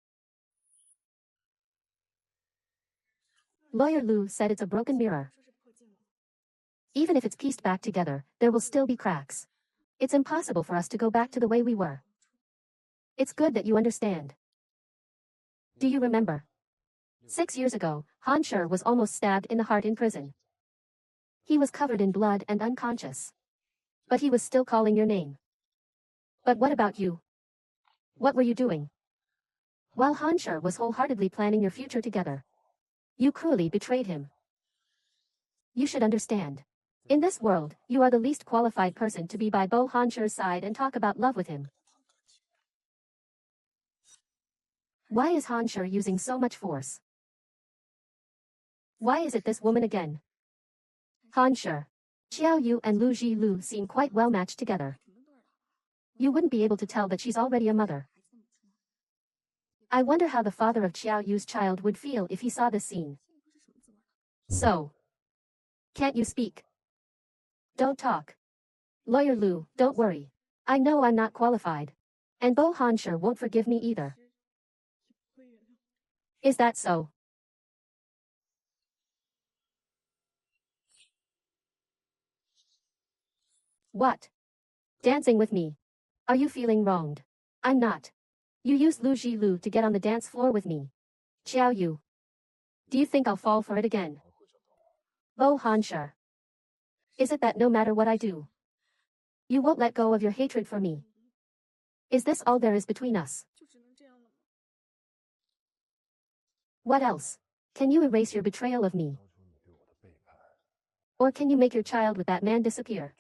Speaker 1: Lawyer Lu said it's a broken mirror. Even if it's pieced back together, there will still be cracks. It's impossible for us to go back to the way we were. It's good that you understand. Do you remember? 6 years ago, Hansher was almost stabbed in the heart in prison. He was covered in blood and unconscious. But he was still calling your name. But what about you? What were you doing? While Hansher was wholeheartedly planning your future together, you cruelly betrayed him. You should understand. In this world, you are the least qualified person to be by Bo Hansher's side and talk about love with him. Why is Hansher using so much force? Why is it this woman again? Hansher. Xiao Yu and Lu Lu seem quite well matched together. You wouldn't be able to tell that she's already a mother. I wonder how the father of Xiao Yu's child would feel if he saw this scene. So, can't you speak? Don't talk. Lawyer Lu, don't worry. I know I'm not qualified. And Bo Hansher won't forgive me either. Is that so? What? Dancing with me? Are you feeling wronged? I'm not. You used Lu Lu to get on the dance floor with me. Xiao Yu. Do you think I'll fall for it again? Bo Hansher. Is it that no matter what I do, you won't let go of your hatred for me? Is this all there is between us? What else? Can you erase your betrayal of me? Or can you make your child with that man disappear?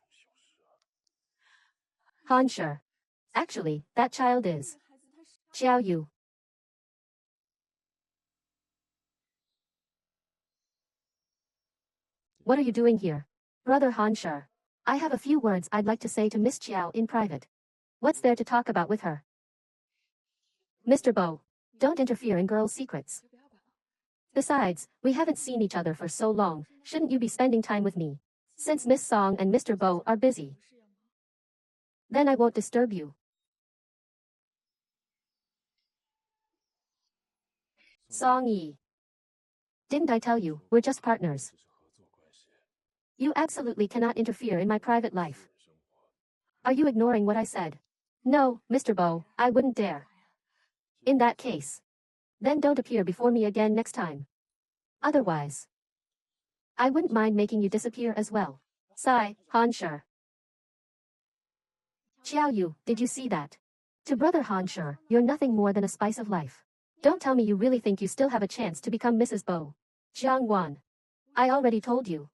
Speaker 1: Hansher. Actually, that child is Xiao Yu. What are you doing here? Brother Hansher. I have a few words I'd like to say to Miss Xiao in private. What's there to talk about with her? Mr. Bo. Don't interfere in girls' secrets. Besides, we haven't seen each other for so long, shouldn't you be spending time with me? Since Miss Song and Mr. Bo are busy. Then I won't disturb you. Song Yi. Didn't I tell you, we're just partners? You absolutely cannot interfere in my private life. Are you ignoring what I said? No, Mr. Bo, I wouldn't dare. In that case. Then don't appear before me again next time. Otherwise, I wouldn't mind making you disappear as well. Sigh, Hansher. Xiao Yu, did you see that? To Brother Hansher, you're nothing more than a spice of life. Don't tell me you really think you still have a chance to become Mrs. Bo. Jiang Wan. I already told you.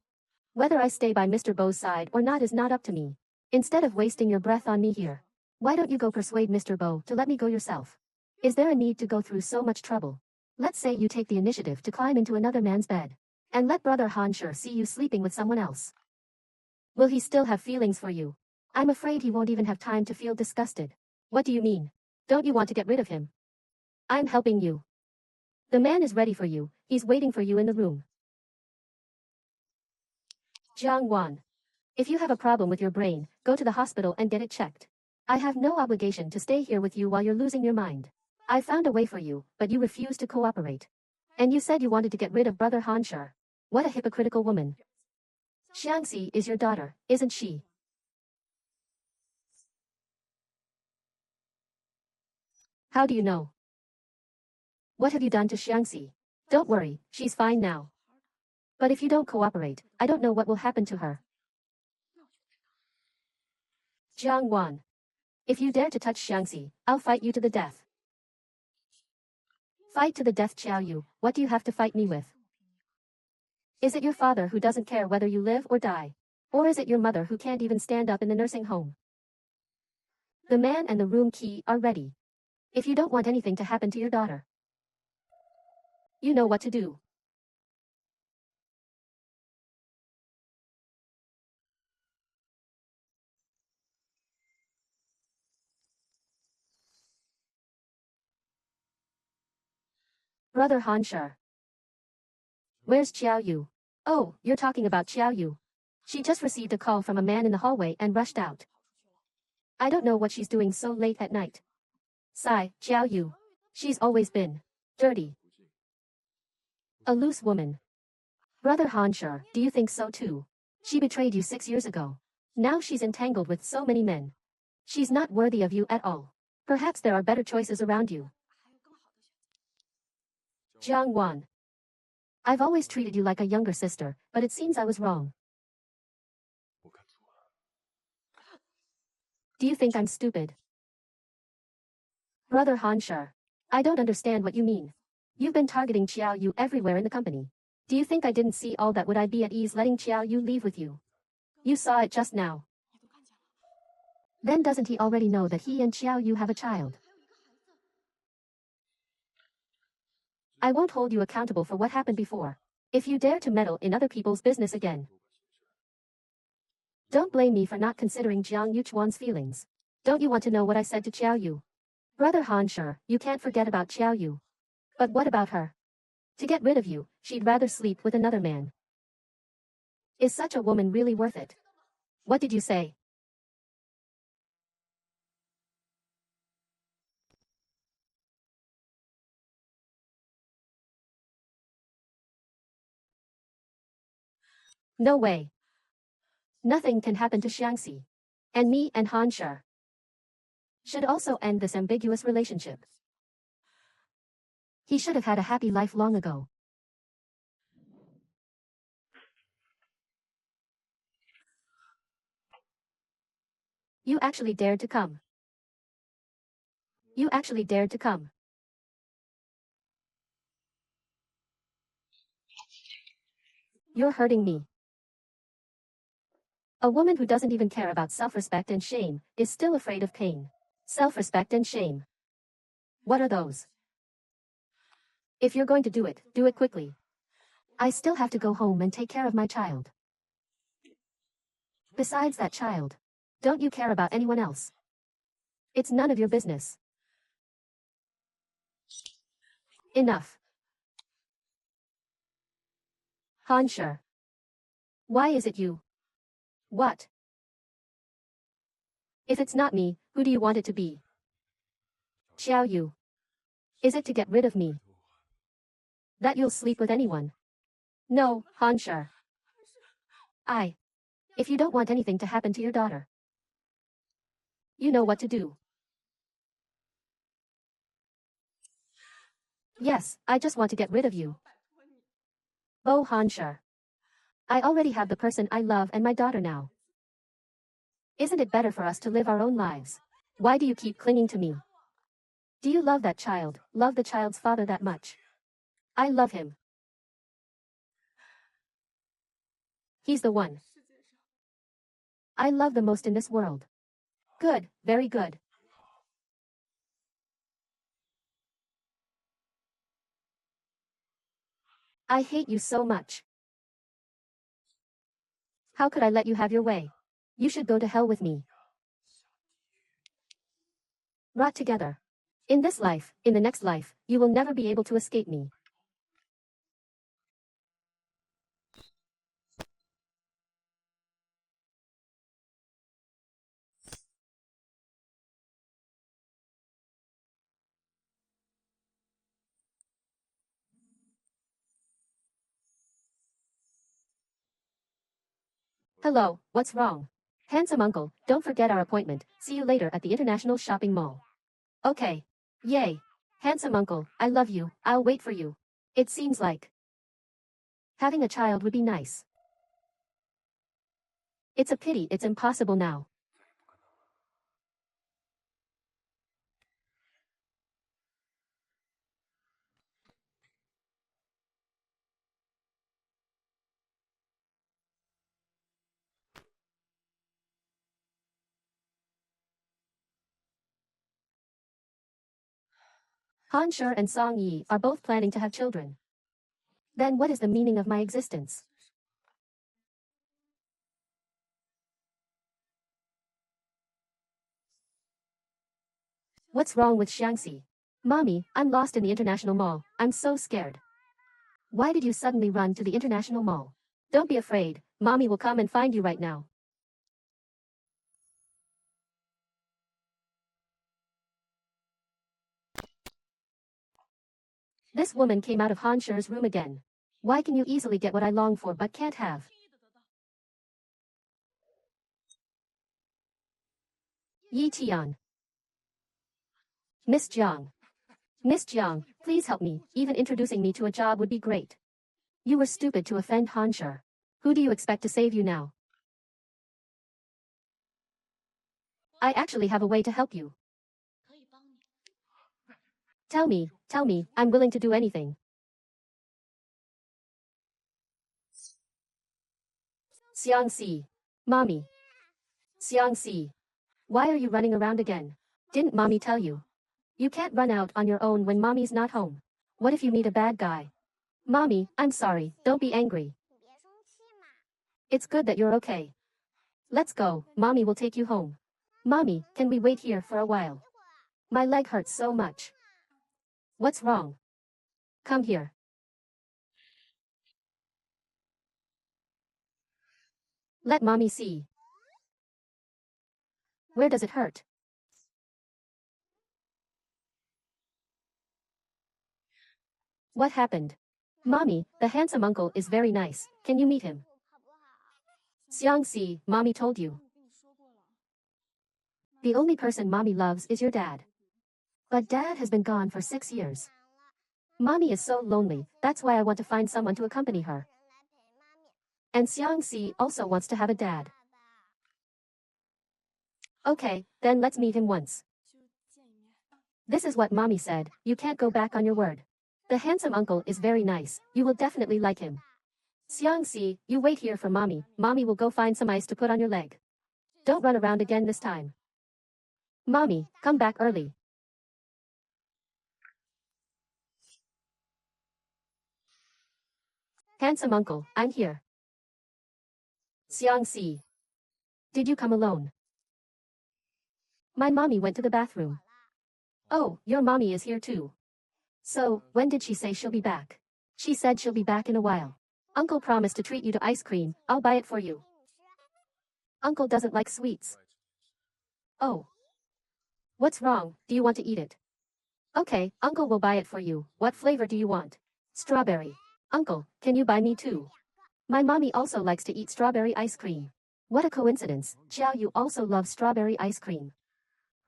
Speaker 1: Whether I stay by Mr. Bo's side or not is not up to me. Instead of wasting your breath on me here, why don't you go persuade Mr. Bo to let me go yourself? Is there a need to go through so much trouble? Let's say you take the initiative to climb into another man's bed. And let Brother Hansher see you sleeping with someone else. Will he still have feelings for you? I'm afraid he won't even have time to feel disgusted. What do you mean? Don't you want to get rid of him? I'm helping you. The man is ready for you, he's waiting for you in the room. Jiang Wan. If you have a problem with your brain, go to the hospital and get it checked. I have no obligation to stay here with you while you're losing your mind. I found a way for you, but you refused to cooperate. And you said you wanted to get rid of Brother Hansher. What a hypocritical woman. Xiangxi is your daughter, isn't she? How do you know? What have you done to Xiangxi? Don't worry, she's fine now. But if you don't cooperate, I don't know what will happen to her. Jiang Wan. If you dare to touch Xiangxi, I'll fight you to the death. Fight to the death, Xiao Yu. What do you have to fight me with? Is it your father who doesn't care whether you live or die? Or is it your mother who can't even stand up in the nursing home? The man and the room key are ready. If you don't want anything to happen to your daughter, you know what to do. Brother Hansher. Where's Xiao Yu? Oh, you're talking about Xiao Yu. She just received a call from a man in the hallway and rushed out. I don't know what she's doing so late at night. Sigh, Xiao Yu. She's always been dirty. A loose woman. Brother Hansher, do you think so too? She betrayed you 6 years ago. Now she's entangled with so many men. She's not worthy of you at all. Perhaps there are better choices around you. Jiang Wan. I've always treated you like a younger sister, but it seems I was wrong. Do you think I'm stupid? Brother Hansher. I don't understand what you mean. You've been targeting Xiao Yu everywhere in the company. Do you think I didn't see all that? Would I be at ease letting Xiao Yu leave with you? You saw it just now. Then doesn't he already know that he and Xiao Yu have a child? I won't hold you accountable for what happened before. If you dare to meddle in other people's business again. Don't blame me for not considering Jiang Yuchuan's feelings. Don't you want to know what I said to Xiao Yu? Brother Hansher, you can't forget about Xiao Yu. But what about her? To get rid of you, she'd rather sleep with another man. Is such a woman really worth it? What did you say? No way. Nothing can happen to Xiangxi. And me and Hansher should also end this ambiguous relationship. He should have had a happy life long ago. You actually dared to come. You actually dared to come. You're hurting me. A woman who doesn't even care about self-respect and shame is still afraid of pain. Self-respect and shame. What are those? If you're going to do it quickly. I still have to go home and take care of my child. Besides that child, don't you care about anyone else? It's none of your business. Enough. Hansher. Why is it you? What? If it's not me, who do you want it to be? Xiao Yu. Is it to get rid of me? That you'll sleep with anyone? No, Hansher. If you don't want anything to happen to your daughter, you know what to do. Yes, I just want to get rid of you. Oh, Hansher. I already have the person I love and my daughter now. Isn't it better for us to live our own lives? Why do you keep clinging to me? Do you love that child, love the child's father that much? I love him. He's the one I love the most in this world. Good, very good. I hate you so much. How could I let you have your way? You should go to hell with me. Rot together. In this life, in the next life, you will never be able to escape me. Hello, what's wrong? Handsome uncle, don't forget our appointment. See you later at the International Shopping Mall. Okay. Yay. Handsome uncle, I love you. I'll wait for you. It seems like having a child would be nice. It's a pity it's impossible now. Han Shi and Song Yi are both planning to have children. Then what is the meaning of my existence? What's wrong with Xiangxi? Mommy, I'm lost in the international mall. I'm so scared. Why did you suddenly run to the international mall? Don't be afraid. Mommy will come and find you right now. This woman came out of Han Shi's room again. Why can you easily get what I long for but can't have? Yi Tian. Miss Jiang. Miss Jiang, please help me. Even introducing me to a job would be great. You were stupid to offend Han Shi. Who do you expect to save you now? I actually have a way to help you. Tell me, I'm willing to do anything. Xiangxi. Mommy. Xiangxi. Why are you running around again? Didn't mommy tell you? You can't run out on your own when mommy's not home. What if you meet a bad guy? Mommy, I'm sorry, don't be angry. It's good that you're okay. Let's go, mommy will take you home. Mommy, can we wait here for a while? My leg hurts so much. What's wrong? Come here. Let mommy see. Where does it hurt? What happened? Mommy, the handsome uncle is very nice. Can you meet him? Xiangxi, mommy told you. The only person mommy loves is your dad. But dad has been gone for 6 years. Mommy is so lonely, that's why I want to find someone to accompany her. And Xiangxi also wants to have a dad. Okay, then let's meet him once. This is what mommy said, you can't go back on your word. The handsome uncle is very nice, you will definitely like him. Xiangxi, you wait here for mommy, mommy will go find some ice to put on your leg. Don't run around again this time. Mommy, come back early. Handsome uncle, I'm here. Xiangxi. Did you come alone? My mommy went to the bathroom. Oh, your mommy is here too. So, when did she say she'll be back? She said she'll be back in a while. Uncle promised to treat you to ice cream, I'll buy it for you. Uncle doesn't like sweets. Oh. What's wrong, do you want to eat it? Okay, uncle will buy it for you. What flavor do you want? Strawberry. Uncle, can you buy me too? My mommy also likes to eat strawberry ice cream. What a coincidence, Xiao you also love strawberry ice cream.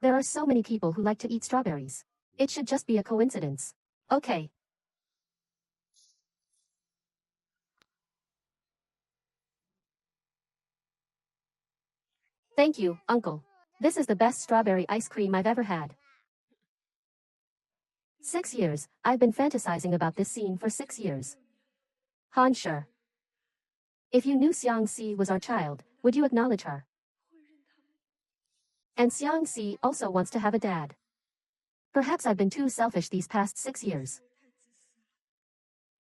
Speaker 1: There are so many people who like to eat strawberries. It should just be a coincidence. Okay. Thank you, uncle. This is the best strawberry ice cream I've ever had. 6 years, I've been fantasizing about this scene for 6 years. Han Shi. If you knew Xiangxi was our child, would you acknowledge her? And Xiangxi also wants to have a dad. Perhaps I've been too selfish these past 6 years.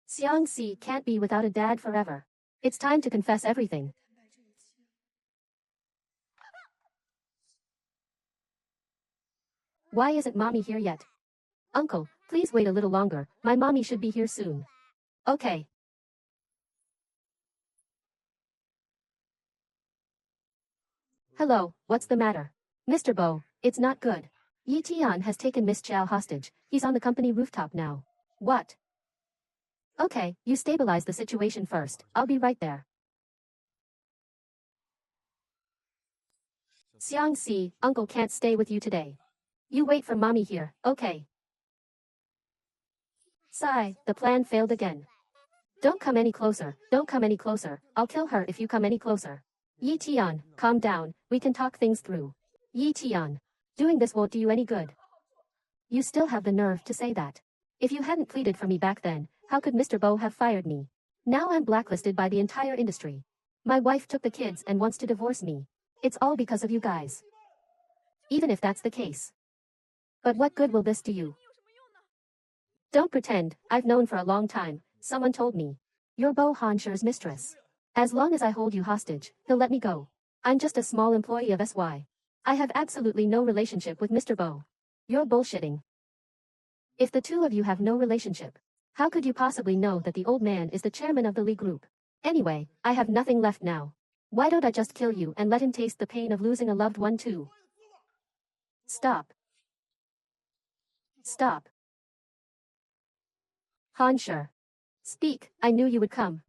Speaker 1: Xiangxi can't be without a dad forever. It's time to confess everything. Why isn't mommy here yet? Uncle, please wait a little longer, my mommy should be here soon. Okay. Hello, what's the matter? Mr. Bo, it's not good. Yi Tian has taken Miss Chow hostage, he's on the company rooftop now. What? Okay, you stabilize the situation first, I'll be right there. Xiangxi, uncle can't stay with you today. You wait for mommy here, okay? Sigh, the plan failed again. Don't come any closer, I'll kill her if you come any closer. Yi Tian, calm down, we can talk things through. Yi Tian, doing this won't do you any good. You still have the nerve to say that. If you hadn't pleaded for me back then, how could Mr. Bo have fired me? Now I'm blacklisted by the entire industry. My wife took the kids and wants to divorce me. It's all because of you guys. Even if that's the case. But what good will this do you? Don't pretend, I've known for a long time, someone told me. You're Bo Hansher's mistress. As long as I hold you hostage, he'll let me go. I'm just a small employee of SY. I have absolutely no relationship with Mr. Bo. You're bullshitting. If the two of you have no relationship, how could you possibly know that the old man is the chairman of the Lee Group? Anyway, I have nothing left now. Why don't I just kill you and let him taste the pain of losing a loved one too? Stop. Stop. Hansher. Speak, I knew you would come.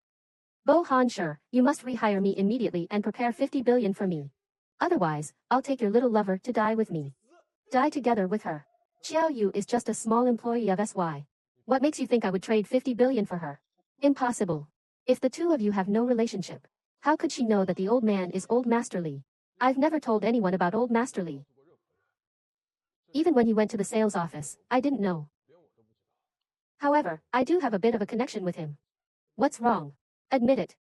Speaker 1: Bo Hansher, you must rehire me immediately and prepare 50 billion for me. Otherwise, I'll take your little lover to die with me. Die together with her. Xiao Yu is just a small employee of SY. What makes you think I would trade 50 billion for her? Impossible. If the two of you have no relationship, how could she know that the old man is Old Master Lee? I've never told anyone about Old Master Lee. Even when he went to the sales office, I didn't know. However, I do have a bit of a connection with him. What's wrong? Admit it.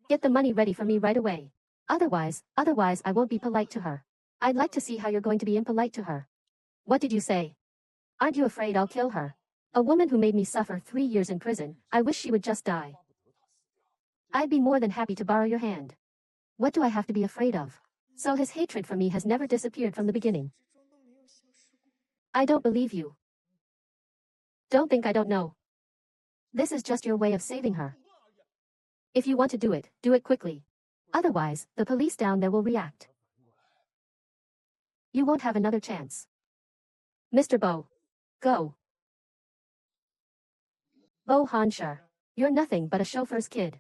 Speaker 1: Get the money ready for me right away. Otherwise I won't be polite to her. I'd like to see how you're going to be impolite to her. What did you say? Aren't you afraid I'll kill her? A woman who made me suffer 3 years in prison, I wish she would just die. I'd be more than happy to borrow your hand. What do I have to be afraid of? So his hatred for me has never disappeared from the beginning. I don't believe you. Don't think I don't know. This is just your way of saving her. If you want to do it quickly. Otherwise, the police down there will react. You won't have another chance. Mr. Bo. Go. Bo Hansher. You're nothing but a chauffeur's kid.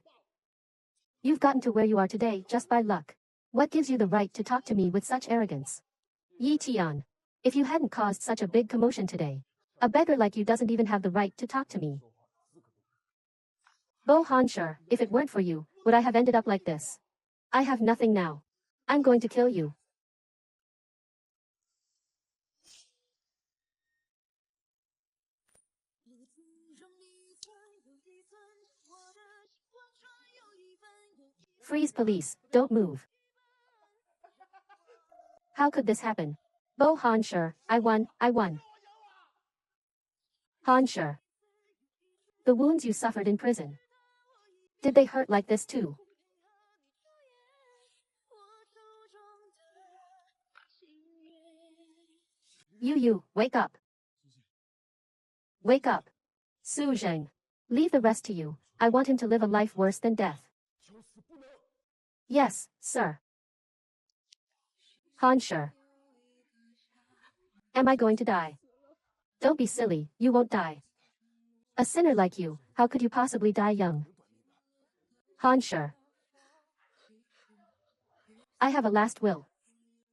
Speaker 1: You've gotten to where you are today just by luck. What gives you the right to talk to me with such arrogance? Yi Tian. If you hadn't caused such a big commotion today, a beggar like you doesn't even have the right to talk to me. Bo Hansher, if it weren't for you, would I have ended up like this? I have nothing now. I'm going to kill you. Freeze police, don't move. How could this happen? Bo Hansher, I won. Hansher. The wounds you suffered in prison. Did they hurt like this too? You, wake up. Wake up. Su Zheng. Leave the rest to you. I want him to live a life worse than death. Yes, sir. Hansher. Am I going to die? Don't be silly, you won't die. A sinner like you, how could you possibly die young? Hansher. I have a last will.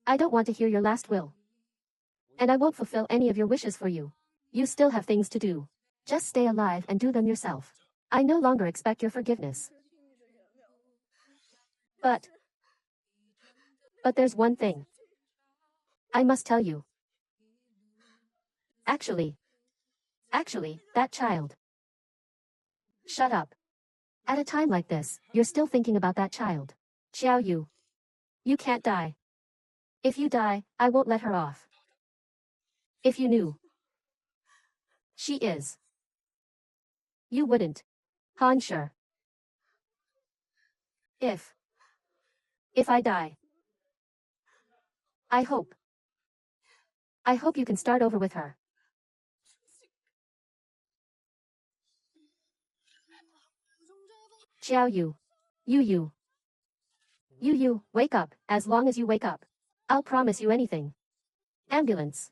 Speaker 1: I don't want to hear your last will. And I won't fulfill any of your wishes for you. You still have things to do. Just stay alive and do them yourself. I no longer expect your forgiveness. But there's one thing. I must tell you. Actually, that child. Shut up. At a time like this, you're still thinking about that child. Xiao Yu. You can't die. If you die, I won't let her off. If you knew. She is. You wouldn't. Hansher. If I die. I hope you can start over with her. Xiao Yu. You, wake up, as long as you wake up. I'll promise you anything. Ambulance.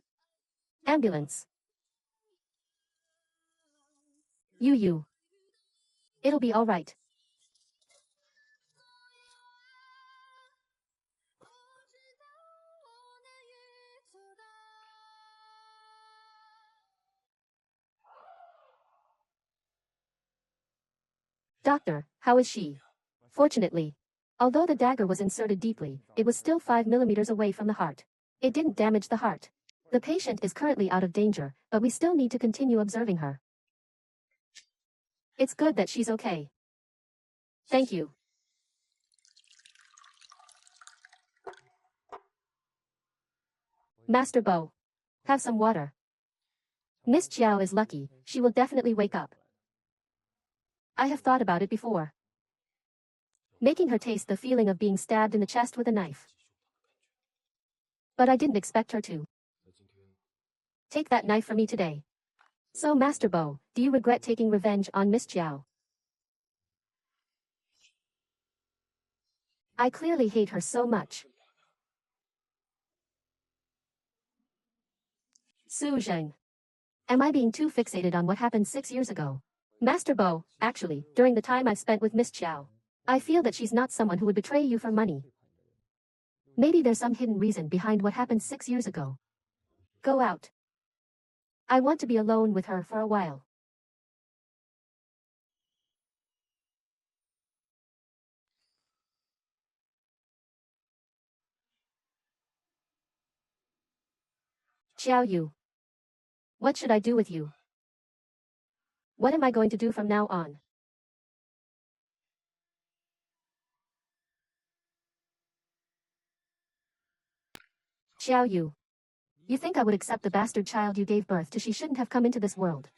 Speaker 1: You. It'll be alright. Doctor, how is she? Fortunately. Although the dagger was inserted deeply, it was still 5 millimeters away from the heart. It didn't damage the heart. The patient is currently out of danger, but we still need to continue observing her. It's good that she's okay. Thank you. Master Bo. Have some water. Miss Chiao is lucky, she will definitely wake up. I have thought about it before. Making her taste the feeling of being stabbed in the chest with a knife. But I didn't expect her to. Take that knife from me today. So Master Bo, do you regret taking revenge on Miss Chiao? I clearly hate her so much. Su Zheng. Am I being too fixated on what happened 6 years ago? Master Bo, actually, during the time I've spent with Miss Chiao, I feel that she's not someone who would betray you for money. Maybe there's some hidden reason behind what happened 6 years ago. Go out. I want to be alone with her for a while. Xiao Yu. What should I do with you? What am I going to do from now on? Xiao Yu. You think I would accept the bastard child you gave birth to? She shouldn't have come into this world.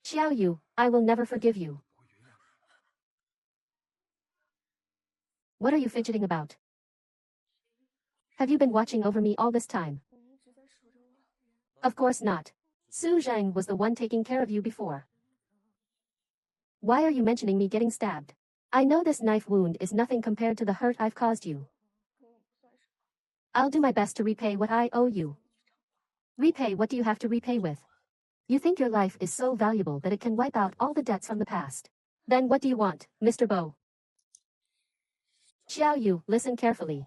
Speaker 1: Xiao Yu, I will never forgive you. What are you fidgeting about? Have you been watching over me all this time? Of course not. Su Zhang was the one taking care of you before. Why are you mentioning me getting stabbed? I know this knife wound is nothing compared to the hurt I've caused you. I'll do my best to repay what I owe you. Repay? What do you have to repay with? You think your life is so valuable that it can wipe out all the debts from the past. Then what do you want, Mr. Bo? Xiao Yu, listen carefully.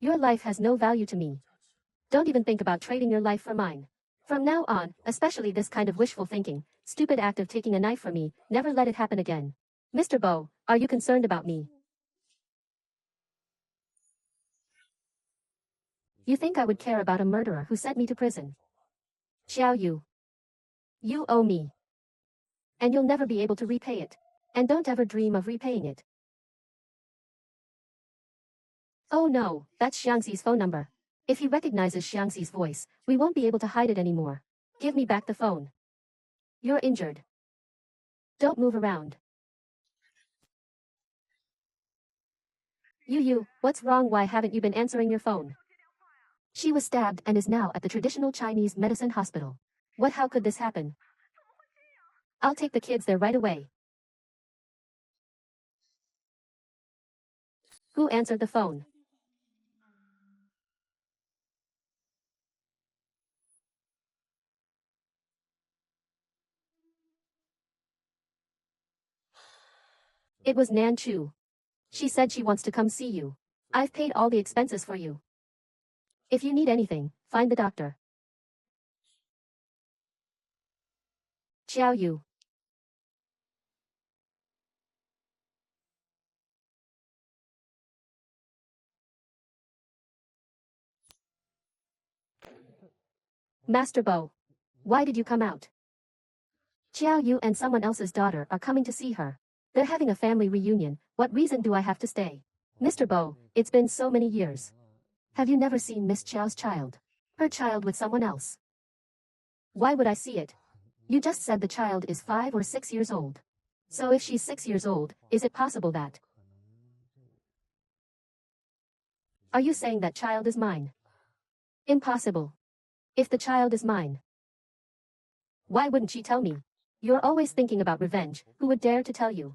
Speaker 1: Your life has no value to me. Don't even think about trading your life for mine. From now on, especially this kind of wishful thinking, stupid act of taking a knife from me, never let it happen again. Mr. Bo, are you concerned about me? You think I would care about a murderer who sent me to prison? Xiao Yu. You owe me. And you'll never be able to repay it. And don't ever dream of repaying it. Oh no, that's Xiangxi's phone number. If he recognizes Xiangxi's voice, we won't be able to hide it anymore. Give me back the phone. You're injured. Don't move around. You, what's wrong? Why haven't you been answering your phone? She was stabbed and is now at the traditional Chinese medicine hospital. What? How could this happen? I'll take the kids there right away. Who answered the phone? It was Nan Chu. She said she wants to come see you. I've paid all the expenses for you. If you need anything, find the doctor. Xiao Yu. Master Bo. Why did you come out? Xiao Yu and someone else's daughter are coming to see her. They're having a family reunion. What reason do I have to stay? Mr. Bo, it's been so many years. Have you never seen Miss Chiao's child? Her child with someone else? Why would I see it? You just said the child is 5 or 6 years old. So if she's 6 years old, is it possible that? Are you saying that child is mine? Impossible. If the child is mine, why wouldn't she tell me? You're always thinking about revenge. Who would dare to tell you?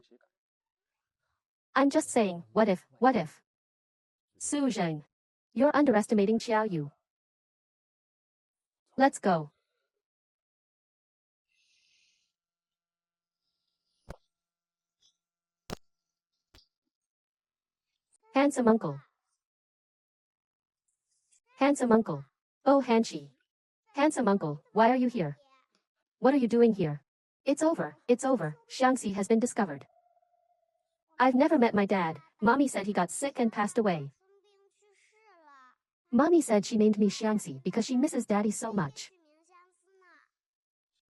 Speaker 1: I'm just saying, what if, what if? Su Zheng. You're underestimating Xiao Yu. Let's go. Handsome uncle. Handsome uncle. Oh, Hanshi. Handsome uncle, why are you here? What are you doing here? It's over, it's over. Xiangxi has been discovered. I've never met my dad. Mommy said he got sick and passed away. Mommy said she named me Xiangxi because she misses daddy so much.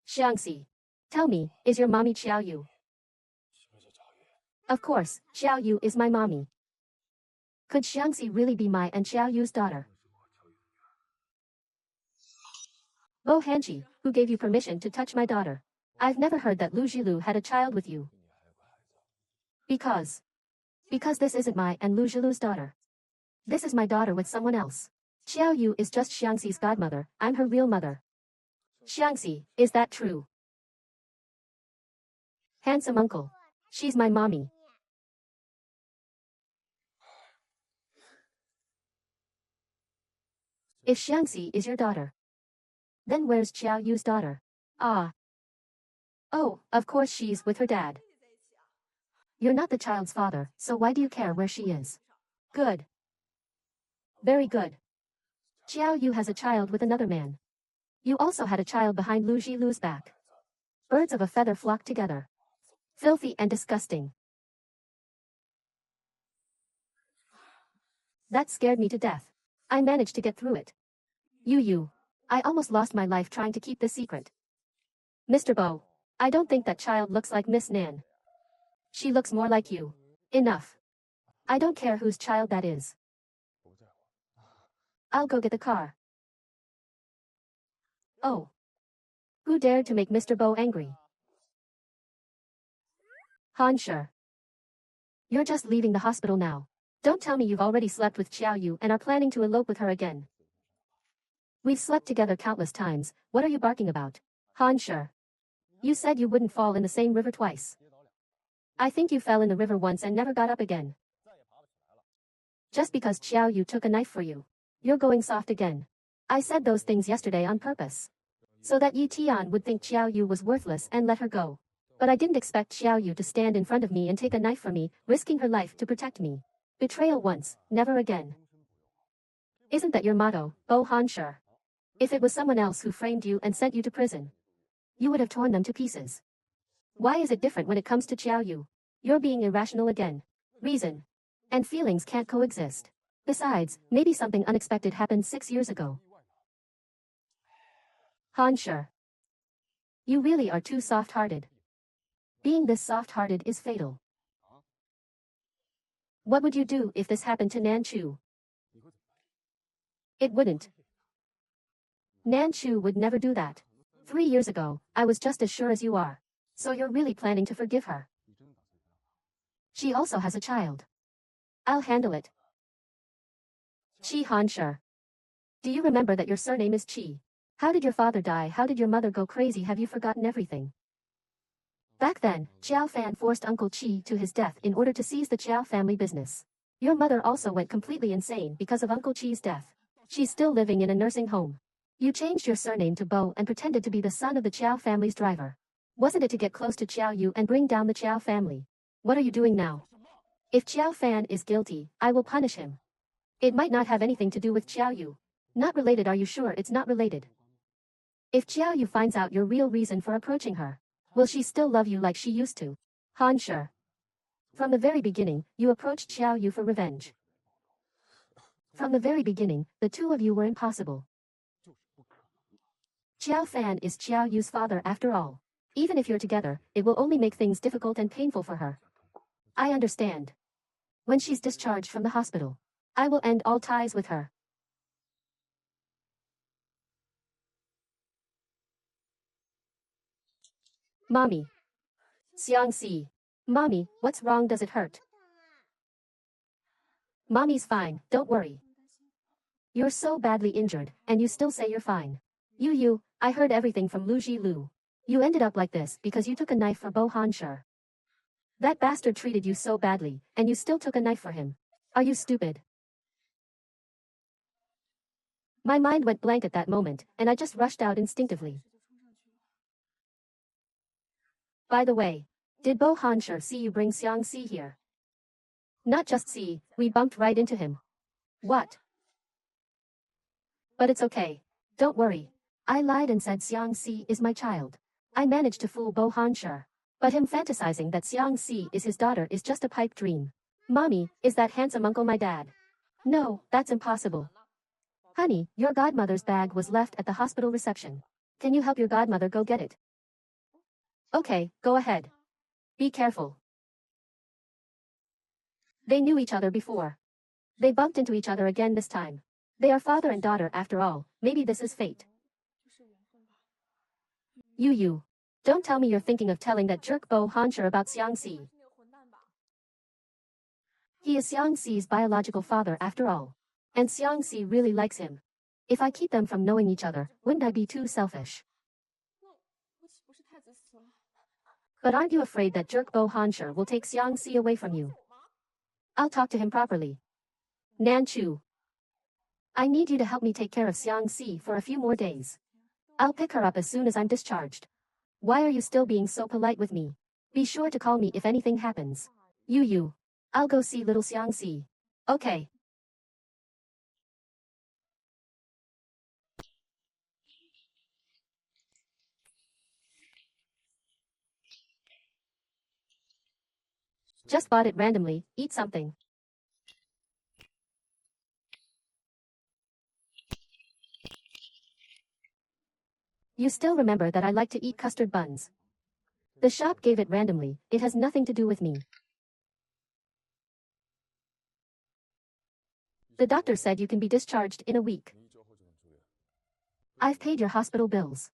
Speaker 1: Xiangxi. Tell me, is your mommy Xiao Yu? Of course, Xiao Yu is my mommy. Could Xiangxi really be my and Xiao Yu's daughter? Bo Hanji, who gave you permission to touch my daughter? I've never heard that Lu Jilu had a child with you. Because this isn't my and Lu Jilu's daughter. This is my daughter with someone else. Xiao Yu is just Xiangxi's godmother, I'm her real mother. Xiangxi, is that true? Handsome uncle. She's my mommy. If Xiangxi is your daughter, then where's Xiao Yu's daughter? Ah. Oh, of course she's with her dad. You're not the child's father, so why do you care where she is? Good. Very good. Xiao Yu has a child with another man. You also had a child behind Lu Jilu's back. Birds of a feather flock together. Filthy and disgusting. That scared me to death. I managed to get through it. You. I almost lost my life trying to keep this secret. Mr. Bo, I don't think that child looks like Miss Nan. She looks more like you. Enough. I don't care whose child that is. I'll go get the car. Oh. Who dared to make Mr. Bo angry? Han Sure. You're just leaving the hospital now. Don't tell me you've already slept with Xiao Yu and are planning to elope with her again. We've slept together countless times, what are you barking about? Han Sure. You said you wouldn't fall in the same river twice. I think you fell in the river once and never got up again. Just because Xiao Yu took a knife for you. You're going soft again. I said those things yesterday on purpose. So that Yi Tian would think Xiao Yu was worthless and let her go. But I didn't expect Xiao Yu to stand in front of me and take a knife for me, risking her life to protect me. Betrayal once, never again. Isn't that your motto, Bo Han Sure? If it was someone else who framed you and sent you to prison, you would have torn them to pieces. Why is it different when it comes to Xiao Yu? You're being irrational again. Reason and feelings can't coexist. Besides, maybe something unexpected happened 6 years ago. Han Sure. You really are too soft-hearted. Being this soft-hearted is fatal. What would you do if this happened to Nan Chu? It wouldn't. Nan Chu would never do that. 3 years ago, I was just as sure as you are. So you're really planning to forgive her? She also has a child. I'll handle it. Chi Han Sure. Do you remember that your surname is Chi? How did your father die? How did your mother go crazy? Have you forgotten everything? Back then, Chiao Fan forced Uncle Chi to his death in order to seize the Chiao family business. Your mother also went completely insane because of Uncle Chi's death. She's still living in a nursing home. You changed your surname to Bo and pretended to be the son of the Chiao family's driver. Wasn't it to get close to Chiao Yu and bring down the Chiao family? What are you doing now? If Chiao Fan is guilty, I will punish him. It might not have anything to do with Chiao Yu. Not related, are you sure it's not related? If Chiao Yu finds out your real reason for approaching her, will she still love you like she used to? Han Sure. From the very beginning, you approached Xiao Yu for revenge. From the very beginning, the two of you were impossible. Chiao Fan is Xiao Yu's father after all. Even if you're together, it will only make things difficult and painful for her. I understand. When she's discharged from the hospital, I will end all ties with her. Mommy. Xiangxi. Mommy, what's wrong? Does it hurt? Mommy's fine, don't worry. You're so badly injured, and you still say you're fine. I heard everything from Lu Jilu. You ended up like this because you took a knife for Bo Han Sure. That bastard treated you so badly, and you still took a knife for him. Are you stupid? My mind went blank at that moment, and I just rushed out instinctively. By the way, did Bo Han Sure see you bring Xiangxi here? Not just see, we bumped right into him. What? But it's okay. Don't worry. I lied and said Xiangxi is my child. I managed to fool Bo Han Sure. But him fantasizing that Xiangxi is his daughter is just a pipe dream. Mommy, is that handsome uncle my dad? No, that's impossible. Honey, your godmother's bag was left at the hospital reception. Can you help your godmother go get it? Okay, go ahead. Be careful. They knew each other before. They bumped into each other again this time. They are father and daughter after all, maybe this is fate. You. Don't tell me you're thinking of telling that jerk Bo Hansher about Xiangxi. He is Xiangxi's biological father after all. And Xiangxi really likes him. If I keep them from knowing each other, wouldn't I be too selfish? But aren't you afraid that jerk Bo Hansher will take Xiangxi away from you? I'll talk to him properly. Nanchu. I need you to help me take care of Xiangxi for a few more days. I'll pick her up as soon as I'm discharged. Why are you still being so polite with me? Be sure to call me if anything happens. You. I'll go see little Xiangxi. Okay. Just bought it randomly, eat something. You still remember that I like to eat custard buns. The shop gave it randomly, it has nothing to do with me. The doctor said you can be discharged in a week. I've paid your hospital bills.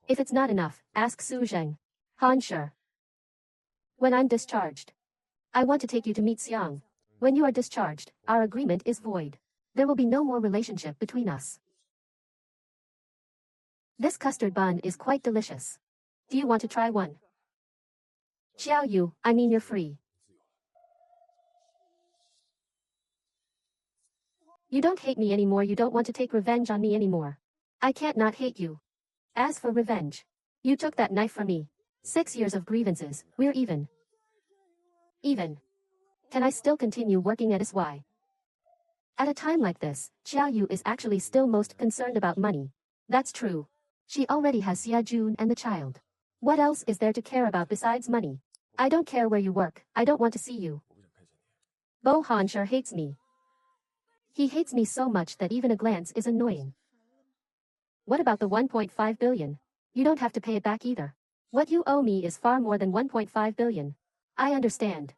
Speaker 1: If it's not enough, ask Su Zheng. Hansher. When I'm discharged, I want to take you to meet Xiang. When you are discharged, our agreement is void. There will be no more relationship between us. This custard bun is quite delicious. Do you want to try one? Xiao Yu, I mean you're free. You don't hate me anymore, you don't want to take revenge on me anymore. I can't not hate you. As for revenge, you took that knife from me. 6 years of grievances, we're even. Even. Can I still continue working at SY? At a time like this, Xiao Yu is actually still most concerned about money. That's true. She already has Xia Jun and the child. What else is there to care about besides money? I don't care where you work, I don't want to see you. Bo Hansher hates me. He hates me so much that even a glance is annoying. What about the 1.5 billion? You don't have to pay it back either. What you owe me is far more than 1.5 billion. I understand.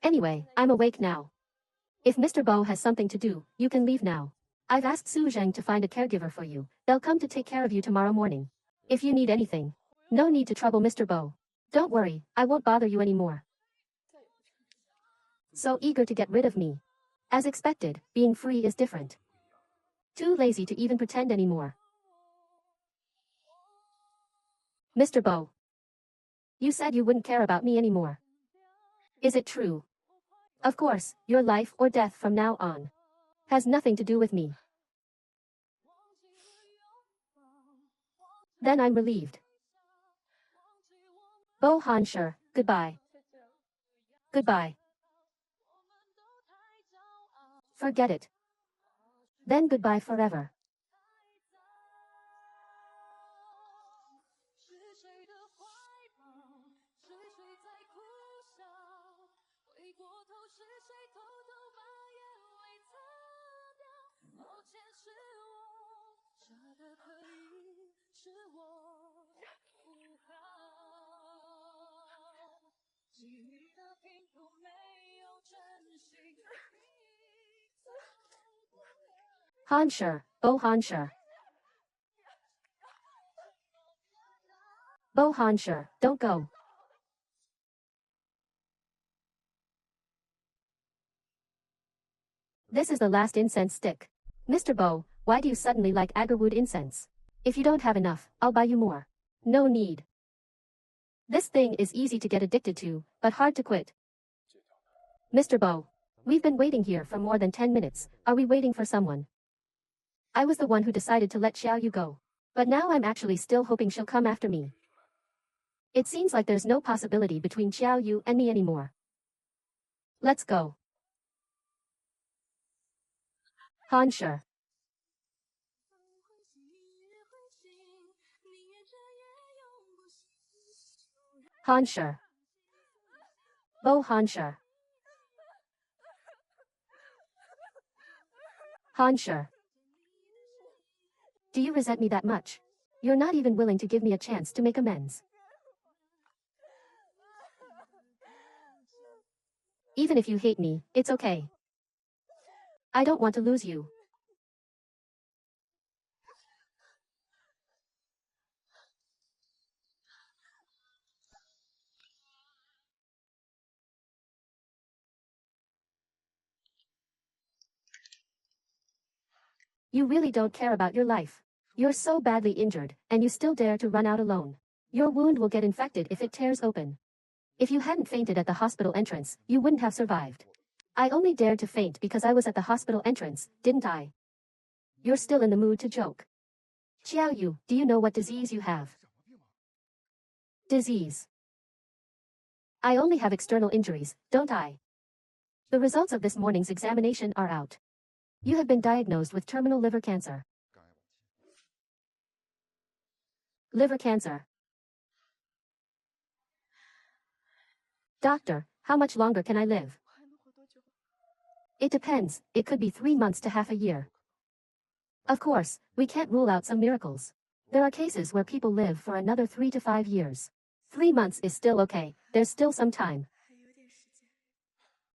Speaker 1: Anyway, I'm awake now. If Mr. Bo has something to do, you can leave now. I've asked Su Zheng to find a caregiver for you. They'll come to take care of you tomorrow morning. If you need anything, no need to trouble Mr. Bo. Don't worry, I won't bother you anymore. So eager to get rid of me. As expected, being free is different. Too lazy to even pretend anymore. Mr. Bo. You said you wouldn't care about me anymore. Is it true? Of course, your life or death from now on has nothing to do with me. Then I'm relieved. Bo Hansher, goodbye. Goodbye. Forget it. Then goodbye forever. Hansher, Bo Hansher. Bo Hansher, don't go. This is the last incense stick. Mr. Bo, why do you suddenly like agarwood incense? If you don't have enough, I'll buy you more. No need. This thing is easy to get addicted to, but hard to quit. Mr. Bo, we've been waiting here for more than 10 minutes. Are we waiting for someone? I was the one who decided to let Xiao Yu go. But now I'm actually still hoping she'll come after me. It seems like there's no possibility between Xiao Yu and me anymore. Let's go. Hansher. Hansher. Bo Hansher. Hansher. Do you resent me that much? You're not even willing to give me a chance to make amends. Even if you hate me, it's okay. I don't want to lose you. You really don't care about your life. You're so badly injured, and you still dare to run out alone. Your wound will get infected if it tears open. If you hadn't fainted at the hospital entrance, you wouldn't have survived. I only dared to faint because I was at the hospital entrance, didn't I? You're still in the mood to joke. Xiao Yu, do you know what disease you have? Disease. I only have external injuries, don't I? The results of this morning's examination are out. You have been diagnosed with terminal liver cancer. Liver cancer. Doctor, how much longer can I live? It depends, it could be 3 months to half a year. Of course, we can't rule out some miracles. There are cases where people live for another 3 to 5 years. 3 months is still okay, there's still some time.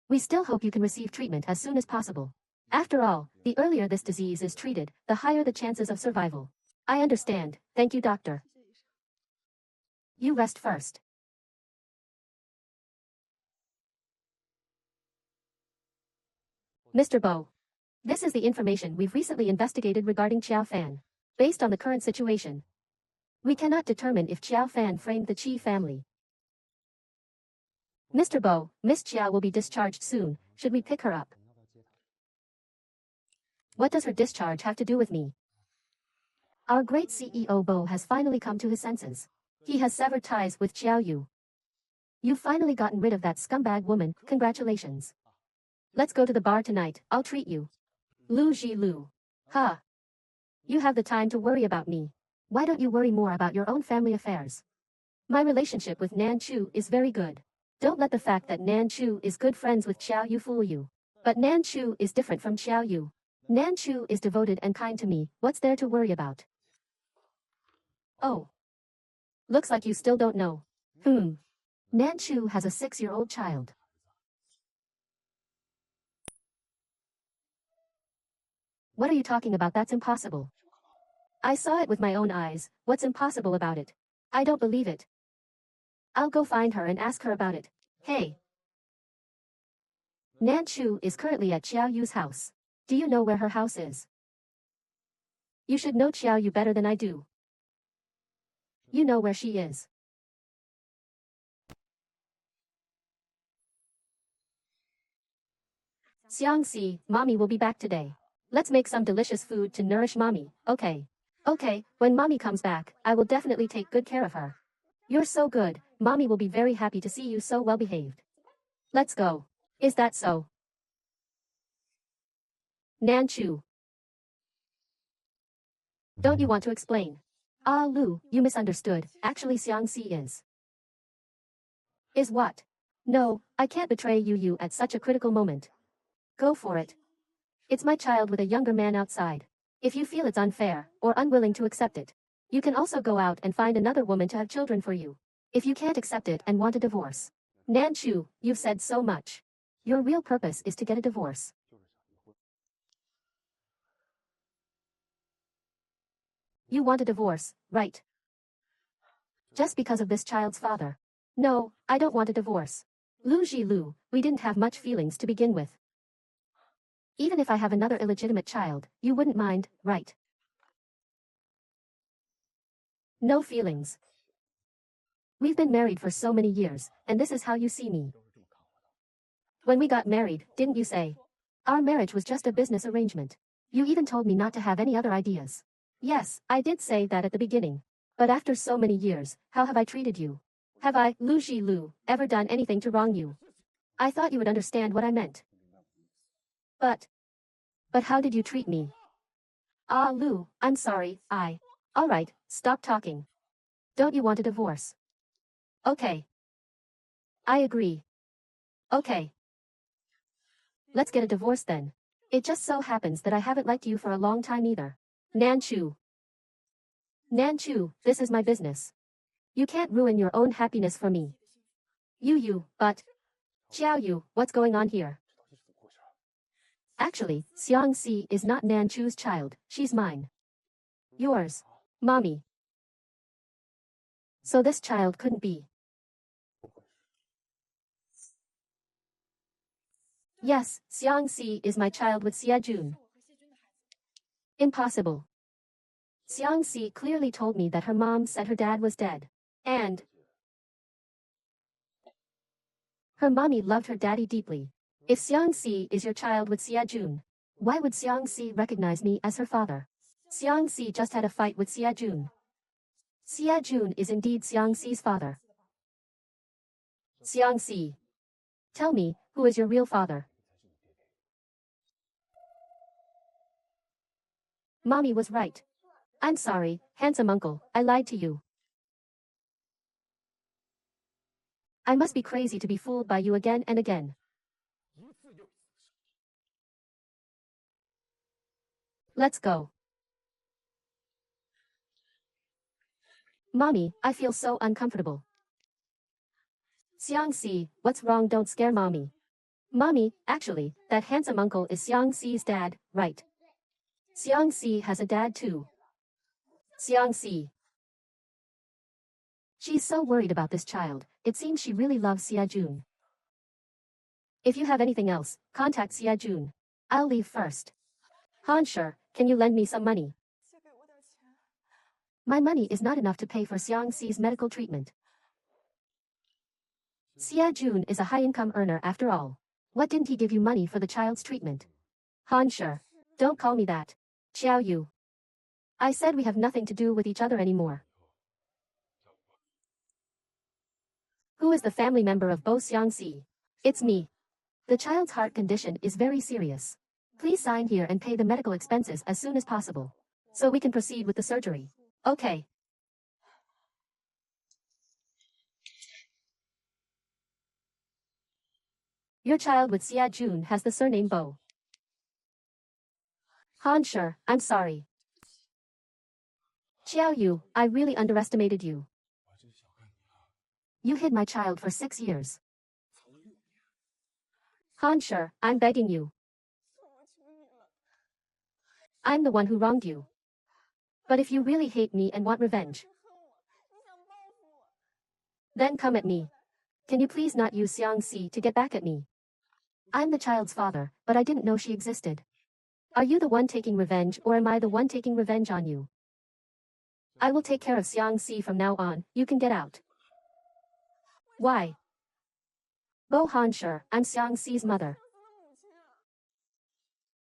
Speaker 1: We still hope you can receive treatment as soon as possible. After all, the earlier this disease is treated, the higher the chances of survival. I understand, thank you doctor. You rest first. Mr. Bo. This is the information we've recently investigated regarding Qiao Fan. Based on the current situation, we cannot determine if Qiao Fan framed the Qi family. Mr. Bo, Miss Qiao will be discharged soon, should we pick her up? What does her discharge have to do with me? Our great CEO Bo has finally come to his senses. He has severed ties with Qiao Yu. You've finally gotten rid of that scumbag woman, congratulations. Let's go to the bar tonight, I'll treat you. Lu Ji Lu. Huh. You have the time to worry about me. Why don't you worry more about your own family affairs? My relationship with Nan Chu is very good. Don't let the fact that Nan Chu is good friends with Xiao Yu fool you. But Nan Chu is different from Xiao Yu. Nan Chu is devoted and kind to me, what's there to worry about? Oh. Looks like you still don't know. Nan Chu has a 6-year-old child. What are you talking about? That's impossible. I saw it with my own eyes, what's impossible about it? I don't believe it. I'll go find her and ask her about it. Hey. Nan Chu is currently at Xiao Yu's house. Do you know where her house is? You should know Xiao Yu better than I do. You know where she is. Xiangxi, mommy will be back today. Let's make some delicious food to nourish mommy, okay? Okay, when mommy comes back, I will definitely take good care of her. You're so good, mommy will be very happy to see you so well behaved. Let's go. Is that so? Nan Chu. Don't you want to explain? Ah Lu, you misunderstood, actually Xiangxi is. Is what? No, I can't betray you at such a critical moment. Go for it. It's my child with a younger man outside. If you feel it's unfair, or unwilling to accept it, you can also go out and find another woman to have children for you. If you can't accept it and want a divorce. Nan Chu, you've said so much. Your real purpose is to get a divorce. You want a divorce, right? Just because of this child's father. No, I don't want a divorce. Lu Ji Lu, we didn't have much feelings to begin with. Even if I have another illegitimate child, you wouldn't mind, right? No feelings. We've been married for so many years, and this is how you see me. When we got married, didn't you say? Our marriage was just a business arrangement. You even told me not to have any other ideas. Yes, I did say that at the beginning. But after so many years, how have I treated you? Have I, Lu Ji Lu, ever done anything to wrong you? I thought you would understand what I meant. But how did you treat me? Ah Lu, I'm sorry, Alright, stop talking. Don't you want a divorce? Okay. I agree. Okay. Let's get a divorce then. It just so happens that I haven't liked you for a long time either. Nan Chu. Nan Chu, this is my business. You can't ruin your own happiness for me. But Xiao Yu, what's going on here? Actually, Xiangxi is not Nan Chu's child, she's mine. Yours. Mommy. So this child couldn't be. Yes, Xiangxi is my child with Xie Jun. Impossible. Xiangxi clearly told me that her mom said her dad was dead. And her mommy loved her daddy deeply. If Xiangxi is your child with Xiajun, why would Xiangxi recognize me as her father? Xiangxi just had a fight with Xiajun. Xiajun is indeed Xiangxi's father. Xiangxi, tell me, who is your real father? Mommy was right. I'm sorry, handsome uncle, I lied to you. I must be crazy to be fooled by you again and again. Let's go. Mommy, I feel so uncomfortable. Xiangxi, what's wrong? Don't scare mommy. Mommy, actually, that handsome uncle is Xiangxi's dad, right? Xiangxi has a dad too. Xiangxi. She's so worried about this child, it seems she really loves Xiajun. If you have anything else, contact Xiajun. I'll leave first. Hansher, can you lend me some money? My money is not enough to pay for Xiangxi's medical treatment. Xiajun is a high-income earner after all. What didn't he give you money for the child's treatment? Hansher, don't call me that. Xiao Yu. I said we have nothing to do with each other anymore. Who is the family member of Bo Xiangxi? It's me. The child's heart condition is very serious. Please sign here and pay the medical expenses as soon as possible, so we can proceed with the surgery. Okay. Your child with Xia Jun has the surname Bo. Hansher, I'm sorry. Xiao Yu, I really underestimated you. You hid my child for 6 years. Hansher, I'm begging you. I'm the one who wronged you. But if you really hate me and want revenge, then come at me. Can you please not use Xiangxi to get back at me? I'm the child's father, but I didn't know she existed. Are you the one taking revenge or am I the one taking revenge on you? I will take care of Xiangxi from now on, you can get out. Why? Bo Hansher, I'm Xiangxi's mother.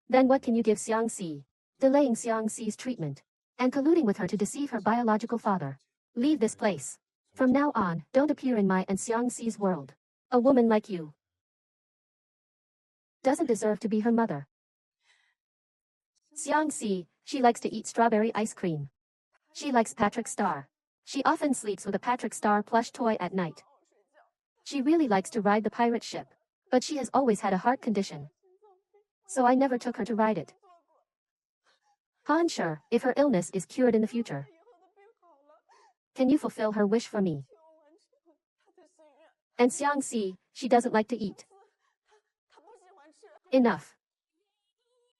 Speaker 1: Then what can you give Xiangxi? Delaying Xiangxi's treatment. And colluding with her to deceive her biological father. Leave this place. From now on, don't appear in my and Xiangxi's world. A woman like you doesn't deserve to be her mother. Xiangxi, she likes to eat strawberry ice cream. She likes Patrick Star. She often sleeps with a Patrick Star plush toy at night. She really likes to ride the pirate ship. But she has always had a heart condition. So I never took her to ride it. Hansher, if her illness is cured in the future, can you fulfill her wish for me? And Xiangxi, she doesn't like to eat. Enough.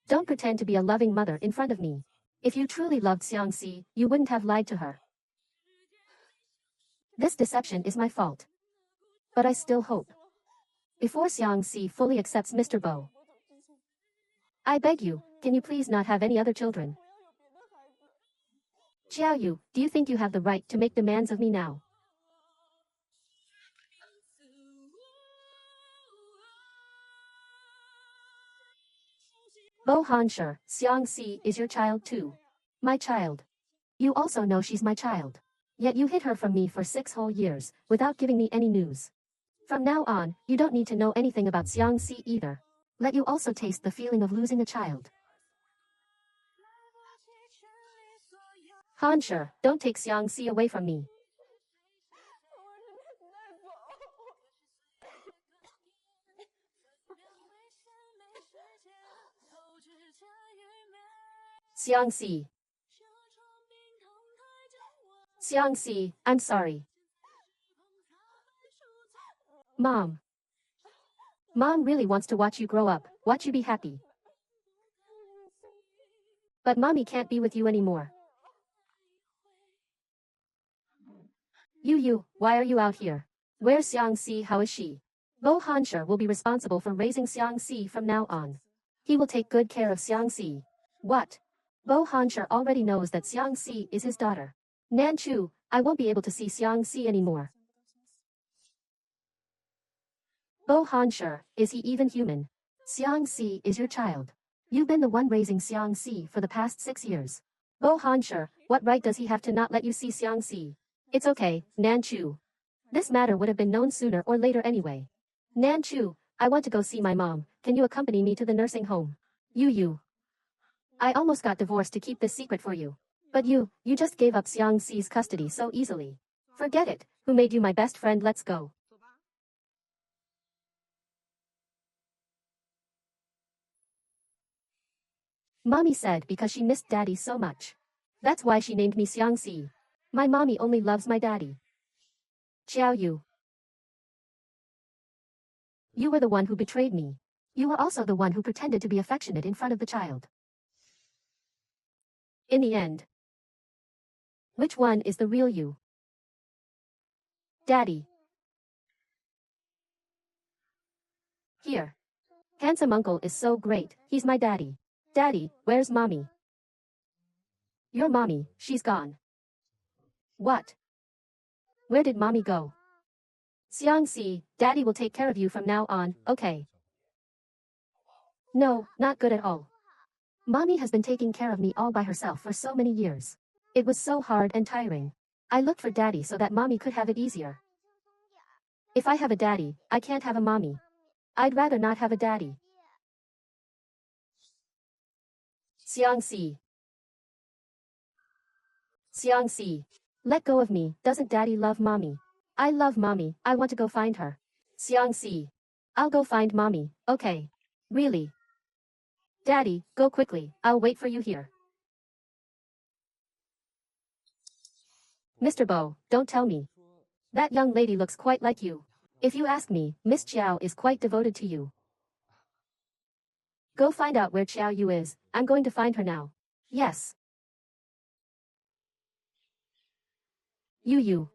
Speaker 1: Don't pretend to be a loving mother in front of me. If you truly loved Xiangxi, you wouldn't have lied to her. This deception is my fault. But I still hope. Before Xiangxi fully accepts Mr. Bo, I beg you, can you please not have any other children? Xiao Yu, do you think you have the right to make demands of me now? Bo Hansher, Xiangxi is your child too. My child. You also know she's my child. Yet you hid her from me for 6 whole years, without giving me any news. From now on, you don't need to know anything about Xiangxi either. Let you also taste the feeling of losing a child. Hansher, don't take Xiangxi away from me. Xiangxi. Xiangxi, I'm sorry. Mom. Mom really wants to watch you grow up, watch you be happy. But mommy can't be with you anymore. Yu, why are you out here? Where's Xiangxi? How is she? Bo Hansher will be responsible for raising Xiangxi from now on. He will take good care of Xiangxi. What? Bo Hansher already knows that Xiang Si is his daughter. Nan Chu, I won't be able to see Xiang Si anymore. Bo Hansher, is he even human? Xiang Si is your child. You've been the one raising Xiang Si for the past 6 years. Bo Hansher, what right does he have to not let you see Xiang Si? It's okay, Nan Chu. This matter would have been known sooner or later anyway. Nan Chu, I want to go see my mom, can you accompany me to the nursing home? You. I almost got divorced to keep this secret for you. But you just gave up Xiang Si's custody so easily. Forget it, who made you my best friend, let's go. Mommy said because she missed daddy so much. That's why she named me Xiang Si. My mommy only loves my daddy. Xiao Yu. You were the one who betrayed me. You were also the one who pretended to be affectionate in front of the child. In the end, which one is the real you? Daddy. Here. Handsome uncle is so great, he's my daddy. Daddy, where's mommy? Your mommy, she's gone. What? Where did mommy go? Xiang Si, daddy will take care of you from now on, okay? No, not good at all. Mommy has been taking care of me all by herself for so many years. It was so hard and tiring. I looked for daddy so that mommy could have it easier. If I have a daddy, I can't have a mommy. I'd rather not have a daddy. Xiang Si. Xiang Si. Let go of me, doesn't daddy love mommy? I love mommy, I want to go find her. Xiang Si. I'll go find mommy, okay. Really? Daddy, go quickly, I'll wait for you here. Mr. Bo, don't tell me. That young lady looks quite like you. If you ask me, Miss Chiao is quite devoted to you. Go find out where Chiao Yu is, I'm going to find her now. Yes. You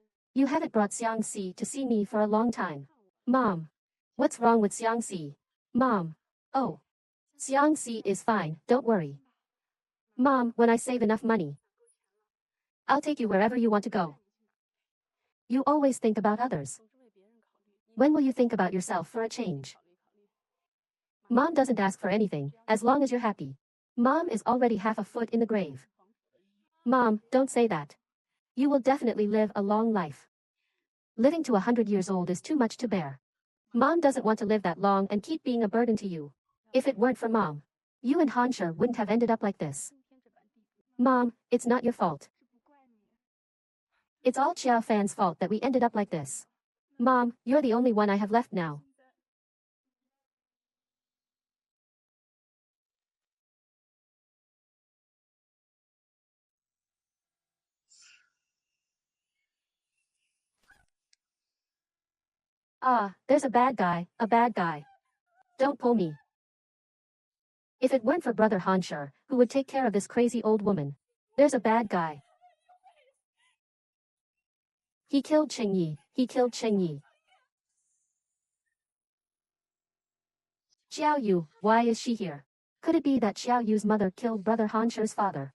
Speaker 1: haven't brought Xiang Si to see me for a long time. Mom. What's wrong with Xiang Si? Mom. Oh. Xiang Si is fine, don't worry. Mom, when I save enough money, I'll take you wherever you want to go. You always think about others. When will you think about yourself for a change? Mom doesn't ask for anything, as long as you're happy. Mom is already half a foot in the grave. Mom, don't say that. You will definitely live a long life. Living to 100 years old is too much to bear. Mom doesn't want to live that long and keep being a burden to you. If it weren't for Mom, you and Hansher wouldn't have ended up like this. Mom, it's not your fault. It's all Chiao Fan's fault that we ended up like this. Mom, you're the only one I have left now. Ah, there's a bad guy, a bad guy. Don't pull me. If it weren't for Brother Hansher, who would take care of this crazy old woman? There's a bad guy. He killed Cheng Yi, he killed Cheng Yi. Xiao Yu, why is she here? Could it be that Xiao Yu's mother killed Brother Hansher's father?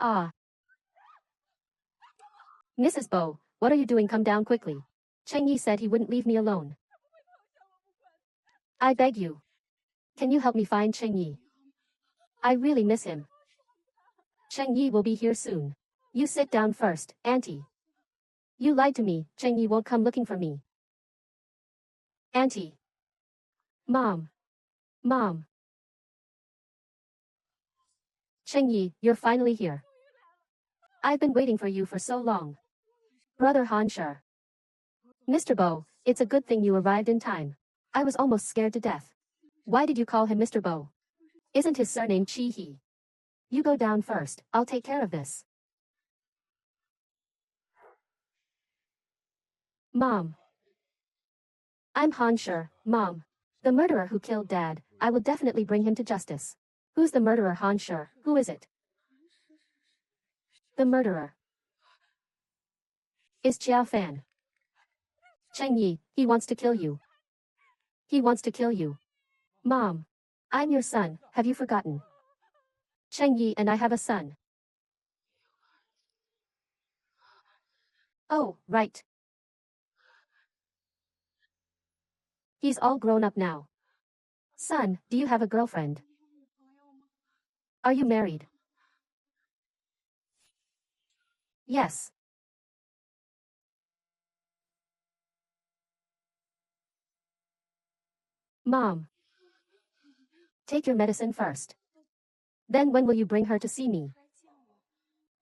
Speaker 1: Ah. Mrs. Bo, what are you doing? Come down quickly. Cheng Yi said he wouldn't leave me alone. I beg you. Can you help me find Cheng Yi? I really miss him. Cheng Yi will be here soon. You sit down first, Auntie. You lied to me, Cheng Yi won't come looking for me. Auntie. Mom. Mom. Cheng Yi, you're finally here. I've been waiting for you for so long. Brother Hansher. Mr. Bo, it's a good thing you arrived in time. I was almost scared to death. Why did you call him Mr. Bo? Isn't his surname Chi He? You go down first, I'll take care of this. Mom. I'm Hansher, Mom. The murderer who killed Dad, I will definitely bring him to justice. Who's the murderer, Hansher? Who is it? The murderer is Chiao Fan. Cheng Yi, he wants to kill you. He wants to kill you. Mom. I'm your son, have you forgotten? Cheng Yi and I have a son. Oh, right. He's all grown up now. Son, do you have a girlfriend? Are you married? Yes. Mom. Take your medicine first. Then when will you bring her to see me?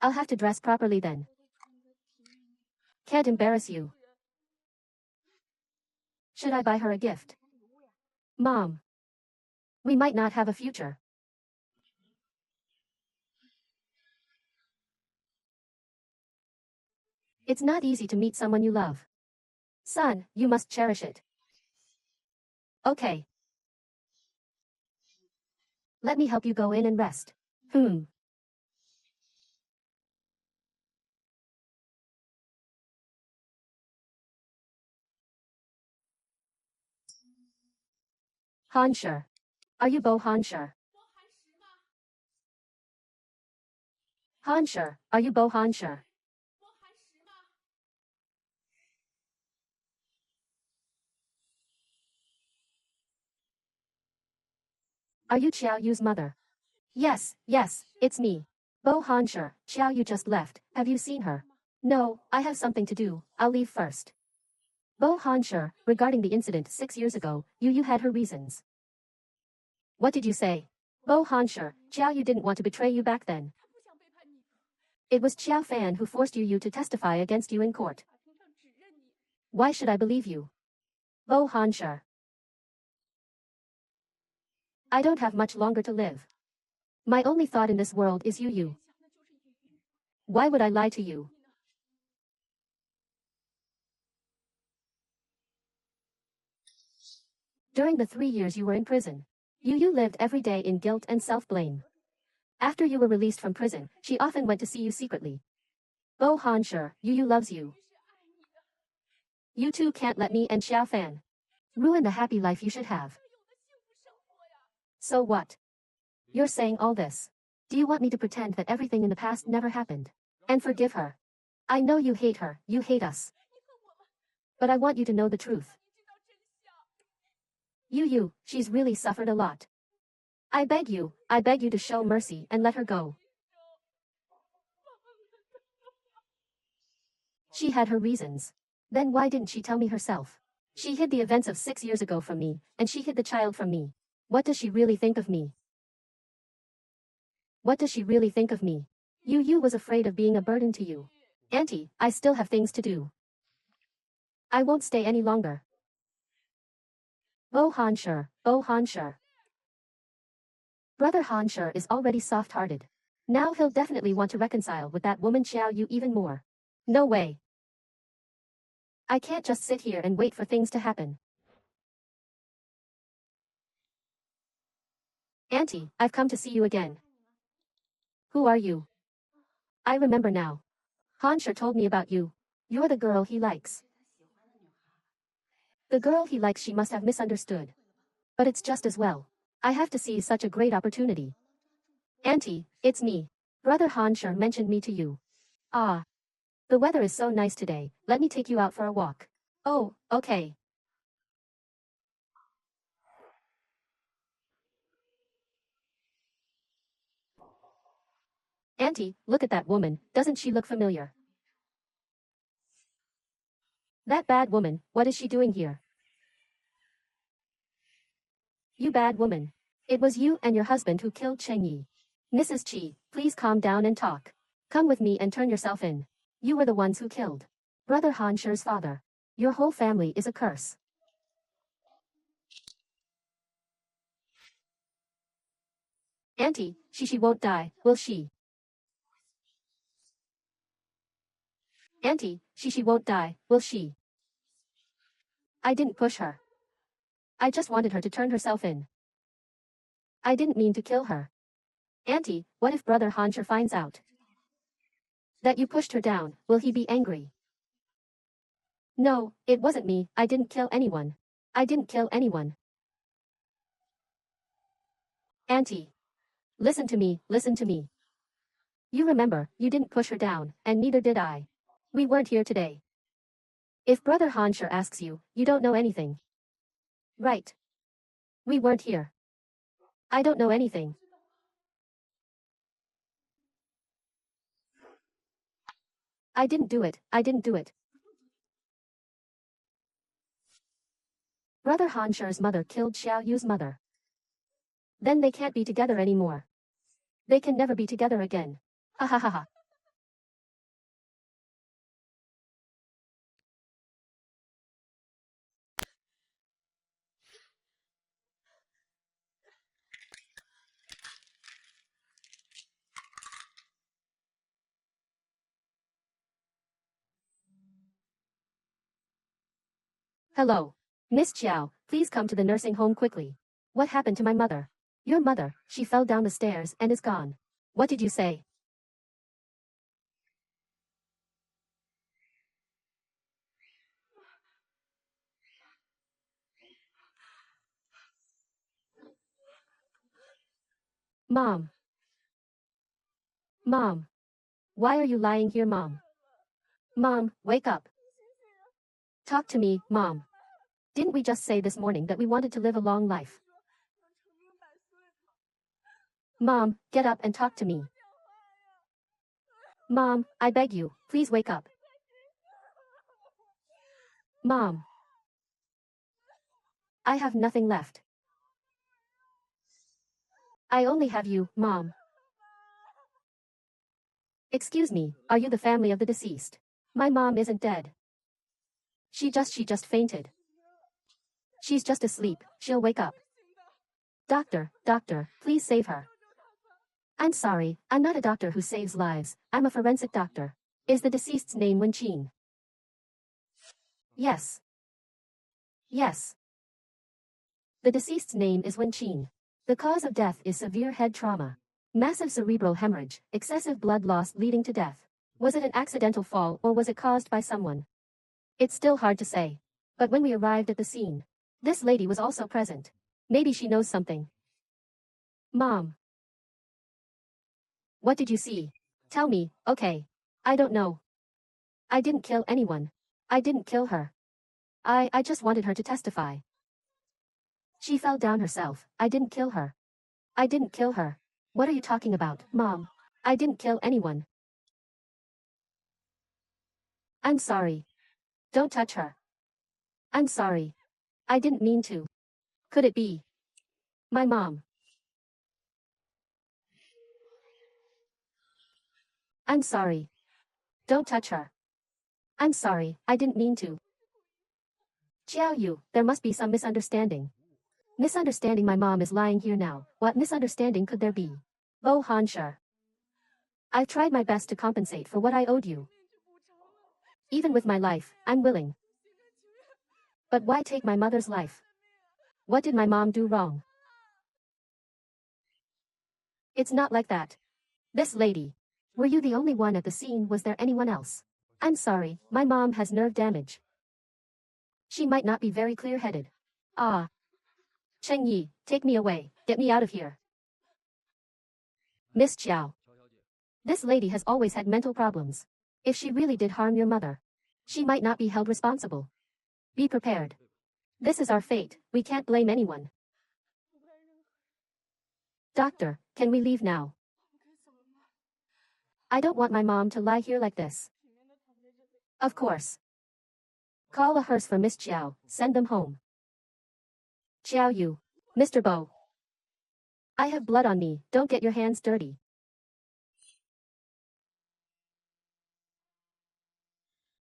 Speaker 1: I'll have to dress properly then. Can't embarrass you. Should I buy her a gift? Mom. We might not have a future. It's not easy to meet someone you love. Son, you must cherish it. Okay. Let me help you go in and rest. Hansher. Are you Bo Hansher? Hansher, are you Bo Hansher? Are you Xiao Yu's mother? Yes, it's me. Bo Hansher, Xiao Yu just left, have you seen her? No, I have something to do, I'll leave first. Bo Hansher, regarding the incident 6 years ago, Yu had her reasons. What did you say? Bo Hansher, Xiao Yu didn't want to betray you back then. It was Xiao Fan who forced Yu to testify against you in court. Why should I believe you? Bo Hansher. I don't have much longer to live. My only thought in this world is Yu. Why would I lie to you? During the 3 years you were in prison, Yu lived every day in guilt and self-blame. After you were released from prison, she often went to see you secretly. Bo Hansher, Yu loves you. You two can't let me and Xiao Fan ruin the happy life you should have. So what? You're saying all this. Do you want me to pretend that everything in the past never happened? And forgive her? I know you hate her, you hate us. But I want you to know the truth. Yu, she's really suffered a lot. I beg you to show mercy and let her go. She had her reasons. Then why didn't she tell me herself? She hid the events of 6 years ago from me, and she hid the child from me. What does she really think of me? What does she really think of me? Yu was afraid of being a burden to you. Auntie, I still have things to do. I won't stay any longer. Bo Hansher. Brother Hansher is already soft-hearted. Now he'll definitely want to reconcile with that woman Xiao Yu even more. No way. I can't just sit here and wait for things to happen. Auntie, I've come to see you again. Who are you? I remember now. Hansher told me about you. You're the girl he likes. The girl he likes, she must have misunderstood. But it's just as well. I have to seize such a great opportunity. Auntie, it's me. Brother Hansher mentioned me to you. Ah. The weather is so nice today, let me take you out for a walk. Oh, okay. Auntie, look at that woman, doesn't she look familiar? That bad woman, what is she doing here? You bad woman. It was you and your husband who killed Cheng Yi. Mrs. Chi, please calm down and talk. Come with me and turn yourself in. You were the ones who killed Brother Hansher's father. Your whole family is a curse. Auntie, she won't die, will she? Auntie, she won't die, will she? I didn't push her. I just wanted her to turn herself in. I didn't mean to kill her. Auntie, what if Brother Hansher finds out that you pushed her down, will he be angry? No, it wasn't me, I didn't kill anyone. I didn't kill anyone. Auntie. Listen to me, listen to me. You remember, you didn't push her down, and neither did I. We weren't here today. If Brother Hansher asks you, you don't know anything. Right. We weren't here. I don't know anything. I didn't do it, I didn't do it. Brother Hansher's mother killed Xiao Yu's mother. Then they can't be together anymore. They can never be together again. Ha ha ha ha. Hello. Miss Xiao, please come to the nursing home quickly. What happened to my mother? Your mother, she fell down the stairs and is gone. What did you say? Mom. Mom. Why are you lying here, Mom? Mom, wake up. Talk to me, Mom. Didn't we just say this morning that we wanted to live a long life? Mom, get up and talk to me. Mom, I beg you, please wake up. Mom. I have nothing left. I only have you, Mom. Excuse me, are you the family of the deceased? My mom isn't dead. She just fainted. She's just asleep, she'll wake up. Doctor, please save her. I'm sorry, I'm not a doctor who saves lives, I'm a forensic doctor. Is the deceased's name Wenqin? Yes. Yes. The deceased's name is Wenqin. The cause of death is severe head trauma. Massive cerebral hemorrhage, excessive blood loss leading to death. Was it an accidental fall or was it caused by someone? It's still hard to say. But when we arrived at the scene, this lady was also present. Maybe she knows something. Mom. What did you see? Tell me, okay. I don't know. I didn't kill anyone. I didn't kill her. I just wanted her to testify. She fell down herself. I didn't kill her. I didn't kill her. What are you talking about, Mom? I didn't kill anyone. I'm sorry. Don't touch her. I'm sorry. I didn't mean to. Could it be my mom? I'm sorry. Don't touch her. I'm sorry, I didn't mean to. Xiao Yu, there must be some misunderstanding. Misunderstanding. My mom is lying here now. What misunderstanding could there be? Bo Hansher. I've tried my best to compensate for what I owed you. Even with my life, I'm willing. But why take my mother's life? What did my mom do wrong? It's not like that. This lady. Were you the only one at the scene? Was there anyone else? I'm sorry, my mom has nerve damage. She might not be very clear-headed. Ah. Cheng Yi, take me away. Get me out of here. Miss Chiao. This lady has always had mental problems. If she really did harm your mother, she might not be held responsible. Be prepared. This is our fate, we can't blame anyone. Doctor, can we leave now? I don't want my mom to lie here like this. Of course. Call a hearse for Miss Chiao, send them home. Chiao Yu. Mr. Bo. I have blood on me, don't get your hands dirty.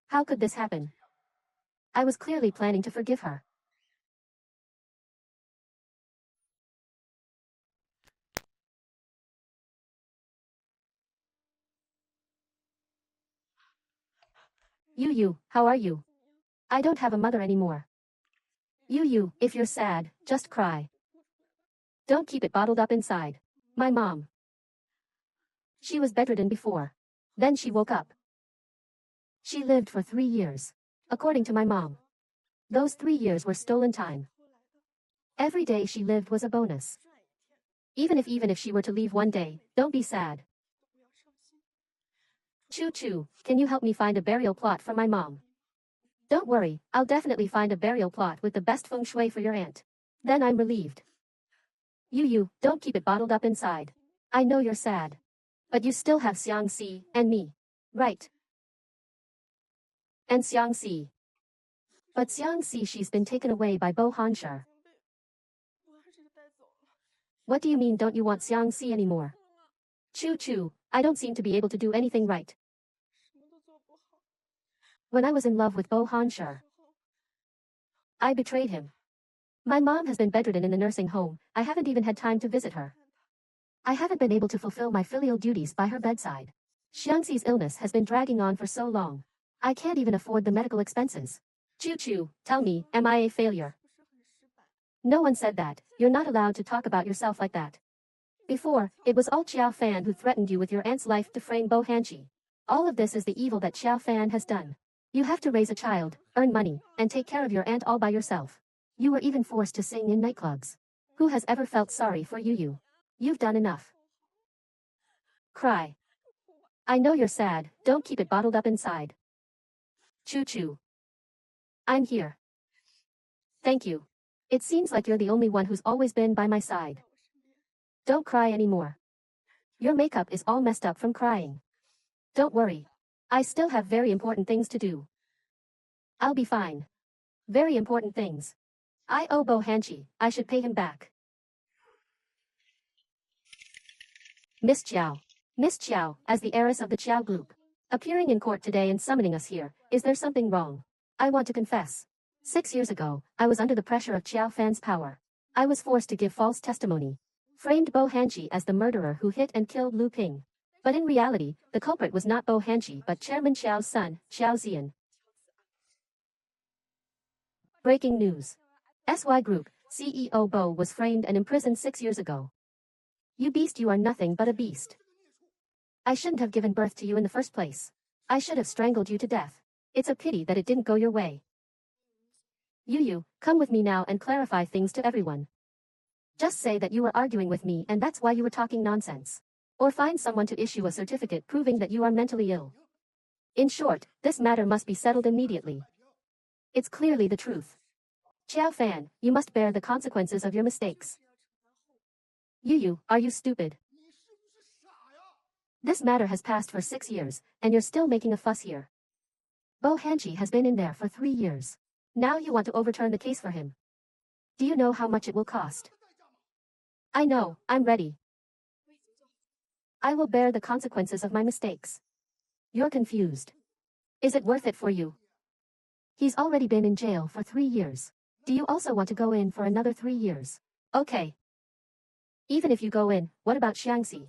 Speaker 1: How could this happen? I was clearly planning to forgive her. Yu, how are you? I don't have a mother anymore. Yu, if you're sad, just cry. Don't keep it bottled up inside. My mom. She was bedridden before. Then she woke up. She lived for 3 years. According to my mom. Those 3 years were stolen time. Every day she lived was a bonus. Even if she were to leave one day, don't be sad. Choo choo, can you help me find a burial plot for my mom? Don't worry, I'll definitely find a burial plot with the best feng shui for your aunt. Then I'm relieved. You, don't keep it bottled up inside. I know you're sad. But you still have Xiangxi and me. Right. And Xiangxi. But Xiangxi, she's been taken away by Bo Hansher. What do you mean don't you want Xiangxi anymore? Choo choo, I don't seem to be able to do anything right. When I was in love with Bo Hansher, I betrayed him. My mom has been bedridden in the nursing home. I haven't even had time to visit her. I haven't been able to fulfill my filial duties by her bedside. Xiangxi's illness has been dragging on for so long. I can't even afford the medical expenses. Choo choo, tell me, am I a failure? No one said that. You're not allowed to talk about yourself like that. Before, it was all Xiao Fan who threatened you with your aunt's life to frame Bo Hanchi. All of this is the evil that Xiao Fan has done. You have to raise a child, earn money, and take care of your aunt all by yourself. You were even forced to sing in nightclubs. Who has ever felt sorry for you? You've done enough. Cry. I know you're sad, don't keep it bottled up inside. Choo choo. I'm here. Thank you. It seems like you're the only one who's always been by my side. Don't cry anymore. Your makeup is all messed up from crying. Don't worry. I still have very important things to do. I'll be fine. Very important things. I owe Bo Hanchi, I should pay him back. Miss Chiao. Miss Chiao, as the heiress of the Chiao group, appearing in court today and summoning us here, is there something wrong? I want to confess. 6 years ago, I was under the pressure of Chiao Fan's power. I was forced to give false testimony. Framed Bo Hanchi as the murderer who hit and killed Lu Ping. But in reality, the culprit was not Bo Hanchi but Chairman Xiao's son, Xiao Zian. Breaking news. SY Group, CEO Bo was framed and imprisoned 6 years ago. You beast, you are nothing but a beast. I shouldn't have given birth to you in the first place. I should have strangled you to death. It's a pity that it didn't go your way. You, come with me now and clarify things to everyone. Just say that you were arguing with me and that's why you were talking nonsense. Or find someone to issue a certificate proving that you are mentally ill. In short, this matter must be settled immediately. It's clearly the truth. Xiao Fan, you must bear the consequences of your mistakes. You, are you stupid? This matter has passed for 6 years, and you're still making a fuss here. Bo Hanchi has been in there for 3 years. Now you want to overturn the case for him. Do you know how much it will cost? I know, I'm ready. I will bear the consequences of my mistakes. You're confused. Is it worth it for you? He's already been in jail for 3 years. Do you also want to go in for another 3 years? Okay. Even if you go in, what about Xiangxi?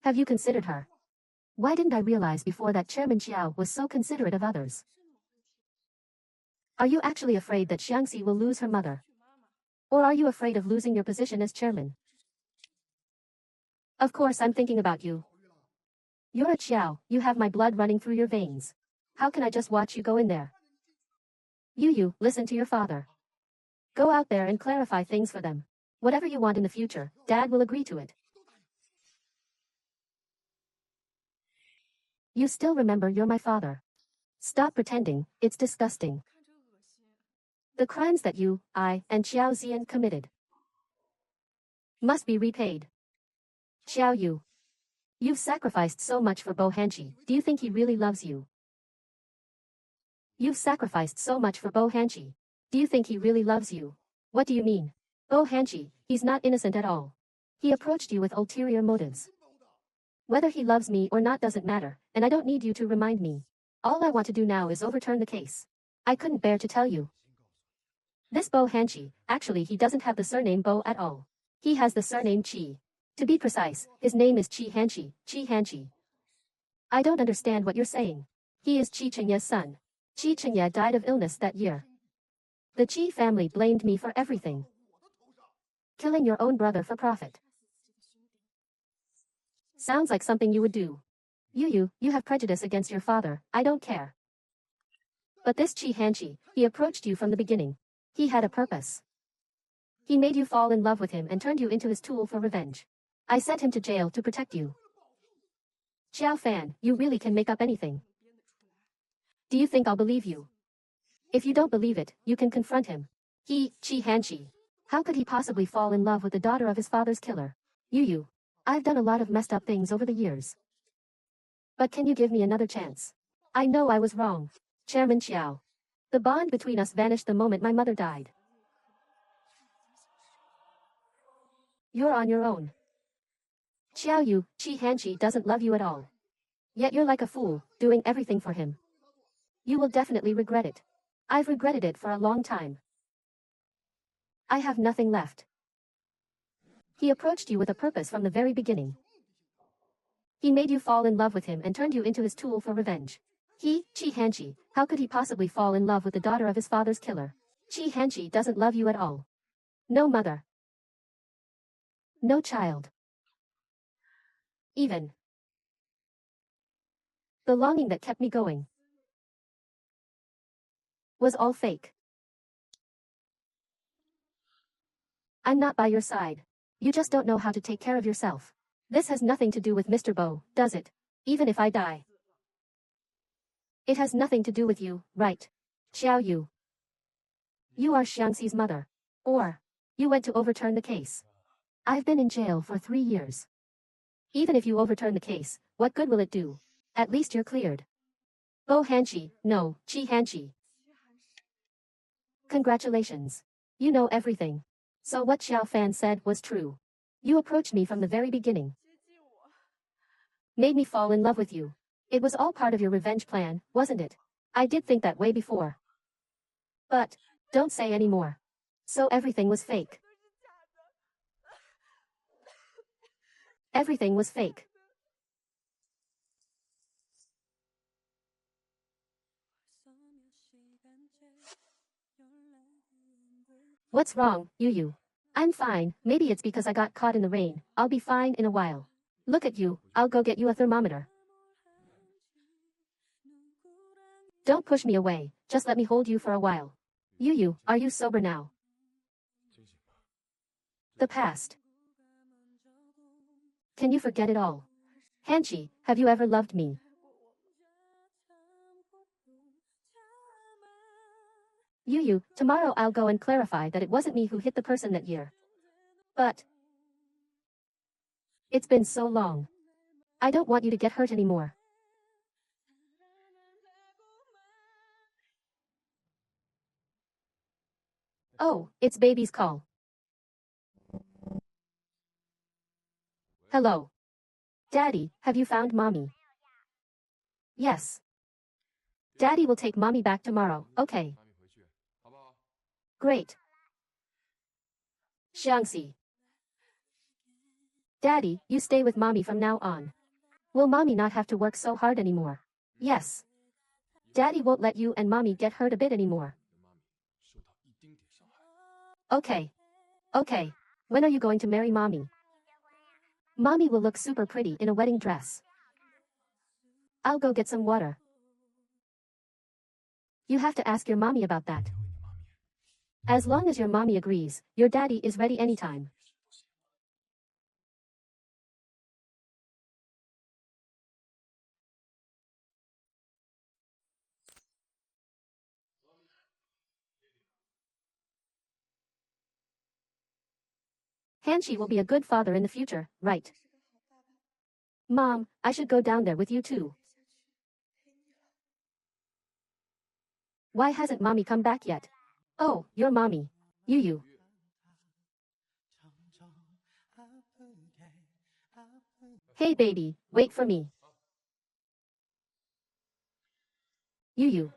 Speaker 1: Have you considered her? Why didn't I realize before that Chairman Xiao was so considerate of others? Are you actually afraid that Xiangxi will lose her mother? Or are you afraid of losing your position as chairman? Of course I'm thinking about you. You're a Xiao, you have my blood running through your veins. How can I just watch you go in there? You, listen to your father. Go out there and clarify things for them. Whatever you want in the future, Dad will agree to it. You still remember you're my father. Stop pretending, it's disgusting. The crimes that you, I, and Xiao Zian committed must be repaid. Xiao Yu. You've sacrificed so much for Bo Hanchi, do you think he really loves you? You've sacrificed so much for Bo Hanchi. Do you think he really loves you? What do you mean? Bo Hanchi, he's not innocent at all. He approached you with ulterior motives. Whether he loves me or not doesn't matter, and I don't need you to remind me. All I want to do now is overturn the case. I couldn't bear to tell you. This Bo Hanchi, actually he doesn't have the surname Bo at all. He has the surname Qi. To be precise, his name is Qi Hanchi, Qi Hanchi. I don't understand what you're saying. He is Qi Chenye's son. Qi Chenye died of illness that year. The Qi family blamed me for everything. Killing your own brother for profit. Sounds like something you would do. You have prejudice against your father, I don't care. But this Qi Hanchi, he approached you from the beginning. He had a purpose. He made you fall in love with him and turned you into his tool for revenge. I sent him to jail to protect you. Xiao Fan, you really can make up anything. Do you think I'll believe you? If you don't believe it, you can confront him. Chi Hanchi. How could he possibly fall in love with the daughter of his father's killer? Yu. I've done a lot of messed up things over the years. But can you give me another chance? I know I was wrong. Chairman Xiao. The bond between us vanished the moment my mother died. You're on your own. Xiao Yu, Chi Hanchi doesn't love you at all. Yet you're like a fool, doing everything for him. You will definitely regret it. I've regretted it for a long time. I have nothing left. He approached you with a purpose from the very beginning. He made you fall in love with him and turned you into his tool for revenge. Chi Hanchi, how could he possibly fall in love with the daughter of his father's killer? Chi Hanchi doesn't love you at all. No mother. No child. Even the longing that kept me going was all fake. I'm not by your side. You just don't know how to take care of yourself. This has nothing to do with Mr. Bo, does it? Even if I die. It has nothing to do with you, right? Xiao Yu. You are Xiangxi's mother. Or, you went to overturn the case. I've been in jail for 3 years. Even if you overturn the case, what good will it do? At least you're cleared. Bo Hanchi, no, Chi Hanchi. Congratulations. You know everything. So what Xiao Fan said was true. You approached me from the very beginning. Made me fall in love with you. It was all part of your revenge plan, wasn't it? I did think that way before. But, don't say any more. So everything was fake. Everything was fake. What's wrong, Yu? I'm fine, maybe it's because I got caught in the rain, I'll be fine in a while. Look at you, I'll go get you a thermometer. Don't push me away, just let me hold you for a while. Yu, are you sober now? The past. Can you forget it all? Hanchi, have you ever loved me? Yu, tomorrow I'll go and clarify that it wasn't me who hit the person that year. But it's been so long. I don't want you to get hurt anymore. Oh, it's baby's call. Hello. Daddy, have you found mommy? Yes. Daddy will take mommy back tomorrow, okay. Great. Xiangxi. Daddy, you stay with mommy from now on. Will mommy not have to work so hard anymore? Yes. Daddy won't let you and mommy get hurt a bit anymore. Okay. Okay. When are you going to marry mommy? Mommy will look super pretty in a wedding dress. I'll go get some water. You have to ask your mommy about that. As long as your mommy agrees, your daddy is ready anytime. Hanchi will be a good father in the future, right? Mom, I should go down there with you too. Why hasn't mommy come back yet? Oh, your mommy. Yu. Hey baby, wait for me. Yu.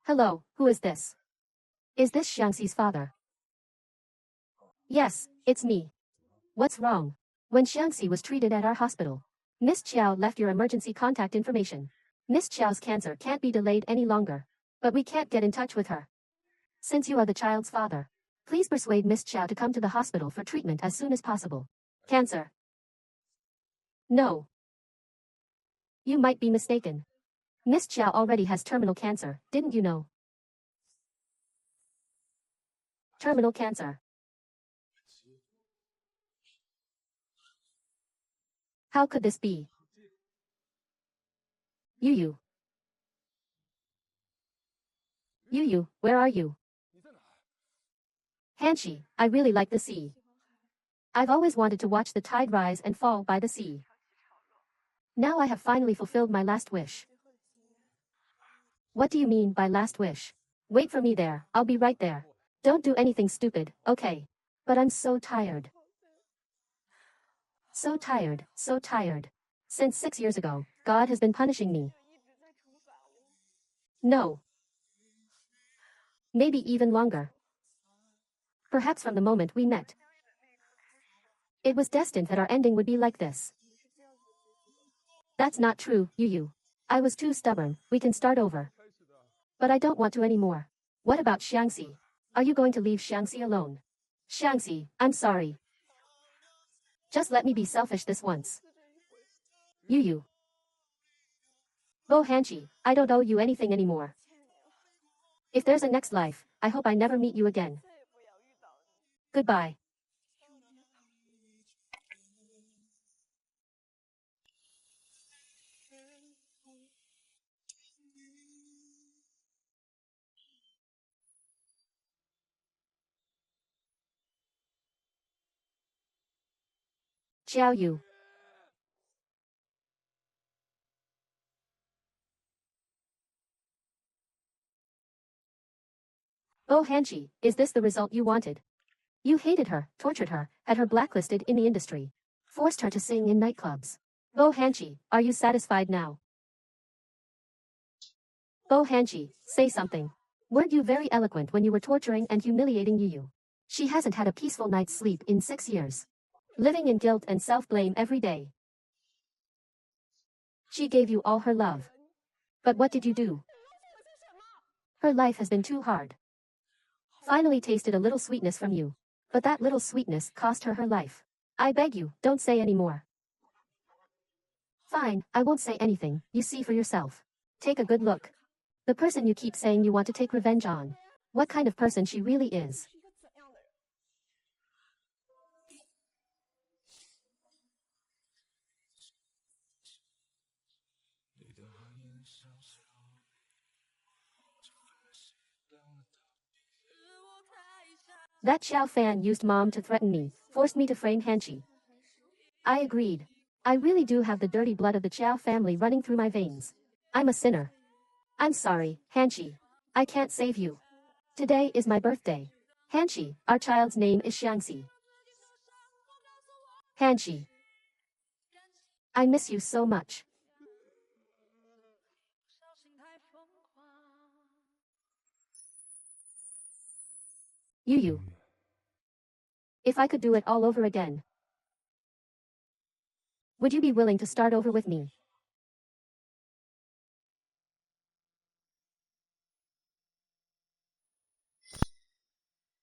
Speaker 1: Hello, who is this? Is this Xiangxi's father? Yes, it's me. What's wrong? When Xiangxi was treated at our hospital, Miss Qiao left your emergency contact information. Miss Qiao's cancer can't be delayed any longer. But we can't get in touch with her. Since you are the child's father, please persuade Miss Qiao to come to the hospital for treatment as soon as possible. Cancer. No. You might be mistaken. Miss Chiao already has terminal cancer, didn't you know? Terminal cancer. How could this be? Yu. Yu, where are you? Hanshi, I really like the sea. I've always wanted to watch the tide rise and fall by the sea. Now I have finally fulfilled my last wish. What do you mean by last wish? Wait for me there, I'll be right there. Don't do anything stupid, okay? But I'm so tired. So tired, so tired. Since 6 years ago, God has been punishing me. No. Maybe even longer. Perhaps from the moment we met. It was destined that our ending would be like this. That's not true, Yu. I was too stubborn, we can start over. But I don't want to anymore. What about Xiangxi? Are you going to leave Xiangxi alone? Xiangxi, I'm sorry. Just let me be selfish this once. Yu. Bo Hanchi, I don't owe you anything anymore. If there's a next life, I hope I never meet you again. Goodbye. Xiao Yu. Bo Hanchi, is this the result you wanted? You hated her, tortured her, had her blacklisted in the industry. Forced her to sing in nightclubs. Bo Hanchi, are you satisfied now? Bo Hanchi, say something. Weren't you very eloquent when you were torturing and humiliating Yu? She hasn't had a peaceful night's sleep in 6 years. Living in guilt and self-blame every day. She gave you all her love. But what did you do? Her life has been too hard. Finally tasted a little sweetness from you. But that little sweetness cost her her life. I beg you, don't say any more. Fine, I won't say anything, you see for yourself. Take a good look. The person you keep saying you want to take revenge on. What kind of person she really is. That Xiao fan used mom to threaten me, forced me to frame Hanchi. I agreed. I really do have the dirty blood of the Chiao family running through my veins. I'm a sinner. I'm sorry, Hanchi. I can't save you. Today is my birthday. Hanchi, our child's name is Xiangxi. Hanchi. I miss you so much. Yu. If I could do it all over again, would you be willing to start over with me?